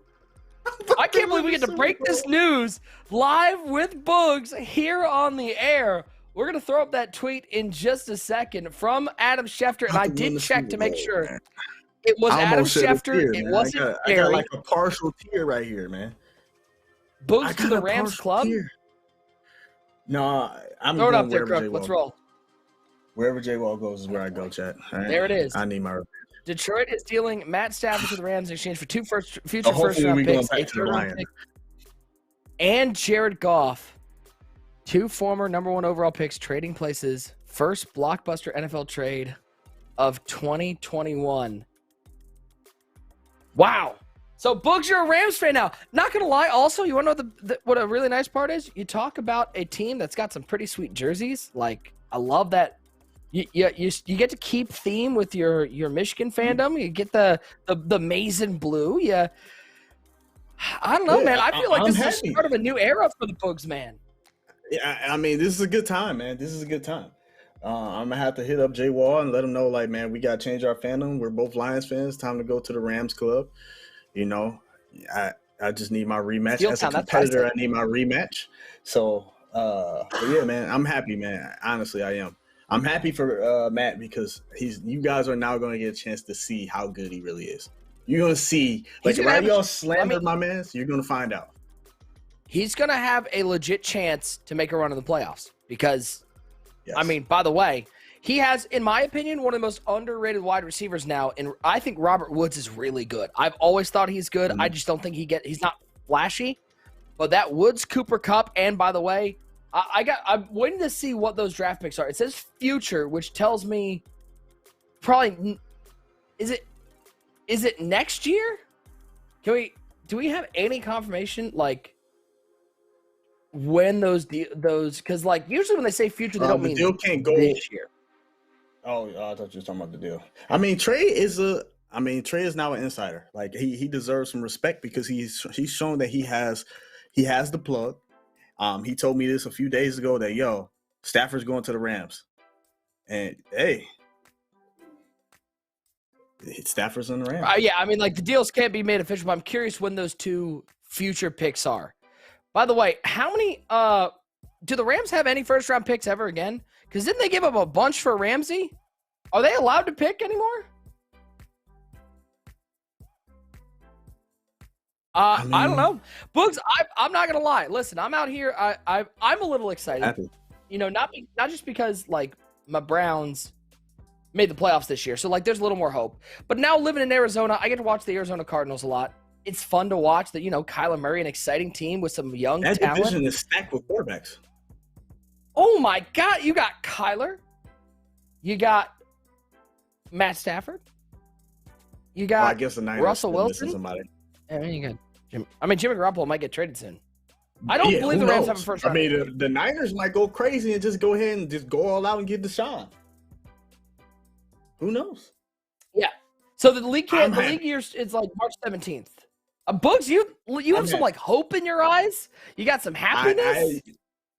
I can't believe we get to break this news live with Boogs here on the air. We're gonna throw up that tweet in just a second from Adam Schefter, and I did check to make sure it was Adam Schefter. It wasn't I got like a partial tear right here, man. Boost to the Rams club. Tear. No, I'm throw it going up there, wherever Crook. Let's roll. Wherever J-Wall goes is where I go, chat. Right? There it is. I need my revenge. Detroit is dealing Matt Stafford to the Rams in exchange for two future first-round picks, a third-round pick, and Jared Goff. 2 former number 1 overall picks trading places. First blockbuster NFL trade of 2021. Wow. So, Boogs, you're a Rams fan now. Not going to lie, also, you want to know what a really nice part is? You talk about a team that's got some pretty sweet jerseys. Like, I love that. You get to keep theme with your Michigan fandom. You get the maize and blue. Yeah. I don't know, man. I feel like this is the start of a new era for the Boogs, man. Yeah, I mean, this is a good time, man. This is a good time. I'm gonna have to hit up Jay Wall and let him know, like, man, we gotta change our fandom. We're both Lions fans. Time to go to the Rams club. You know, I just need my rematch. As a competitor, I need my rematch. So, but yeah, man, I'm happy, man. Honestly, I am. I'm happy for Matt because you guys are now going to get a chance to see how good he really is. You're going to see, like, right? Y'all slandered my man. So you're going to find out. He's going to have a legit chance to make a run in the playoffs because, I mean, by the way, he has, in my opinion, one of the most underrated wide receivers now. And I think Robert Woods is really good. I've always thought he's good. I just don't think he's not flashy. But that Woods, Cooper Kupp, and by the way, I'm waiting to see what those draft picks are. It says future, which tells me probably is it next year? Do we have any confirmation like when those because like usually when they say future they don't mean the deal can't go this year. Oh, I thought you were talking about the deal. I mean, Trey is now an insider. Like he deserves some respect because he's shown that he has the plug. He told me this a few days ago that, Stafford's going to the Rams. And, hey, Stafford's on the Rams. Yeah, I mean, like, the deals can't be made official, but I'm curious when those 2 future picks are. By the way, how many do the Rams have any first-round picks ever again? Because didn't they give up a bunch for Ramsey? Are they allowed to pick anymore? I don't know. Boogs, I'm not going to lie. Listen, I'm out here. I'm a little excited. Happy. You know, not just because, like, my Browns made the playoffs this year. So, like, there's a little more hope. But now living in Arizona, I get to watch the Arizona Cardinals a lot. It's fun to watch that, Kyler Murray, an exciting team with some young talent. That division is stacked with quarterbacks. Oh, my God. You got Kyler. You got Matt Stafford. You got I guess the Niners Russell Wilson. Somebody. I mean, you got Jimmy Garoppolo might get traded soon. I don't believe the Rams have a first round. I mean, the Niners might go crazy and just go ahead and just go all out and get Deshaun. Who knows? Yeah. So the league year is like March 17th. Boogs, you have some like hope in your eyes. You got some happiness.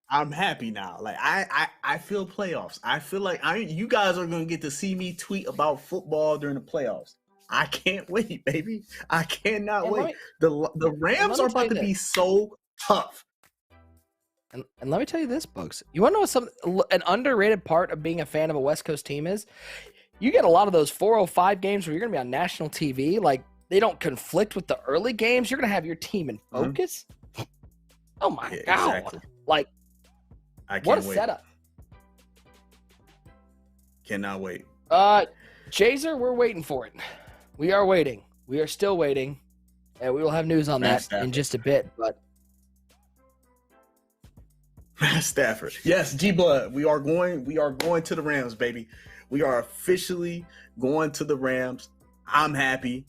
I'm happy now. Like I feel playoffs. I feel like you guys are gonna get to see me tweet about football during the playoffs. I can't wait, baby. I cannot wait. The Rams are about to be so tough. And let me tell you this, Boogs. You want to know an underrated part of being a fan of a West Coast team is? You get a lot of those 405 games where you're going to be on national TV. Like, they don't conflict with the early games. You're going to have your team in focus. Mm-hmm. Oh, my God. Exactly. Like, what a setup. Cannot wait. Jazer, we're waiting for it. We are waiting. We are still waiting. And we will have news on that in just a bit. But Stafford. Yes, G-Blood. We are going to the Rams, baby. We are officially going to the Rams. I'm happy. You know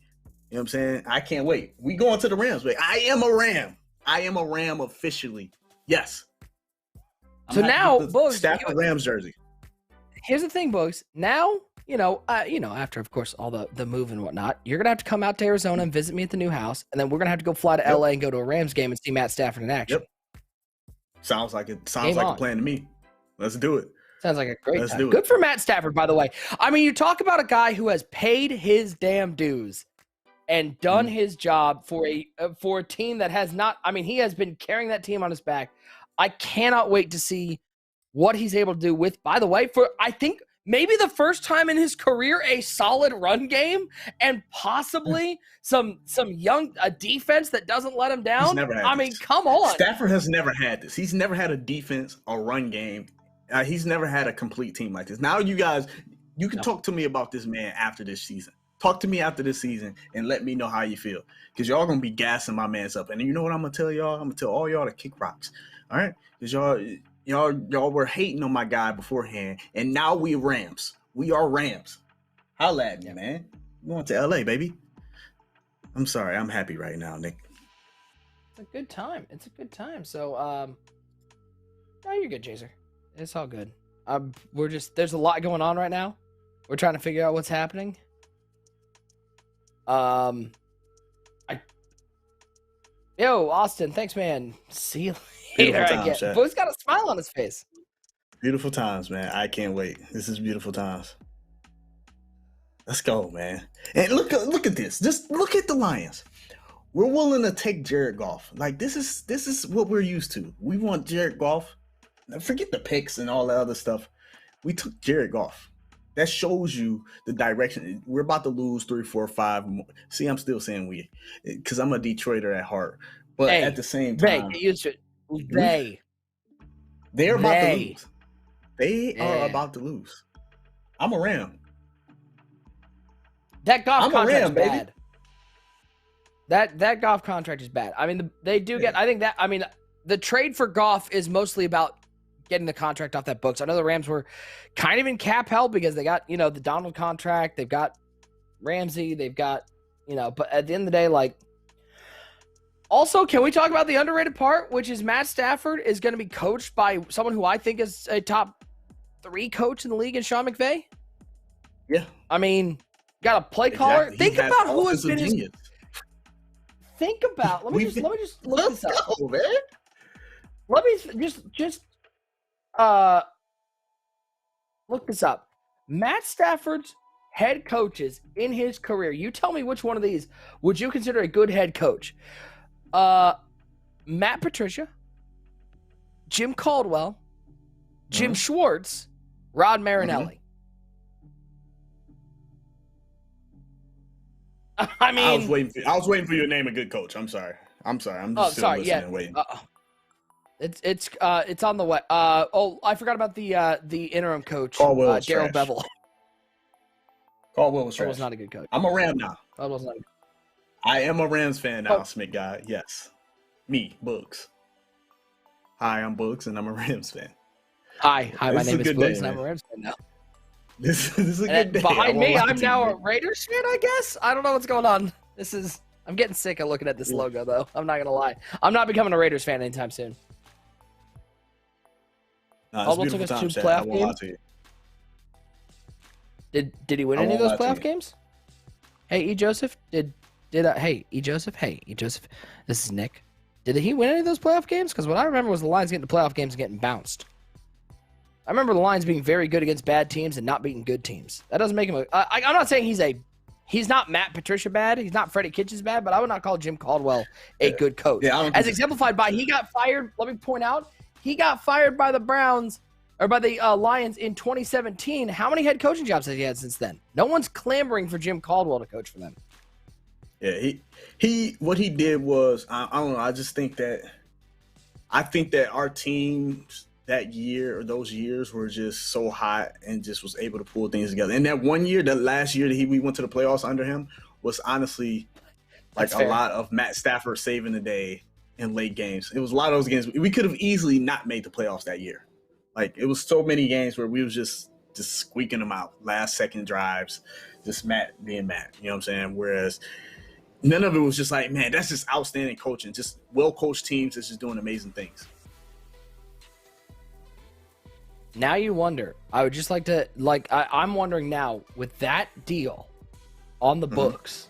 what I'm saying? I can't wait. We going to the Rams, baby. I am a Ram. I am a Ram officially. Yes. So now, Boogs, Stafford Rams jersey. Here's the thing, Boogs. Now, after, of course, all the move and whatnot, you're going to have to come out to Arizona and visit me at the new house. And then we're going to have to go fly to LA and go to a Rams game and see Matt Stafford in action. Yep. Sounds like a plan to me. Let's do it. Sounds like a great time. Good for Matt Stafford, by the way. I mean, you talk about a guy who has paid his damn dues and done his job for a team that has not – I mean, he has been carrying that team on his back. I cannot wait to see what he's able to do with, by the way, for I think maybe the first time in his career, a solid run game and possibly some young defense that doesn't let him down. Come on. Stafford has never had this. He's never had a defense, a run game. He's never had a complete team like this. Now, you guys, you can talk to me about this man after this season. Talk to me after this season and let me know how you feel, because y'all gonna be gassing my man's up. And you know what I'm gonna tell y'all? I'm gonna tell all y'all to kick rocks. All right, because y'all were hating on my guy beforehand, and now we Rams. We are Rams. Holla at me, man. I'm going to LA, baby. I'm sorry. I'm happy right now, Nick. It's a good time. So, no, you're good, Chaser. It's all good. There's a lot going on right now. We're trying to figure out what's happening. Yo, Austin, thanks, man. See you later. Bo's got a smile on his face. Beautiful times, man. I can't wait. This is beautiful times. Let's go, man. And look at this. Just look at the Lions. We're willing to take Jared Goff. Like, this is what we're used to. We want Jared Goff. Forget the picks and all that other stuff. We took Jared Goff. That shows you the direction. We're about to lose 3, 4, 5 more. See, I'm still saying we, because I'm a Detroiter at heart. But at the same time, they're about to lose. They are about to lose. I'm a Ram. That Goff contract is bad. That Goff contract is bad. I mean, they do get. I think that. I mean, the trade for Goff is mostly about getting the contract off that books. I know the Rams were kind of in cap hell because they got, the Donald contract. They've got Ramsey. They've got, but at the end of the day, like, also, can we talk about the underrated part, which is Matt Stafford is going to be coached by someone who I think is a top 3 coach in the league in Sean McVay? Yeah. I mean, got a play caller. Think about who has been his. Think about. Let me just look this up, man. Let me just look this up. Matt Stafford's head coaches in his career. You tell me which one of these would you consider a good head coach? Matt Patricia, Jim Caldwell, Jim Schwartz, Rod Marinelli. I mean, I was waiting for you to name a good coach. I'm sorry. I'm just listening and waiting. It's on the way. I forgot about the interim coach, Daryl Bevel. Caldwell was trash. Caldwell's not a good coach. I'm a Ram now. Caldwell's not. I am a Rams fan now, Smith guy. Yes, me, Books. Hi, I'm Books, and I'm a Rams fan. Hi. My name is Books, and I'm a Rams fan now. This is a good day. Behind me, I'm now a Raiders fan, I guess. I don't know what's going on. I'm getting sick of looking at this logo, though. I'm not gonna lie. I'm not becoming a Raiders fan anytime soon. Caldwell took us 2 playoff games. Did he win any of those playoff games? Hey, E. Joseph, Hey, E. Joseph. This is Nick. Did he win any of those playoff games? Because what I remember was the Lions getting to playoff games and getting bounced. I remember the Lions being very good against bad teams and not beating good teams. That doesn't make him I'm not saying he's not Matt Patricia bad. He's not Freddie Kitchens bad, but I would not call Jim Caldwell a good coach. Yeah, as exemplified by he got fired. Let me point out, he got fired by the Browns or by the Lions in 2017. How many head coaching jobs has he had since then? No one's clamoring for Jim Caldwell to coach for them. Yeah, what he did was I don't know. I think that our teams that year or those years were just so hot and just was able to pull things together. And that one year, that last year that we went to the playoffs under him was honestly like a lot of Matt Stafford saving the day in late games. It was a lot of those games. We could have easily not made the playoffs that year. Like, it was so many games where we was just squeaking them out, last second drives, just Matt being Matt. You know what I'm saying? Whereas none of it was just like, man, that's just outstanding coaching. Just well-coached teams that's just doing amazing things. Now you wonder. I would just like to, I'm wondering now, with that deal on the books,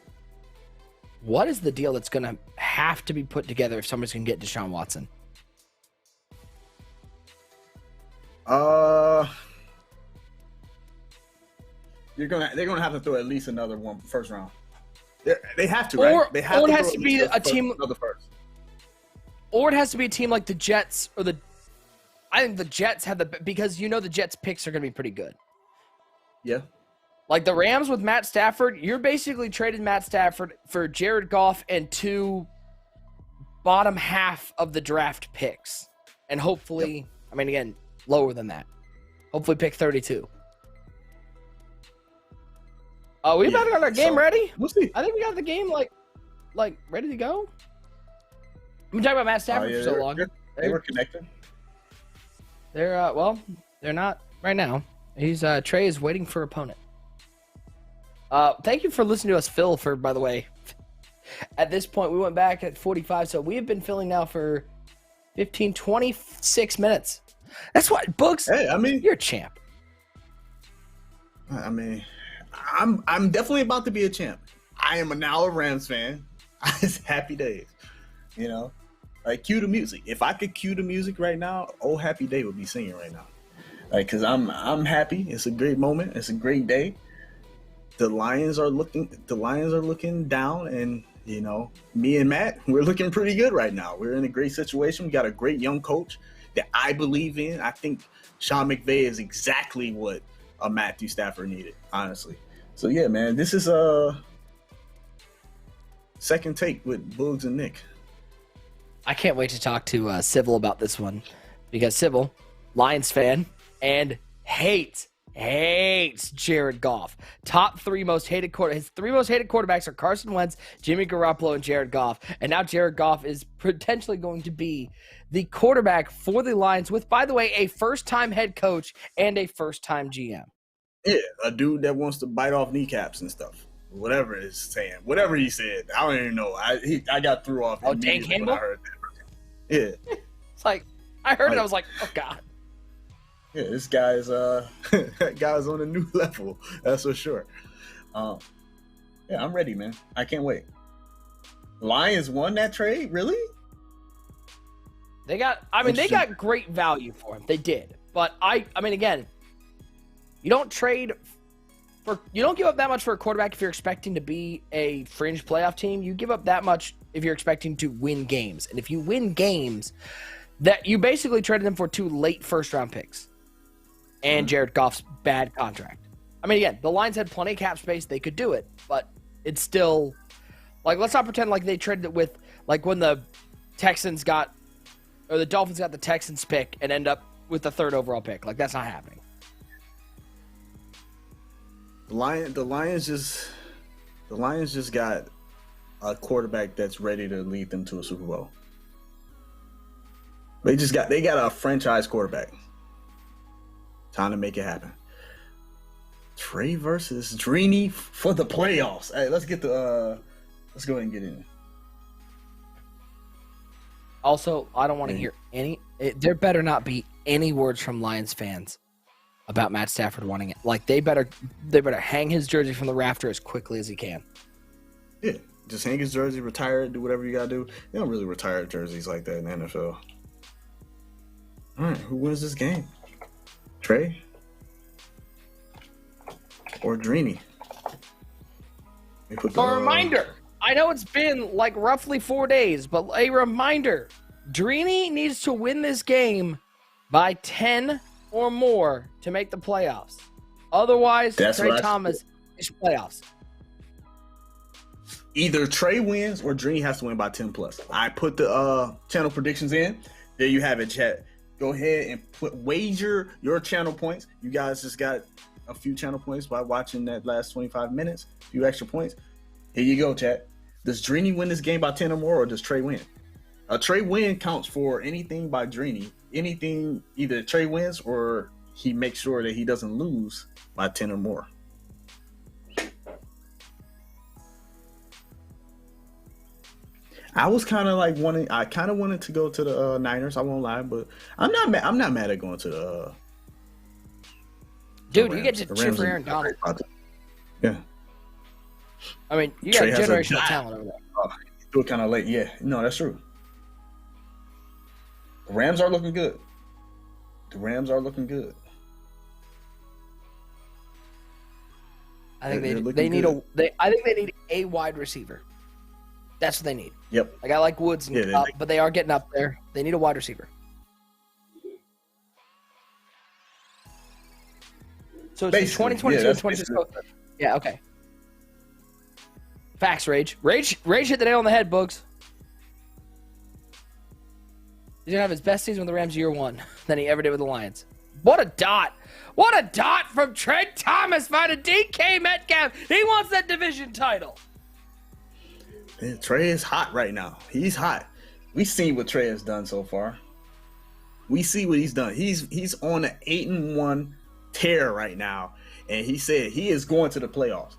what is the deal that's going to have to be put together if somebody's going to get Deshaun Watson? They're gonna have to throw at least another one first round. They have to, right? They have or it has to be a team. Another first. Or it has to be a team like the Jets or I think the Jets have because the Jets picks are going to be pretty good. Yeah. Like the Rams with Matt Stafford, you're basically trading Matt Stafford for Jared Goff and 2 bottom half of the draft picks. And hopefully, again, lower than that. Hopefully pick 32. We about got our game ready? We'll see. I think we got the game like ready to go. We've been talking about Matt Stafford for so long. They were connected. They're they're not right now. Trey is waiting for opponent. Thank you for listening to us fill for, by the way. At this point, we went back at 45, so we have been filling now for 26 minutes. That's what, Books. Hey, you're a champ. I'm definitely about to be a champ. I am now a Rams fan. It's happy days. Like cue the music. If I could cue the music right now, Oh Happy Day would be singing right now. Like, cause I'm happy. It's a great moment. It's a great day. The Lions are looking down, and me and Matt, we're looking pretty good right now. We're in a great situation. We got a great young coach that I believe in. I think Sean McVay is exactly what a Matthew Stafford needed, honestly. So yeah, man, this is a second take with Boogs and Nick. I can't wait to talk to Civil about this one, because Civil, Lions fan, and hates Jared Goff. Top 3 most hated his 3 most hated quarterbacks are Carson Wentz, Jimmy Garoppolo, and Jared Goff. And now Jared Goff is potentially going to be the quarterback for the Lions with, by the way, a first-time head coach and a first-time GM. Yeah, a dude that wants to bite off kneecaps and stuff. Whatever it's saying. Whatever he said. I don't even know. I got threw off. Oh, Dan Campbell? I heard that. Yeah. It's like, I heard it. I was like, oh, God. Yeah, this guy's guy's on a new level. That's for sure. Yeah, I'm ready, man. I can't wait. Lions won that trade, really? They got great value for him. They did, but again, you don't give up that much for a quarterback if you're expecting to be a fringe playoff team. You give up that much if you're expecting to win games, and if you win games, that you basically traded them for 2 late first-round picks. And Jared Goff's bad contract. Again, the Lions had plenty of cap space. They could do it, but it's still let's not pretend like they traded it with when the Dolphins got the Texans pick and end up with the 3rd overall pick. That's not happening. The Lions just got a quarterback that's ready to lead them to a Super Bowl. They got a franchise quarterback. Time to make it happen. Trey versus Dreeny for the playoffs. Hey, let's go ahead and get in. Also, I don't want to hear there better not be any words from Lions fans about Matt Stafford wanting it. They better hang his jersey from the rafter as quickly as he can. Yeah, just hang his jersey, retire it, do whatever you gotta do. They don't really retire jerseys like that in the NFL. All right, who wins this game? Trey or Dreeny? A reminder. I know it's been roughly 4 days, but a reminder. Dreeny needs to win this game by 10 or more to make the playoffs. Otherwise, Trey Thomas is playoffs. Either Trey wins or Dreeny has to win by 10 plus. I put the channel predictions in. There you have it, chat. Go ahead and wager your channel points. You guys just got a few channel points by watching that last 25 minutes. A few extra points. Here you go, chat. Does Dreeny win this game by 10 or more, or does Trey win? A Trey win counts for anything by Dreeny. Anything, either Trey wins or he makes sure that he doesn't lose by 10 or more. I was kind of wanted to go to the Niners. I won't lie, but I'm not mad at going to the. Dude, you get to cheer for Aaron Donald. Yeah. You got generational talent over there. Do it kind of late. Yeah, no, that's true. The Rams are looking good. I think they need a wide receiver. That's what they need. Yep. I like Woods, but they are getting up there. They need a wide receiver. So it's 2022 and 2023. Yeah, okay. Facts, Rage. Rage hit the nail on the head, Boogs. He's going to have his best season with the Rams year one than he ever did with the Lions. What a dot. What a dot from Trent Thomas by the DK Metcalf. He wants that division title. Man, Trey is hot right now. He's hot. We've seen what Trey has done so far. We see what he's done. He's on an 8-1 tear right now. And he said he is going to the playoffs.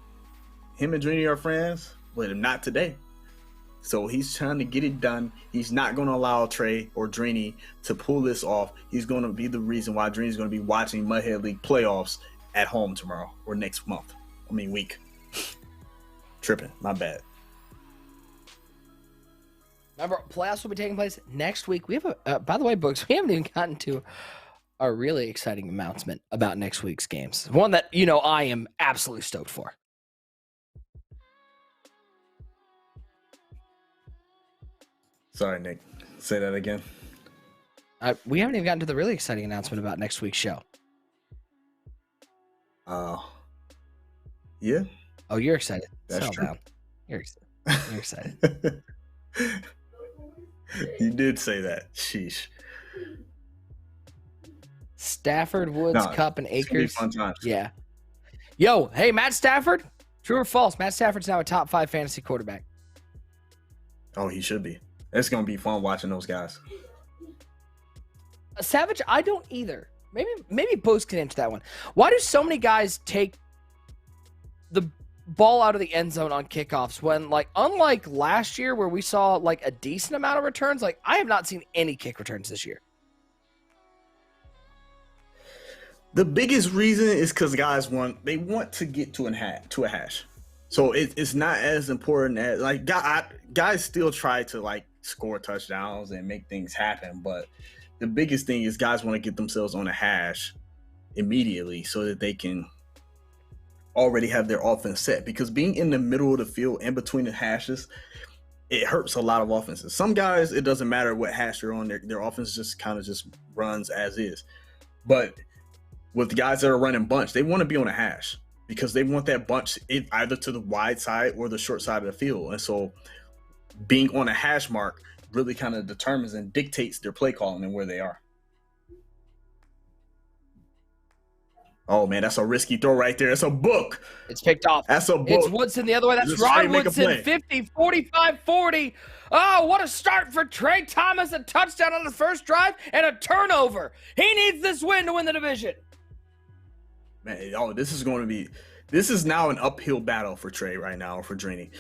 Him and Drini are friends, but not today. So he's trying to get it done. He's not going to allow Trey or Drini to pull this off. He's going to be the reason why Drini's going to be watching Muthead League playoffs at home tomorrow or next month. Week. Tripping. My bad. Remember, playoffs will be taking place next week. We have by the way, Books, we haven't even gotten to a really exciting announcement about next week's games. One that, I am absolutely stoked for. Sorry, Nick. Say that again. We haven't even gotten to the really exciting announcement about next week's show. Yeah. Oh, you're excited. That's Settle true. down. You're excited. You did say that. Sheesh. Stafford, Woods, Cup, and Akers. Fun times. Yeah. Yo, hey, Matt Stafford. True or false? Matt Stafford's now a top 5 fantasy quarterback. Oh, he should be. It's going to be fun watching those guys. Savage, I don't either. Maybe Bose can answer that one. Why do so many guys take the ball out of the end zone on kickoffs when, unlike last year where we saw, a decent amount of returns, I have not seen any kick returns this year? The biggest reason is because guys want to get to a hash. So it's not as important as guys still try to score touchdowns and make things happen, but the biggest thing is guys want to get themselves on a hash immediately so that they can already have their offense set, because being in the middle of the field in between the hashes, it hurts a lot of offenses. Some guys, it doesn't matter what hash they're on, their offense just kind of just runs as is. But with the guys that are running bunch, they want to be on a hash because they want that bunch either to the wide side or the short side of the field. And so being on a hash mark really kind of determines and dictates their play calling and where they are. Oh, man, that's a risky throw right there. It's a book. It's picked off. That's a book. It's Woodson the other way. That's Ron Woodson, 50, 45, 40. Oh, what a start for Trey Thomas. A touchdown on the first drive and a turnover. He needs this win to win the division. Man, this is now an uphill battle for Trey right now, or for Drini.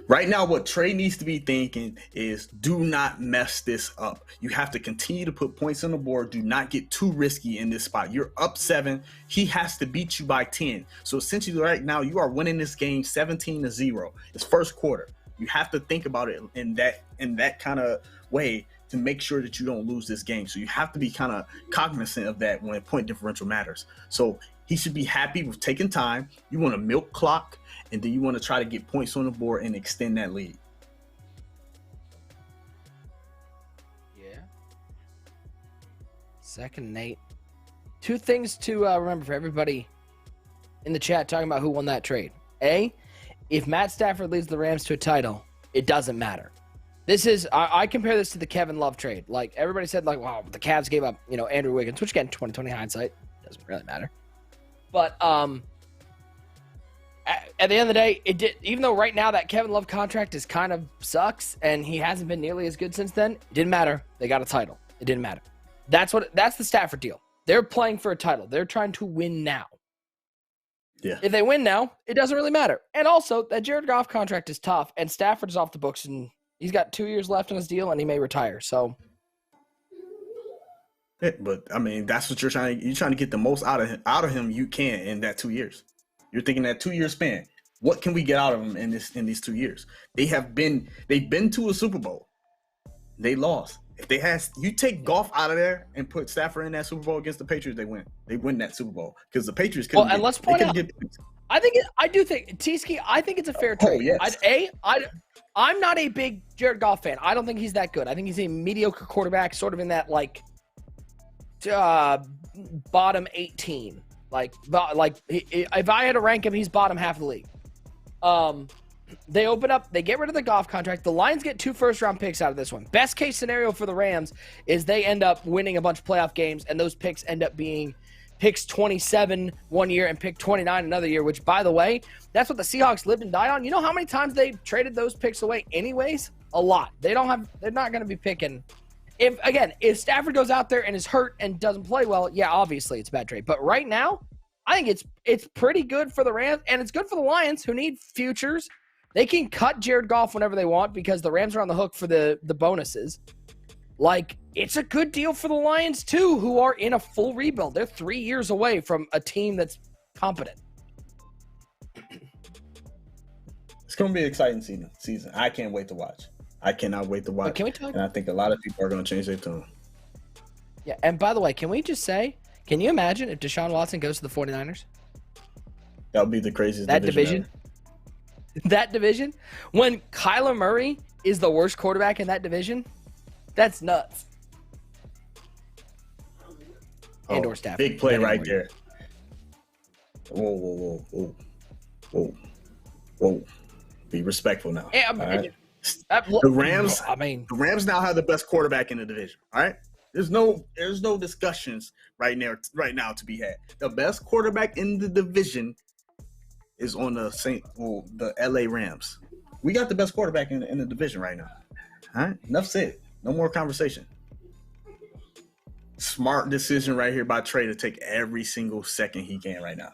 Right now, what Trey needs to be thinking is do not mess this up. You have to continue to put points on the board. Do not get too risky in this spot. You're up 7. He has to beat you by 10. So essentially right now, you are winning this game 17-0. It's first quarter. You have to think about it in that kind of way to make sure that you don't lose this game. So you have to be kind of cognizant of that when point differential matters. So he should be happy with taking time. You want to milk clock, and then you want to try to get points on the board and extend that lead. Yeah. 2nd and 8. 2 things to remember for everybody in the chat talking about who won that trade. A, if Matt Stafford leads the Rams to a title, it doesn't matter. This is, I compare this to the Kevin Love trade. Everybody said, wow, the Cavs gave up, Andrew Wiggins, which again, 2020 hindsight, doesn't really matter. But at the end of the day, it did. Even though right now that Kevin Love contract is kind of sucks and he hasn't been nearly as good since then, it didn't matter. They got a title. It didn't matter. That's the Stafford deal. They're playing for a title. They're trying to win now. Yeah. If they win now, it doesn't really matter. And also, that Jared Goff contract is tough, and Stafford's off the books, and he's got 2 years left on his deal, and he may retire. So. But that's what you're trying to get the most out of him you can in that 2 years. You're thinking that 2-year span. What can we get out of him in these 2 years? They've been to a Super Bowl. They lost. If you take Goff out of there and put Stafford in that Super Bowl against the Patriots, they win. They win that Super Bowl because the Patriots couldn't. Well, and let's point out, I do think T-Ski, I think it's a fair trade. Yes. I'm not a big Jared Goff fan. I don't think he's that good. I think he's a mediocre quarterback, sort of in that bottom 18. If I had to rank him, he's bottom half of the league. They get rid of the Goff contract. The Lions get 2 first-round picks out of this one. Best case scenario for the Rams is they end up winning a bunch of playoff games, and those picks end up being picks 27 one year and pick 29 another year, which, by the way, that's what the Seahawks lived and died on. You know how many times they traded those picks away anyways? A lot. They're not going to be picking. If Stafford goes out there and is hurt and doesn't play well, yeah, obviously it's a bad trade. But right now, I think it's pretty good for the Rams, and it's good for the Lions, who need futures. They can cut Jared Goff whenever they want because the Rams are on the hook for the bonuses. Like, it's a good deal for the Lions, too, who are in a full rebuild. They're 3 years away from a team that's competent. It's going to be an exciting season. I can't wait to watch. I cannot wait to watch. But can we talk? And I think a lot of people are going to change their tune. Yeah, and by the way, can we just say, can you imagine if Deshaun Watson goes to the 49ers? That would be the craziest division ever. That division? When Kyler Murray is the worst quarterback in that division? That's nuts. And/or Stafford. Big play right there. Whoa. Be respectful now. Yeah, the Rams now have the best quarterback in the division. All right. There's no discussions right now to be had. The best quarterback in the division is on the LA Rams. We got the best quarterback in the division right now. All right. Enough said. No more conversation. Smart decision right here by Trey to take every single second he can right now.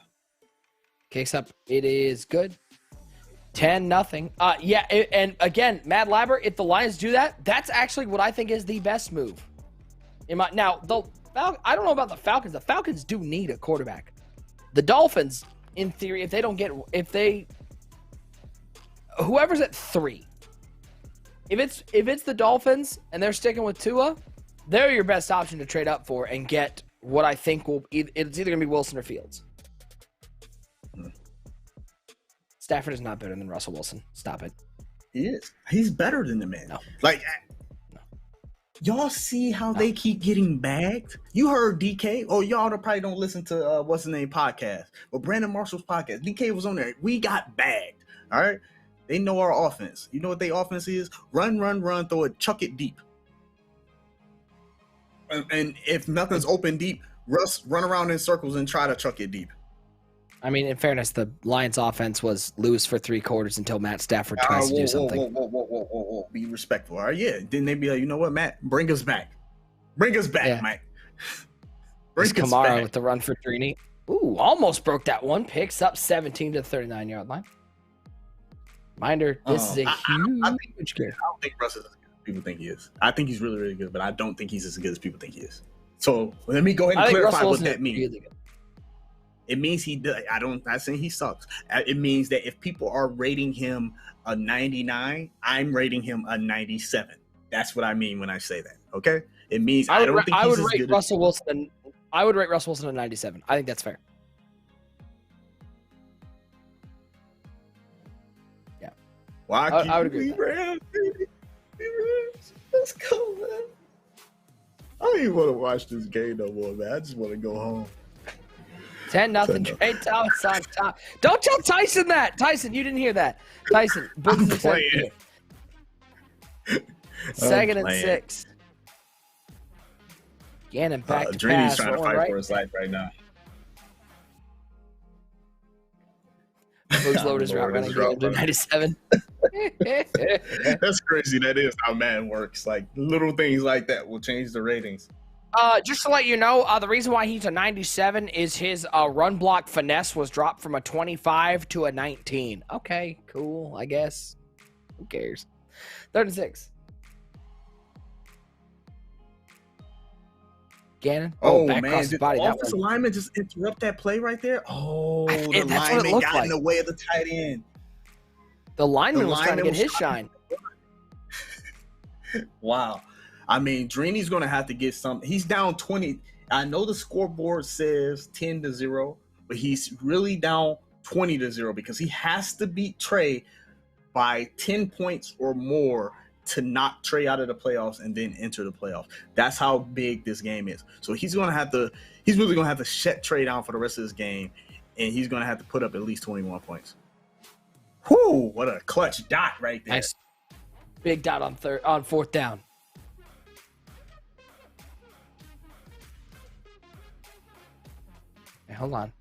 Case up. It is good. 10-0. And again, Matt Labber, if the Lions do that, that's actually what I think is the best move. I don't know about the Falcons. The Falcons do need a quarterback. The Dolphins, in theory, whoever's at 3, if it's the Dolphins and they're sticking with Tua, they're your best option to trade up for and get what I think it's either going to be Wilson or Fields. Stafford is not better than Russell Wilson. Stop it. He is. He's better than the man. No. Y'all see how they keep getting bagged? You heard DK. Oh, y'all probably don't listen to what's the name podcast, but Brandon Marshall's podcast. DK was on there. We got bagged. All right. They know our offense. You know what their offense is? Run, throw it, chuck it deep. And if nothing's open deep, run around in circles and try to chuck it deep. I mean, in fairness, the Lions' offense was lose for 3 quarters until Matt Stafford tries to do something. Whoa. Be respectful. All right, yeah. Then they'd be like, you know what, Matt? Bring us back. Mike. Bring us Kamara back. With the run for 3. Ooh, almost broke that one. Picks up 17 to the 39-yard line. Reminder, this is a huge game. I don't think Russ is as good as people think he is. I think he's really, really good, but I don't think he's as good as people think he is. So let me go ahead and clarify what that means. Really good. It means he does. I'm not saying he sucks. It means that if people are rating him a 99, I'm rating him a 97. That's what I mean when I say that. Okay? It means I would rate Russell Wilson a 97. I think that's fair. Yeah. Well, I would agree with that. Let's go, man. I don't even want to watch this game no more, man. I just want to go home. 10-0. Trey Thomas on top. Don't tell Tyson that. Tyson, you didn't hear that. Tyson, I'm playing. 2nd and 6. Gannon back to Dreamy's pass. Trying to fight for his life right now. Boogs lowered his route running game to 97. That's crazy. That is how Madden works. Like, little things like that will change the ratings. Just to let you know, the reason why he's a 97 is his run block finesse was dropped from a 25 to a 19. Okay, cool, I guess. Who cares? 3rd and 6. Gannon. Oh man, did the offensive lineman just interrupt that play right there? Oh, the lineman got in the way of the tight end. The lineman was trying to get his shine. Wow. I mean, Dreamy's going to have to get some. He's down 20. I know the scoreboard says 10-0, but he's really down 20-0 because he has to beat Trey by 10 points or more to knock Trey out of the playoffs and then enter the playoffs. That's how big this game is. So he's really gonna have to shut Trey down for the rest of this game, and he's gonna have to put up at least 21 points. Whoo! What a clutch dot right there. Nice. Big dot on fourth down. Hey, hold on.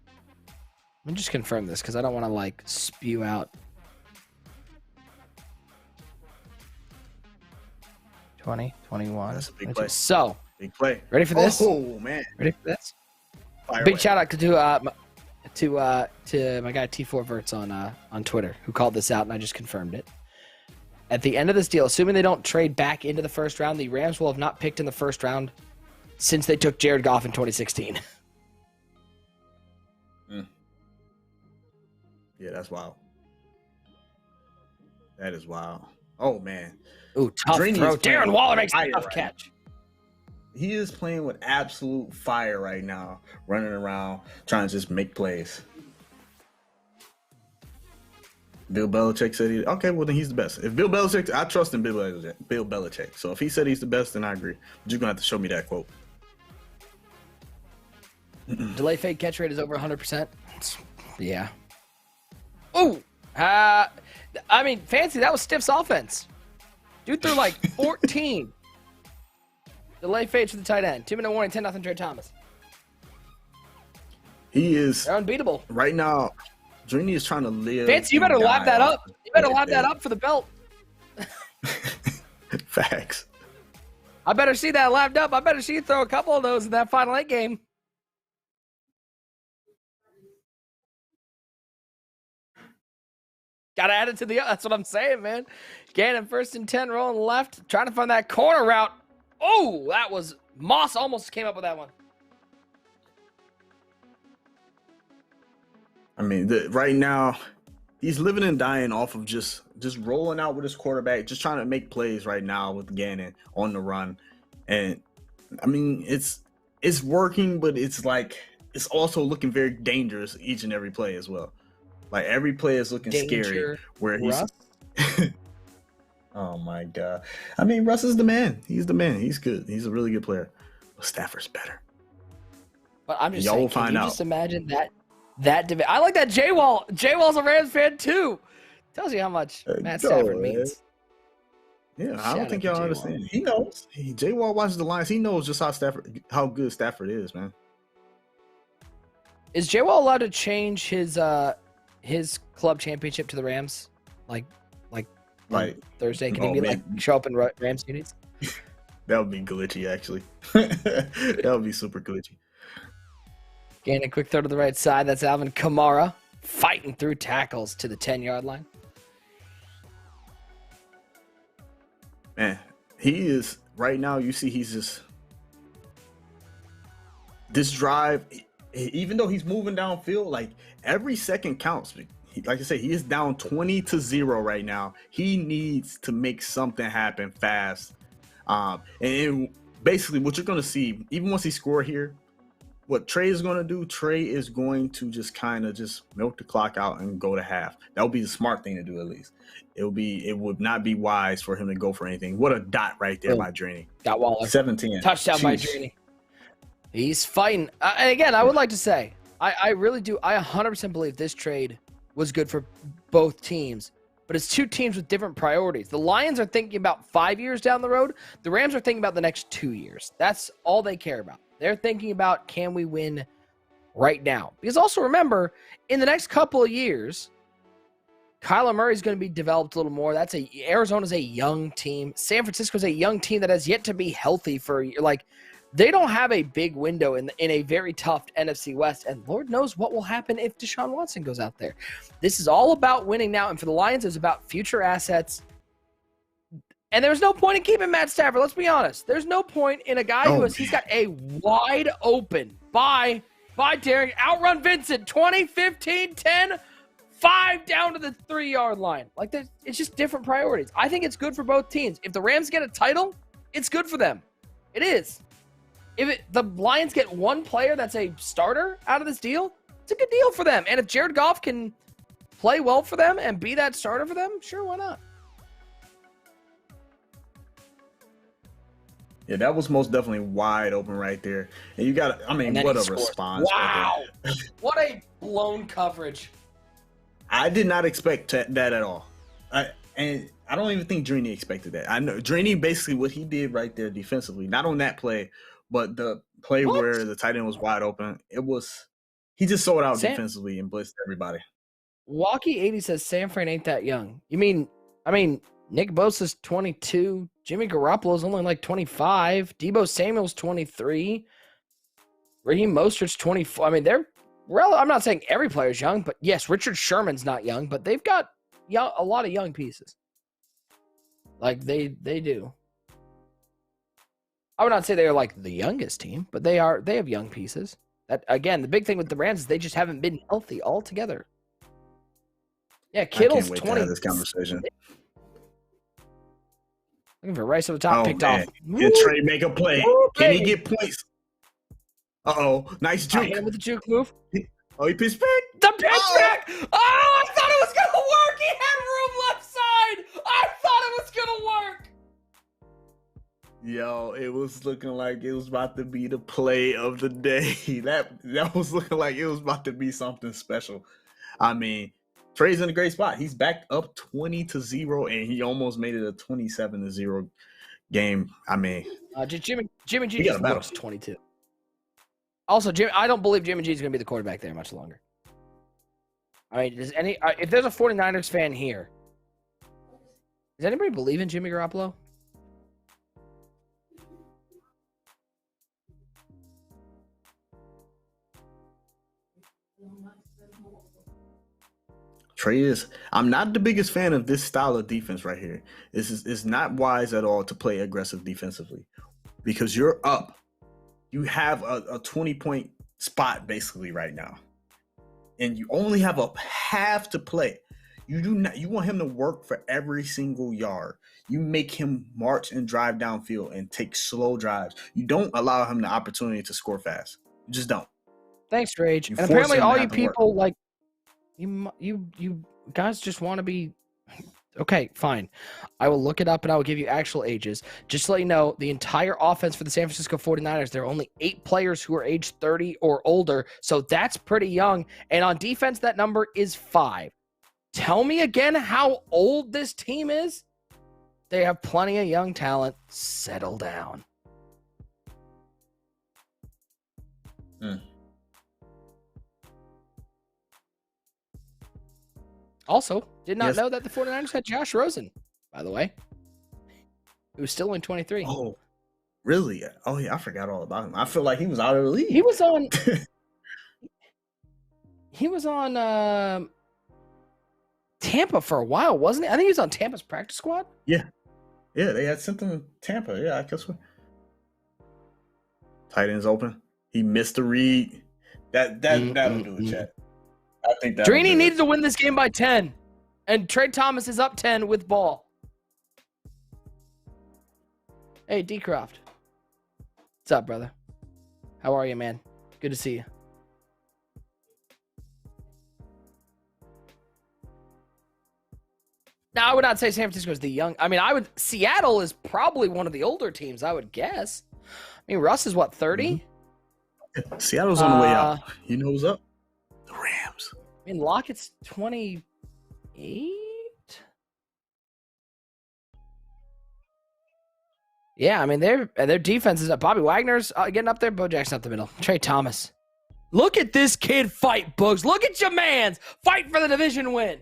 Let me just confirm this because I don't want to like spew out. 20, 21. That's a big play. So, big play. Ready for this? Oh man! Ready for this? Fire Big away. shout out to my guy T4 Verts on Twitter who called this out, and I just confirmed it. At the end of this deal, assuming they don't trade back into the first round, the Rams will have not picked in the first round since they took Jared Goff in 2016. Yeah, that's wild. That is wild. Oh man. Ooh, tough throw. Darren Waller makes a tough catch. He is playing with absolute fire right now, running around, trying to just make plays. Bill Belichick said okay, well then he's the best. If Bill Belichick, I trust in Bill Belichick. So if he said he's the best, then I agree. But you're gonna have to show me that quote. Delay fake catch rate is over 100%. Yeah. Ooh. I mean, fancy. That was Stiff's offense. Dude threw like 14. Delay fades for the tight end. 2-minute warning, 10-0 Trey Thomas. He is. They're unbeatable. Right now, Drini is trying to live. Fancy, you better lap that up. You better lap that up for the belt. Facts. I better see that lapped up. I better see you throw a couple of those in that Final 8 game. Gotta add it to the. That's what I'm saying, man. Gannon 1st and 10, rolling left, trying to find that corner route. Oh, that was Moss. Almost came up with that one. I mean, right now, he's living and dying off of just rolling out with his quarterback, just trying to make plays right now with Gannon on the run. And I mean, it's working, but it's also looking very dangerous each and every play as well. Like every play is looking scary. Where he's, oh my god! I mean, Russ is the man. He's the man. He's good. He's a really good player. But Stafford's better. But I'm just y'all saying, will find out. Just imagine that I like that J-Wall. J-Wall's a Rams fan too. Tells you how much Matt Stafford means. Yeah, I don't think y'all understand. He knows. J-Wall watches the Lions. He knows just how good Stafford is, man. Is J-Wall allowed to change his club championship to the Rams? Like Thursday? Can he show up in Rams unis? That would be glitchy, actually. That would be super glitchy. Gain a quick throw to the right side. That's Alvin Kamara fighting through tackles to the 10-yard line. Man, he is right now. You see, he's just this drive. Even though he's moving downfield, like every second counts. Like I said, he is down 20-0 right now. He needs to make something happen fast. And basically, what you're going to see, even once he score here, what Trey is going to do, Trey is going to just kind of just milk the clock out and go to half. That would be the smart thing to do, at least. It would not be wise for him to go for anything. What a dot right there by Drini. Got Waller. 17. Touchdown by Drini. He's fighting. And again, I would like to say, I really do. I 100% believe this trade was good for both teams. But it's two teams with different priorities. The Lions are thinking about 5 years down the road. The Rams are thinking about the next 2 years. That's all they care about. They're thinking about, can we win right now? Because also remember, in the next couple of years, Kyler Murray is going to be developed a little more. Arizona's a young team. San Francisco's a young team that has yet to be healthy for they don't have a big window in a very tough NFC West, and Lord knows what will happen if Deshaun Watson goes out there. This is all about winning now, and for the Lions, it's about future assets. And there's no point in keeping Matt Stafford. Let's be honest. There's no point in a guy he's got a wide open by Derek outrun Vincent 20-15 10 5 down to the 3-yard line. It's just different priorities. I think it's good for both teams. If the Rams get a title, it's good for them. It is. If the Lions get one player that's a starter out of this deal, it's a good deal for them. And if Jared Goff can play well for them and be that starter for them, sure, why not? Yeah, that was most definitely wide open right there. And you got, I mean, what a response. Wow. Right what a blown coverage. I did not expect that at all. And I don't even think Drini expected that. I know Drini basically what he did right there defensively, not on that play, but the play where the tight end was wide open. He just sold out defensively and blitzed everybody. Walkie80 says San Fran ain't that young. I mean, Nick Bosa's 22. Jimmy Garoppolo's only like 25. Deebo Samuel's 23. Raheem Mostert's 24. I mean, I'm not saying every player's young, but yes, Richard Sherman's not young, but they've got a lot of young pieces. Like they do. I would not say they're like the youngest team, but they have young pieces. That again, the big thing with the Rams is they just haven't been healthy altogether. Yeah, Kittle's 20. I can't wait to have this conversation. Looking for Rice at the top, picked off. Can Trey make a play? Can he get points? Nice juke. Hit him with the juke move. He pitched back. The pitch back. Oh, I thought it was gonna work. He had room left side. I thought it was gonna work. Yo, it was looking like it was about to be the play of the day. That was looking like it was about to be something special. I mean, Trey's in a great spot. He's back up 20-0, and he almost made it a 27-0 game. I mean, Jimmy G just looks 22. Also, I don't believe Jimmy G is going to be the quarterback there much longer. I mean, if there's a 49ers fan here, does anybody believe in Jimmy Garoppolo? Trey is. I'm not the biggest fan of this style of defense right here. It's not wise at all to play aggressive defensively because you're up. You have a 20-point spot basically right now, and you only have a half to play. You want him to work for every single yard. You make him march and drive downfield and take slow drives. You don't allow him the opportunity to score fast. You just don't. Thanks, Rage. And apparently all you people like you guys just want to be okay, fine. I will look it up and I will give you actual ages. Just to let you know, the entire offense for the San Francisco 49ers, there are only 8 players who are age 30 or older, so that's pretty young. And on defense, that number is 5. Tell me again how old this team is? They have plenty of young talent. Settle down. Also, did not know that the 49ers had Josh Rosen, by the way. He was still only 23. Oh, really? Oh, yeah, I forgot all about him. I feel like he was out of the league. He was on Tampa for a while, wasn't he? I think he was on Tampa's practice squad. Yeah. Yeah, they had sent him to Tampa. Yeah, I guess. Tight end's open. He missed the read. That'll do it, chat. I think that Drini needed to win this game by 10. And Trey Thomas is up 10 with ball. Hey, D Croft. What's up, brother? How are you, man? Good to see you. Now, I would not say San Francisco is the young. I mean, Seattle is probably one of the older teams, I would guess. I mean, Russ is what, 30? Mm-hmm. Seattle's on the way out. You know who's up? The Rams. I mean, Lockett's 28? Yeah, I mean, their defense is up. Bobby Wagner's getting up there. Bo Jackson up the middle. Trey Thomas. Look at this kid fight, Bugs. Look at your mans. Fight for the division win.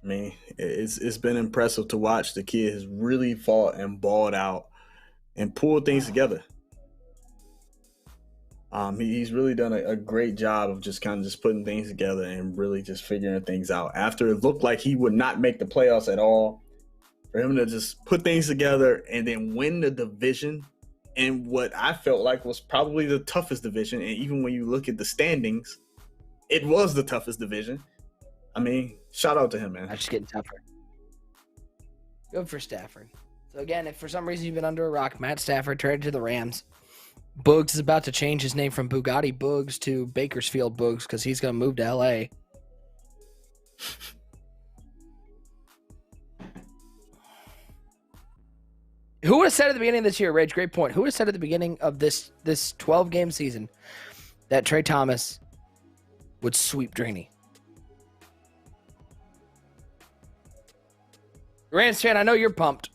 I mean, it's been impressive to watch. The kid has really fought and balled out and pulled things together. He's really done a great job of just kind of just putting things together and really just figuring things out. After it looked like he would not make the playoffs at all, for him to just put things together and then win the division in what I felt like was probably the toughest division. And even when you look at the standings, it was the toughest division. I mean, shout out to him, man. I'm just getting tougher. Good for Stafford. So again, if for some reason you've been under a rock, Matt Stafford traded to the Rams. Boogs is about to change his name from Bugatti Boogs to Bakersfield Boogs because he's going to move to L.A. Who would have said at the beginning of this year, Rage, great point. Who would have said at the beginning of this 12-game season that Trey Thomas would sweep Drini? Rams fan, I know you're pumped.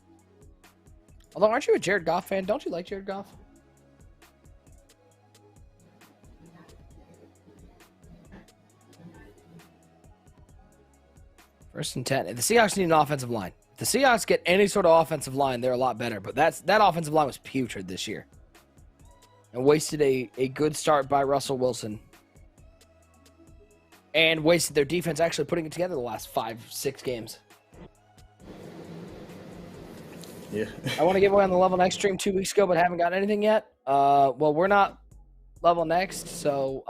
Although, aren't you a Jared Goff fan? Don't you like Jared Goff? First and 10. The Seahawks need an offensive line. If the Seahawks get any sort of offensive line, they're a lot better. But that offensive line was putrid this year. And wasted a good start by Russell Wilson. And wasted their defense actually putting it together the last 5-6 games. Yeah. I want to give away on the Level Next stream 2 weeks ago, but haven't gotten anything yet. Well, we're not Level Next, so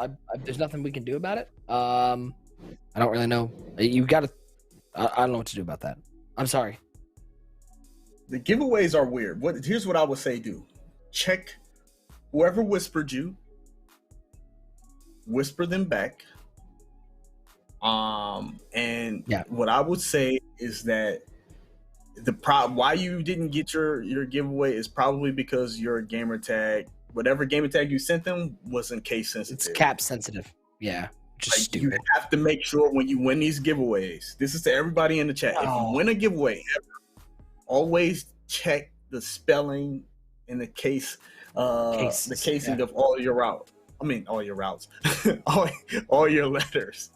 there's nothing we can do about it. I don't really know. You got to... I don't know what to do about that. I'm sorry. The giveaways are weird. Here's what I would say do. Check whoever whispered you. Whisper them back. And what I would say is that why you didn't get your giveaway is probably because your gamer tag, whatever gamer tag you sent them, wasn't case sensitive. It's cap sensitive. Yeah. Just stupid. You have to make sure when you win these giveaways, this is to everybody in the chat. If you win a giveaway, always check the spelling in the case, the casing of all your routes. I mean, all your routes, all your letters.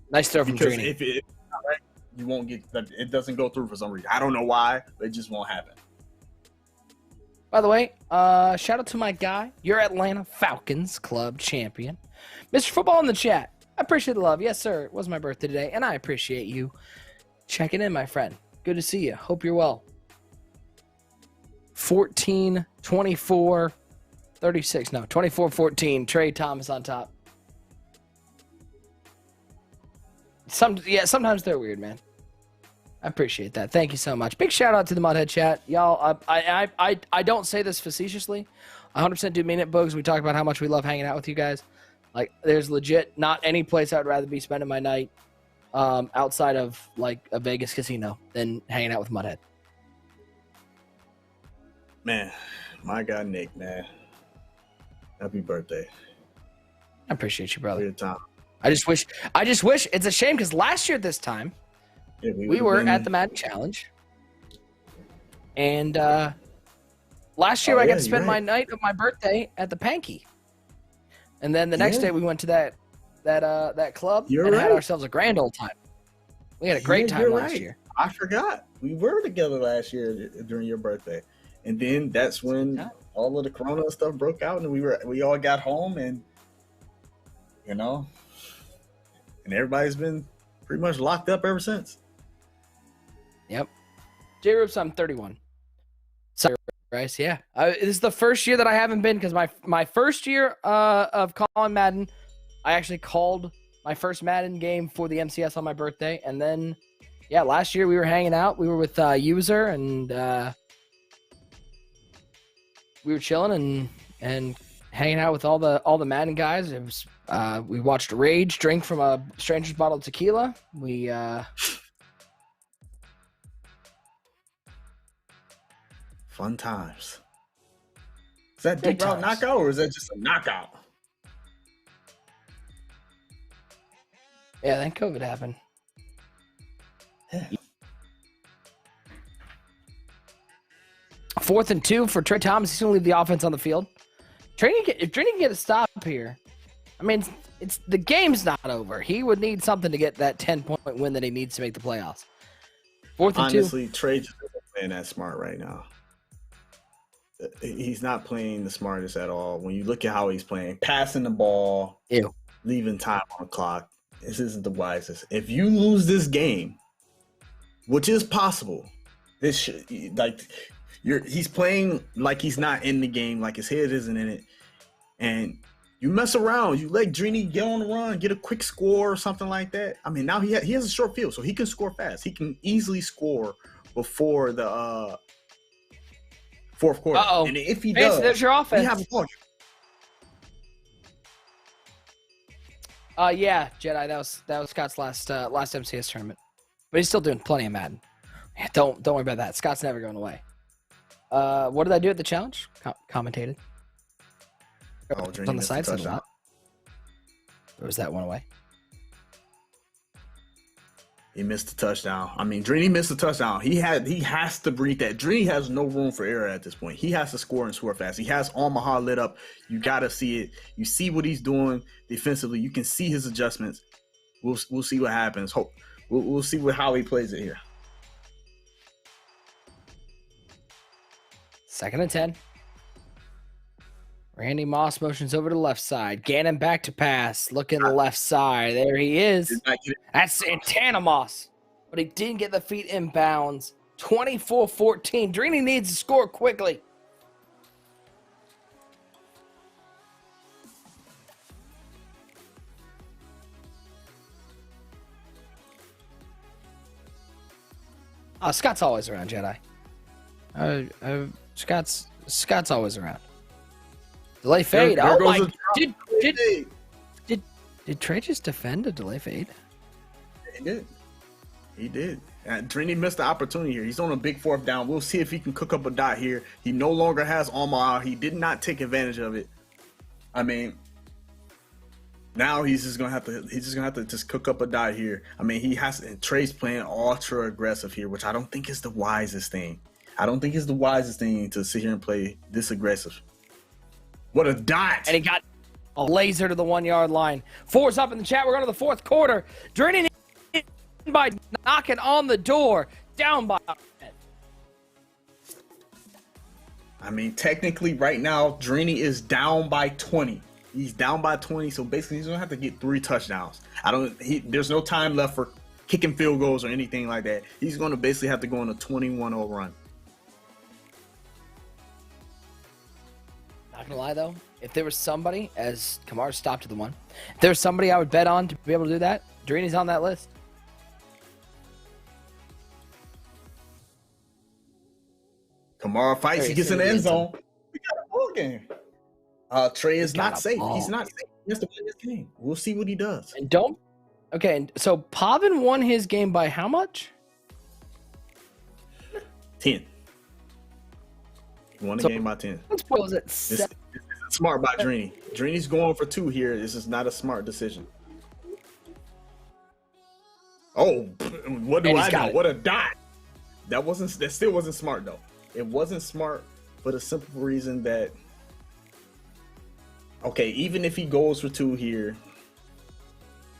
Nice throw from Drini. If it's not right, you won't get. It doesn't go through for some reason. I don't know why, but it just won't happen. By the way, shout out to my guy, your Atlanta Falcons club champion, Mr. Football in the chat. I appreciate the love. Yes, sir. It was my birthday today, and I appreciate you checking in, my friend. Good to see you. Hope you're well. 14, 24, 36. No, 24-14. Trey Thomas on top. Sometimes they're weird, man. I appreciate that. Thank you so much. Big shout out to the Muthead chat. Y'all, I don't say this facetiously. I 100% do mean it, Bugs. We talk about how much we love hanging out with you guys. Like, there's legit not any place I would rather be spending my night outside of, like, a Vegas casino than hanging out with Muthead. Man, my guy Nick, man. Happy birthday. I appreciate you, brother. Weird time. I just wish it's a shame because last year at this time, we were at the Madden Challenge. And last year I got to spend my night of my birthday at the Panky. And then the next day we went to that club had ourselves a grand old time. We had a great time last year. I forgot. We were together last year during your birthday. And then that's when all of the Corona stuff broke out and we all got home and and everybody's been pretty much locked up ever since. Yep. J-Roops, I'm 31. Sorry, Bryce. Yeah. This is the first year that I haven't been because my first year of calling Madden, I actually called my first Madden game for the MCS on my birthday. And then, last year we were hanging out. We were with User and we were chilling and hanging out with all the Madden guys. It was we watched Rage drink from a stranger's bottle of tequila. We fun times. Is that Dick Route knockout or is that just a knockout? Yeah, then COVID happened. Yeah. 4th and 2 for Trey Thomas. He's going to leave the offense on the field. If Drini can get a stop here, I mean, it's the game's not over. He would need something to get that 10-point win that he needs to make the playoffs. 4th and 2. Honestly, Trey just isn't playing that smart right now. He's not playing the smartest at all. When you look at how he's playing, passing the ball, leaving time on the clock, this isn't the wisest. If you lose this game, which is possible, he's playing like he's not in the game, like his head isn't in it, and you mess around, you let Drini get on the run, get a quick score or something like that. I mean, now he has a short field, so he can score fast. He can easily score before the fourth quarter. Uh-oh. And if he does, there's your offense. We have a ball. Jedi. That was Scott's last MCS tournament, but he's still doing plenty of Madden. Don't worry about that. Scott's never going away. What did I do at the challenge? Commentated. Oh, Drini On the missed side the said a touchdown. lot. Or was that one away? He missed the touchdown. I mean, Drini missed the touchdown. He has to breathe that. Drini has no room for error at this point. He has to score and score fast. He has Omaha lit up. You gotta see it. You see what he's doing defensively. You can see his adjustments. We'll see what happens. We'll see how he plays it here. 2nd and 10. Randy Moss motions over to the left side. Gannon back to pass. Looking the left side. There he is. That's Santana Moss. But he didn't get the feet in bounds. 24-14. Drini needs to score quickly. Scott's always around, Jedi. Scott's always around. Delay fade. There Oh my! Did Trey just defend a delay fade? He did. Drini missed the opportunity here. He's on a big 4th down. We'll see if he can cook up a dot here. He no longer has Omaha. He did not take advantage of it. I mean, now he's just gonna have to just cook up a dot here. I mean, he has to, Trey's playing ultra aggressive here, which I don't think is the wisest thing. I don't think it's the wisest thing to sit here and play this aggressive. What a dot! And he got a laser to the 1-yard line. 4's up in the chat. We're going to the 4th quarter. Drini by knocking on the door. Down by. I mean, technically, right now, Drini is down by 20. He's down by 20, so basically, he's gonna have to get 3 touchdowns. There's no time left for kicking field goals or anything like that. He's gonna basically have to go on a 21-0 run. Not gonna lie though, if there was somebody, as Kamar stopped to the 1, if there's somebody I would bet on to be able to do that, Drini's on that list. Kamara fights, he gets in the end zone. We got a ball game. Trey is not safe. He's not safe. He has to win this game. We'll see what he does. And so Pavin won his game by how much? 10. He won the game by 10. What was it? 7? This is smart by Drini. Drini's going for 2 here. This is not a smart decision. Oh, what do I know? What a dot. That still wasn't smart though. It wasn't smart for the simple reason that, okay, even if he goes for 2 here,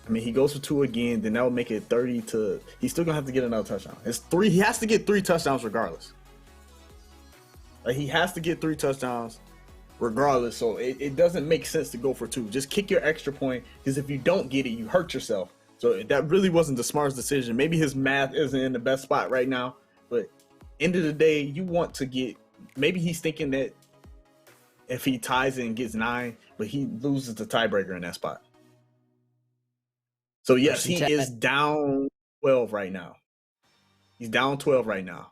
I mean, he goes for 2 again, then that would make it 30 to, he's still gonna have to get another touchdown. It's 3, he has to get 3 touchdowns regardless. Like, he has to get 3 touchdowns regardless, so it doesn't make sense to go for 2. Just kick your extra point, because if you don't get it, you hurt yourself. So that really wasn't the smartest decision. Maybe his math isn't in the best spot right now, but end of the day, you want to get, maybe he's thinking that if he ties it and gets 9, but he loses the tiebreaker in that spot. So yes, he is down 12 right now. He's down 12 right now.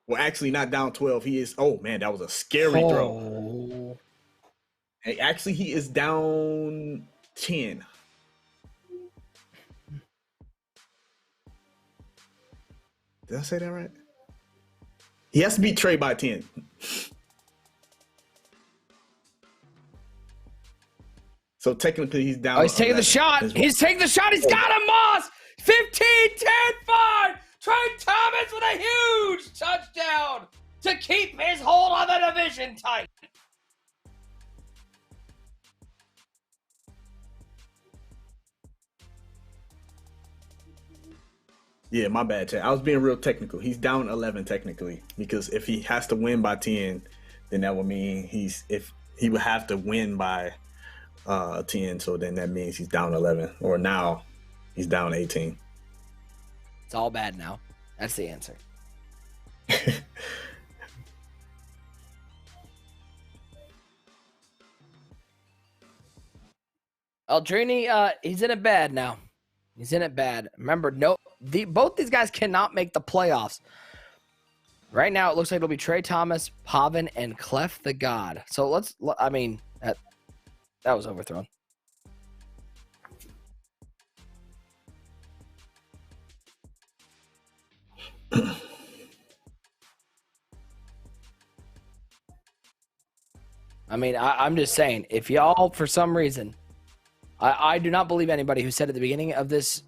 Well, actually not down 12. He is, oh man, that was a scary throw. Hey, actually, he is down 10. Did I say that right? He has to beat Trey by 10. So technically, he's down. Oh, he's taking the shot. He's taking the shot. He's got him, Moss. 15, 10, 5. Trey Thomas with a huge touchdown to keep his hold on the division tight. Yeah, my bad, Chad. I was being real technical. He's down 11 technically, because if he has to win by 10, then that would mean he would have to win by 10. So then that means he's down 11, or now he's down 18. It's all bad now. That's the answer. Aldrini, he's in it bad now. He's in it bad. Remember, both these guys cannot make the playoffs. Right now, it looks like it'll be Trey Thomas, Pavin, and Clef the God. So that was overthrown. I mean, I'm just saying, if y'all, for some reason, I do not believe anybody who said at the beginning of this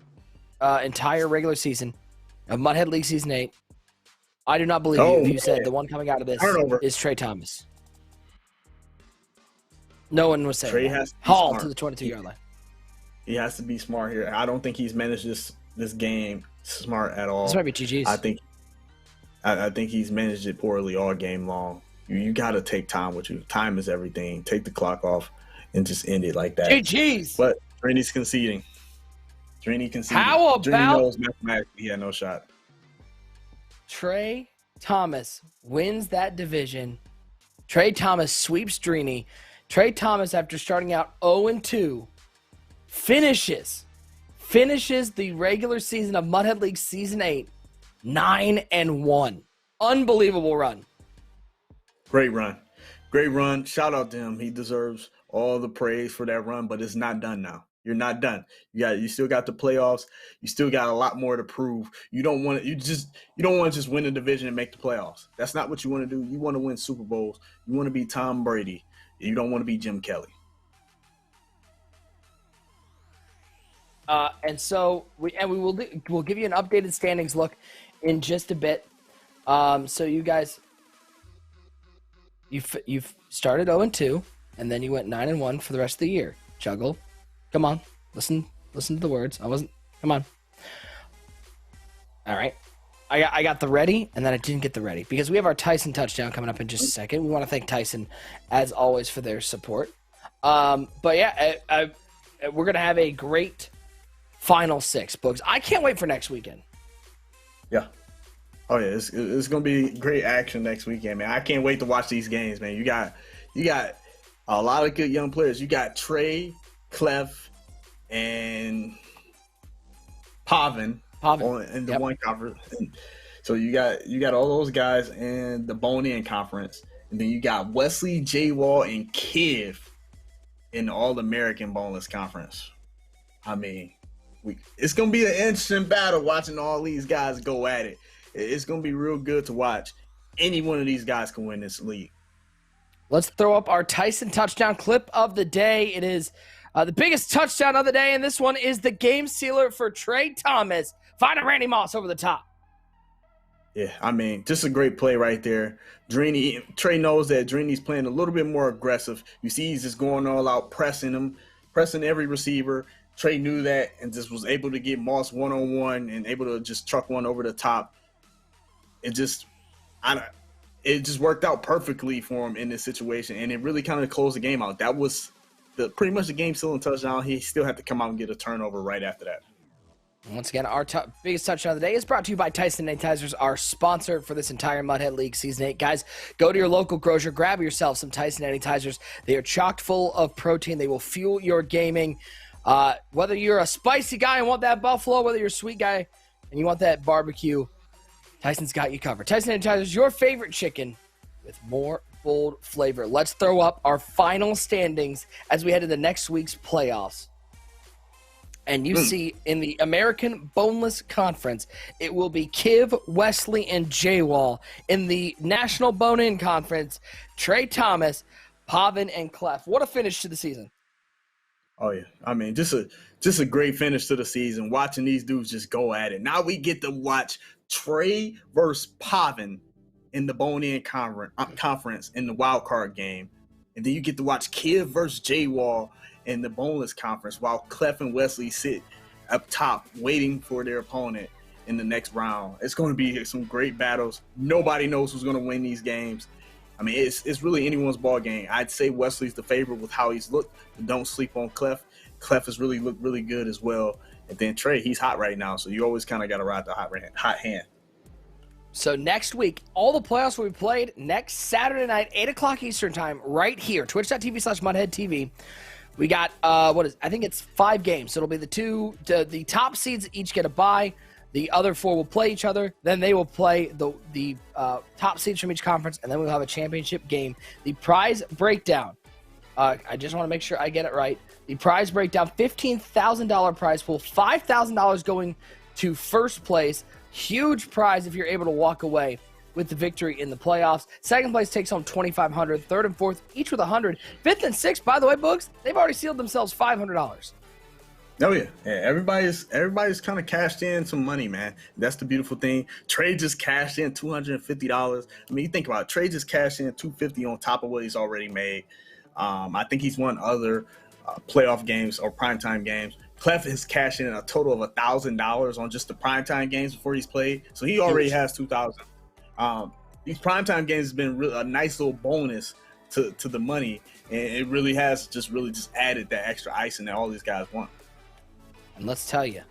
entire regular season of Muthead League Season 8, I do not believe you if you said the one coming out of this is Trey Thomas. No one was saying Trey that. has to be Haul smart. to the 22-yard line. He has to be smart here. I don't think he's managed this game smart at all. This might be GG's. I think he's managed it poorly all game long. You got to take time with you. Time is everything. Take the clock off and just end it like that. GG's. But Drenny's conceding. How about Drenny knows mathematically he had no shot. Trey Thomas wins that division. Trey Thomas sweeps Drenny. Trey Thomas, after starting out 0-2, finishes the regular season of Muthead League Season 8 9-1. Unbelievable run. Great run. Shout out to him. He deserves all the praise for that run, but it's not done now. You're not done. You still got the playoffs. You still got a lot more to prove. You don't want to just win the division and make the playoffs. That's not what you want to do. You want to win Super Bowls. You want to be Tom Brady. You don't want to be Jim Kelly. And so we'll give you an updated standings look in just a bit. So you guys, you've started 0-2, and then you went 9-1 for the rest of the year. Juggle, come on, listen to the words. Come on. All right, I got the ready, and then I didn't get the ready because we have our Tyson touchdown coming up in just a second. We want to thank Tyson as always for their support. But yeah, we're gonna have a great Final Six, Books. I can't wait for next weekend. Yeah. Oh yeah, it's gonna be great action next weekend, man. I can't wait to watch these games, man. You got a lot of good young players. You got Trey, Clef, and Pavin in the one conference. And so you got all those guys in the Bone-In conference, and then you got Wesley, J-Wall, and Kiv in the All-American Boneless conference. I mean, it's gonna be an interesting battle watching all these guys go at it. It's gonna be real good to watch. Any one of these guys can win this league. Let's throw up our Tyson touchdown clip of the day. It is the biggest touchdown of the day, and this one is the game sealer for Trey Thomas. Finding Randy Moss over the top. Yeah, I mean, just a great play right there. Trey knows that Drenny's playing a little bit more aggressive. You see he's just going all out, pressing every receiver. Trey knew that and just was able to get Moss one-on-one and able to just truck one over the top. It just worked out perfectly for him in this situation, and it really kind of closed the game out. That was pretty much the game-sealing touchdown. He still had to come out and get a turnover right after that. Once again, our biggest touchdown of the day is brought to you by Tyson Sanitizers, our sponsor for this entire Muthead League Season 8. Guys, go to your local grocer, grab yourself some Tyson Sanitizers. They are chock full of protein. They will fuel your gaming. Whether you're a spicy guy and want that buffalo, whether you're a sweet guy and you want that barbecue, Tyson's got you covered. Tyson Sanitizers, your favorite chicken with more bold flavor. Let's throw up our final standings as we head into next week's playoffs. And you see in the American Boneless Conference, it will be Kiv, Wesley, and J-Wall. In the National Bone-In Conference, Trey Thomas, Pavin, and Clef. What a finish to the season. Oh, yeah. I mean, just a great finish to the season, watching these dudes just go at it. Now we get to watch Trey versus Pavin in the Bone-In conference in the wild card game. And then you get to watch Kiv versus J-Wall in the Boneless Conference while Clef and Wesley sit up top waiting for their opponent in the next round. It's going to be some great battles. Nobody knows who's going to win these games. I mean, it's really anyone's ball game. I'd say Wesley's the favorite with how he's looked, but don't sleep on Clef. Clef has really looked really good as well. And then Trey, he's hot right now, so you always kind of got to ride the hot hand. So next week, all the playoffs will be played next Saturday night, 8 o'clock Eastern time, right here, twitch.tv/MutheadTV. We got, I think it's 5 games. So it'll be the top seeds each get a bye. The other 4 will play each other. Then they will play the top seeds from each conference, and then we'll have a championship game. The prize breakdown, I just want to make sure I get it right. The prize breakdown, $15,000 prize pool, $5,000 going to first place. Huge prize if you're able to walk away with the victory in the playoffs. Second place takes home $2,500. Third and fourth, each with $100. Fifth and sixth, by the way, Boogs, they've already sealed themselves $500. Oh yeah. Everybody's kind of cashed in some money, man. That's the beautiful thing. Trey just cashed in $250. I mean, you think about it. Trey just cashed in $250 on top of what he's already made. I think he's won other playoff games or primetime games. Clef has cashed in a total of $1,000 on just the primetime games before he's played, so he already has $2,000. These primetime games has been a nice little bonus to the money, and it really has just added that extra icing that all these guys want. And let's tell you,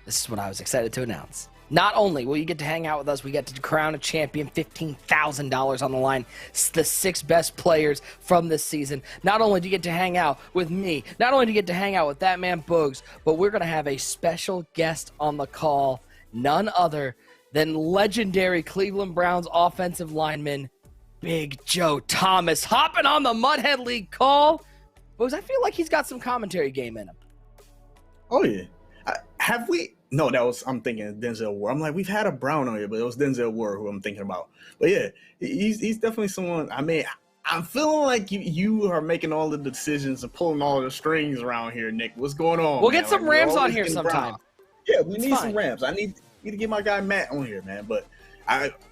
this is what I was excited to announce. Not only will you get to hang out with us, we get to crown a champion, $15,000 on the line. It's the 6 best players from this season. Not only do you get to hang out with me, not only do you get to hang out with that man Boogs, but we're going to have a special guest on the call, none other than legendary Cleveland Browns offensive lineman, Big Joe Thomas, hopping on the Muthead League call. Boogs, I feel like he's got some commentary game in him. Oh, yeah. Have we? No, I'm thinking Denzel Ward. I'm like, we've had a Brown on here, but it was Denzel Ward who I'm thinking about. But yeah, he's definitely someone. I mean, I'm feeling like you are making all the decisions and pulling all the strings around here, Nick. What's going on? We'll get some Rams on here sometime. Yeah, we need some Rams. I need to get my guy Matt on here, man. But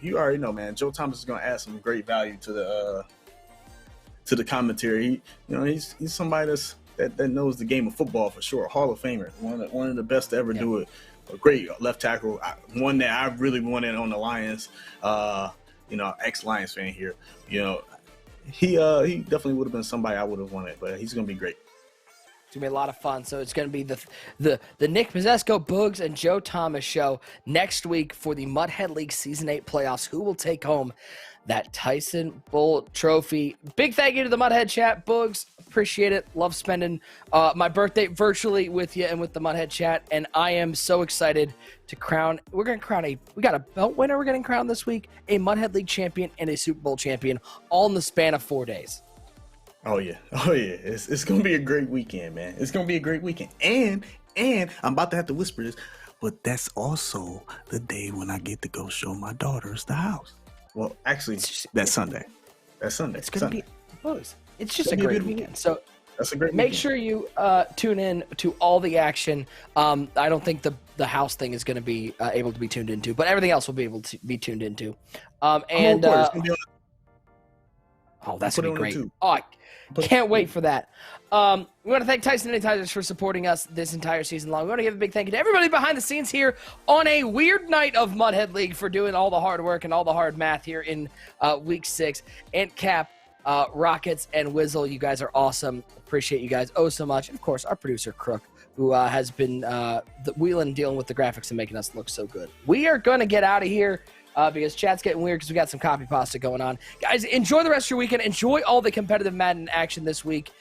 you already know, man. Joe Thomas is going to add some great value to the commentary. He's somebody that knows the game of football for sure. Hall of Famer, one of the best to ever do it. A great left tackle, one that I really wanted on the Lions. Ex-Lions fan here. He definitely would have been somebody I would have wanted, but he's gonna be great. It's gonna be a lot of fun. So it's gonna be the Nick Pizzesco, Boogs, and Joe Thomas show next week for the Muthead League Season 8 playoffs. Who will take home that Tyson Bull Trophy? Big thank you to the Muthead chat, Boogs. Appreciate it. Love spending my birthday virtually with you and with the Muthead chat. And I am so excited to crown. We're going to crown we got a belt winner we're getting crowned this week, a Muthead League champion, and a Super Bowl champion, all in the span of 4 days. Oh yeah. It's going to be a great weekend, man. It's going to be a great weekend. And I'm about to have to whisper this, but that's also the day when I get to go show my daughters the house. Well, actually, that's Sunday. It's going to be close. It's just a great weekend. So that's a great make sure you tune in to all the action. I don't think the house thing is going to be able to be tuned into, but everything else will be able to be tuned into. Oh, that's going to be great. Oh, I can't wait for that. We want to thank Tyson and Tyson for supporting us this entire season long. We want to give a big thank you to everybody behind the scenes here on a weird night of Muthead League for doing all the hard work and all the hard math here in week 6. And Cap, Rockets, and Wizzle, you guys are awesome. Appreciate you guys so much. And of course, our producer Crook, who has been wheeling, dealing with the graphics and making us look so good. We are going to get out of here because chat's getting weird because we got some copy pasta going on. Guys, enjoy the rest of your weekend. Enjoy all the competitive Madden action this week.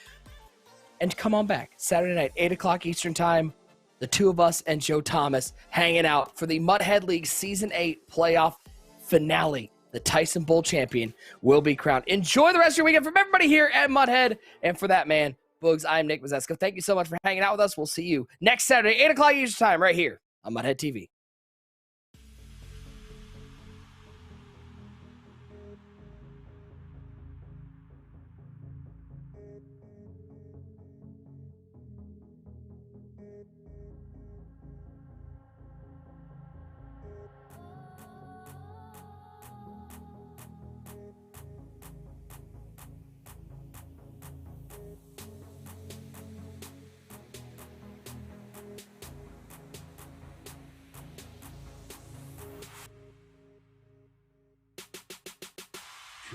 And come on back Saturday night, 8 o'clock Eastern time. The two of us and Joe Thomas hanging out for the Muthead League Season 8 playoff finale. The Tyson Bull champion will be crowned. Enjoy the rest of your weekend from everybody here at Muthead. And for that man, Boogs, I'm Nick Mazzesko. Thank you so much for hanging out with us. We'll see you next Saturday, 8 o'clock Eastern time, right here on Muthead TV.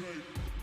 Okay.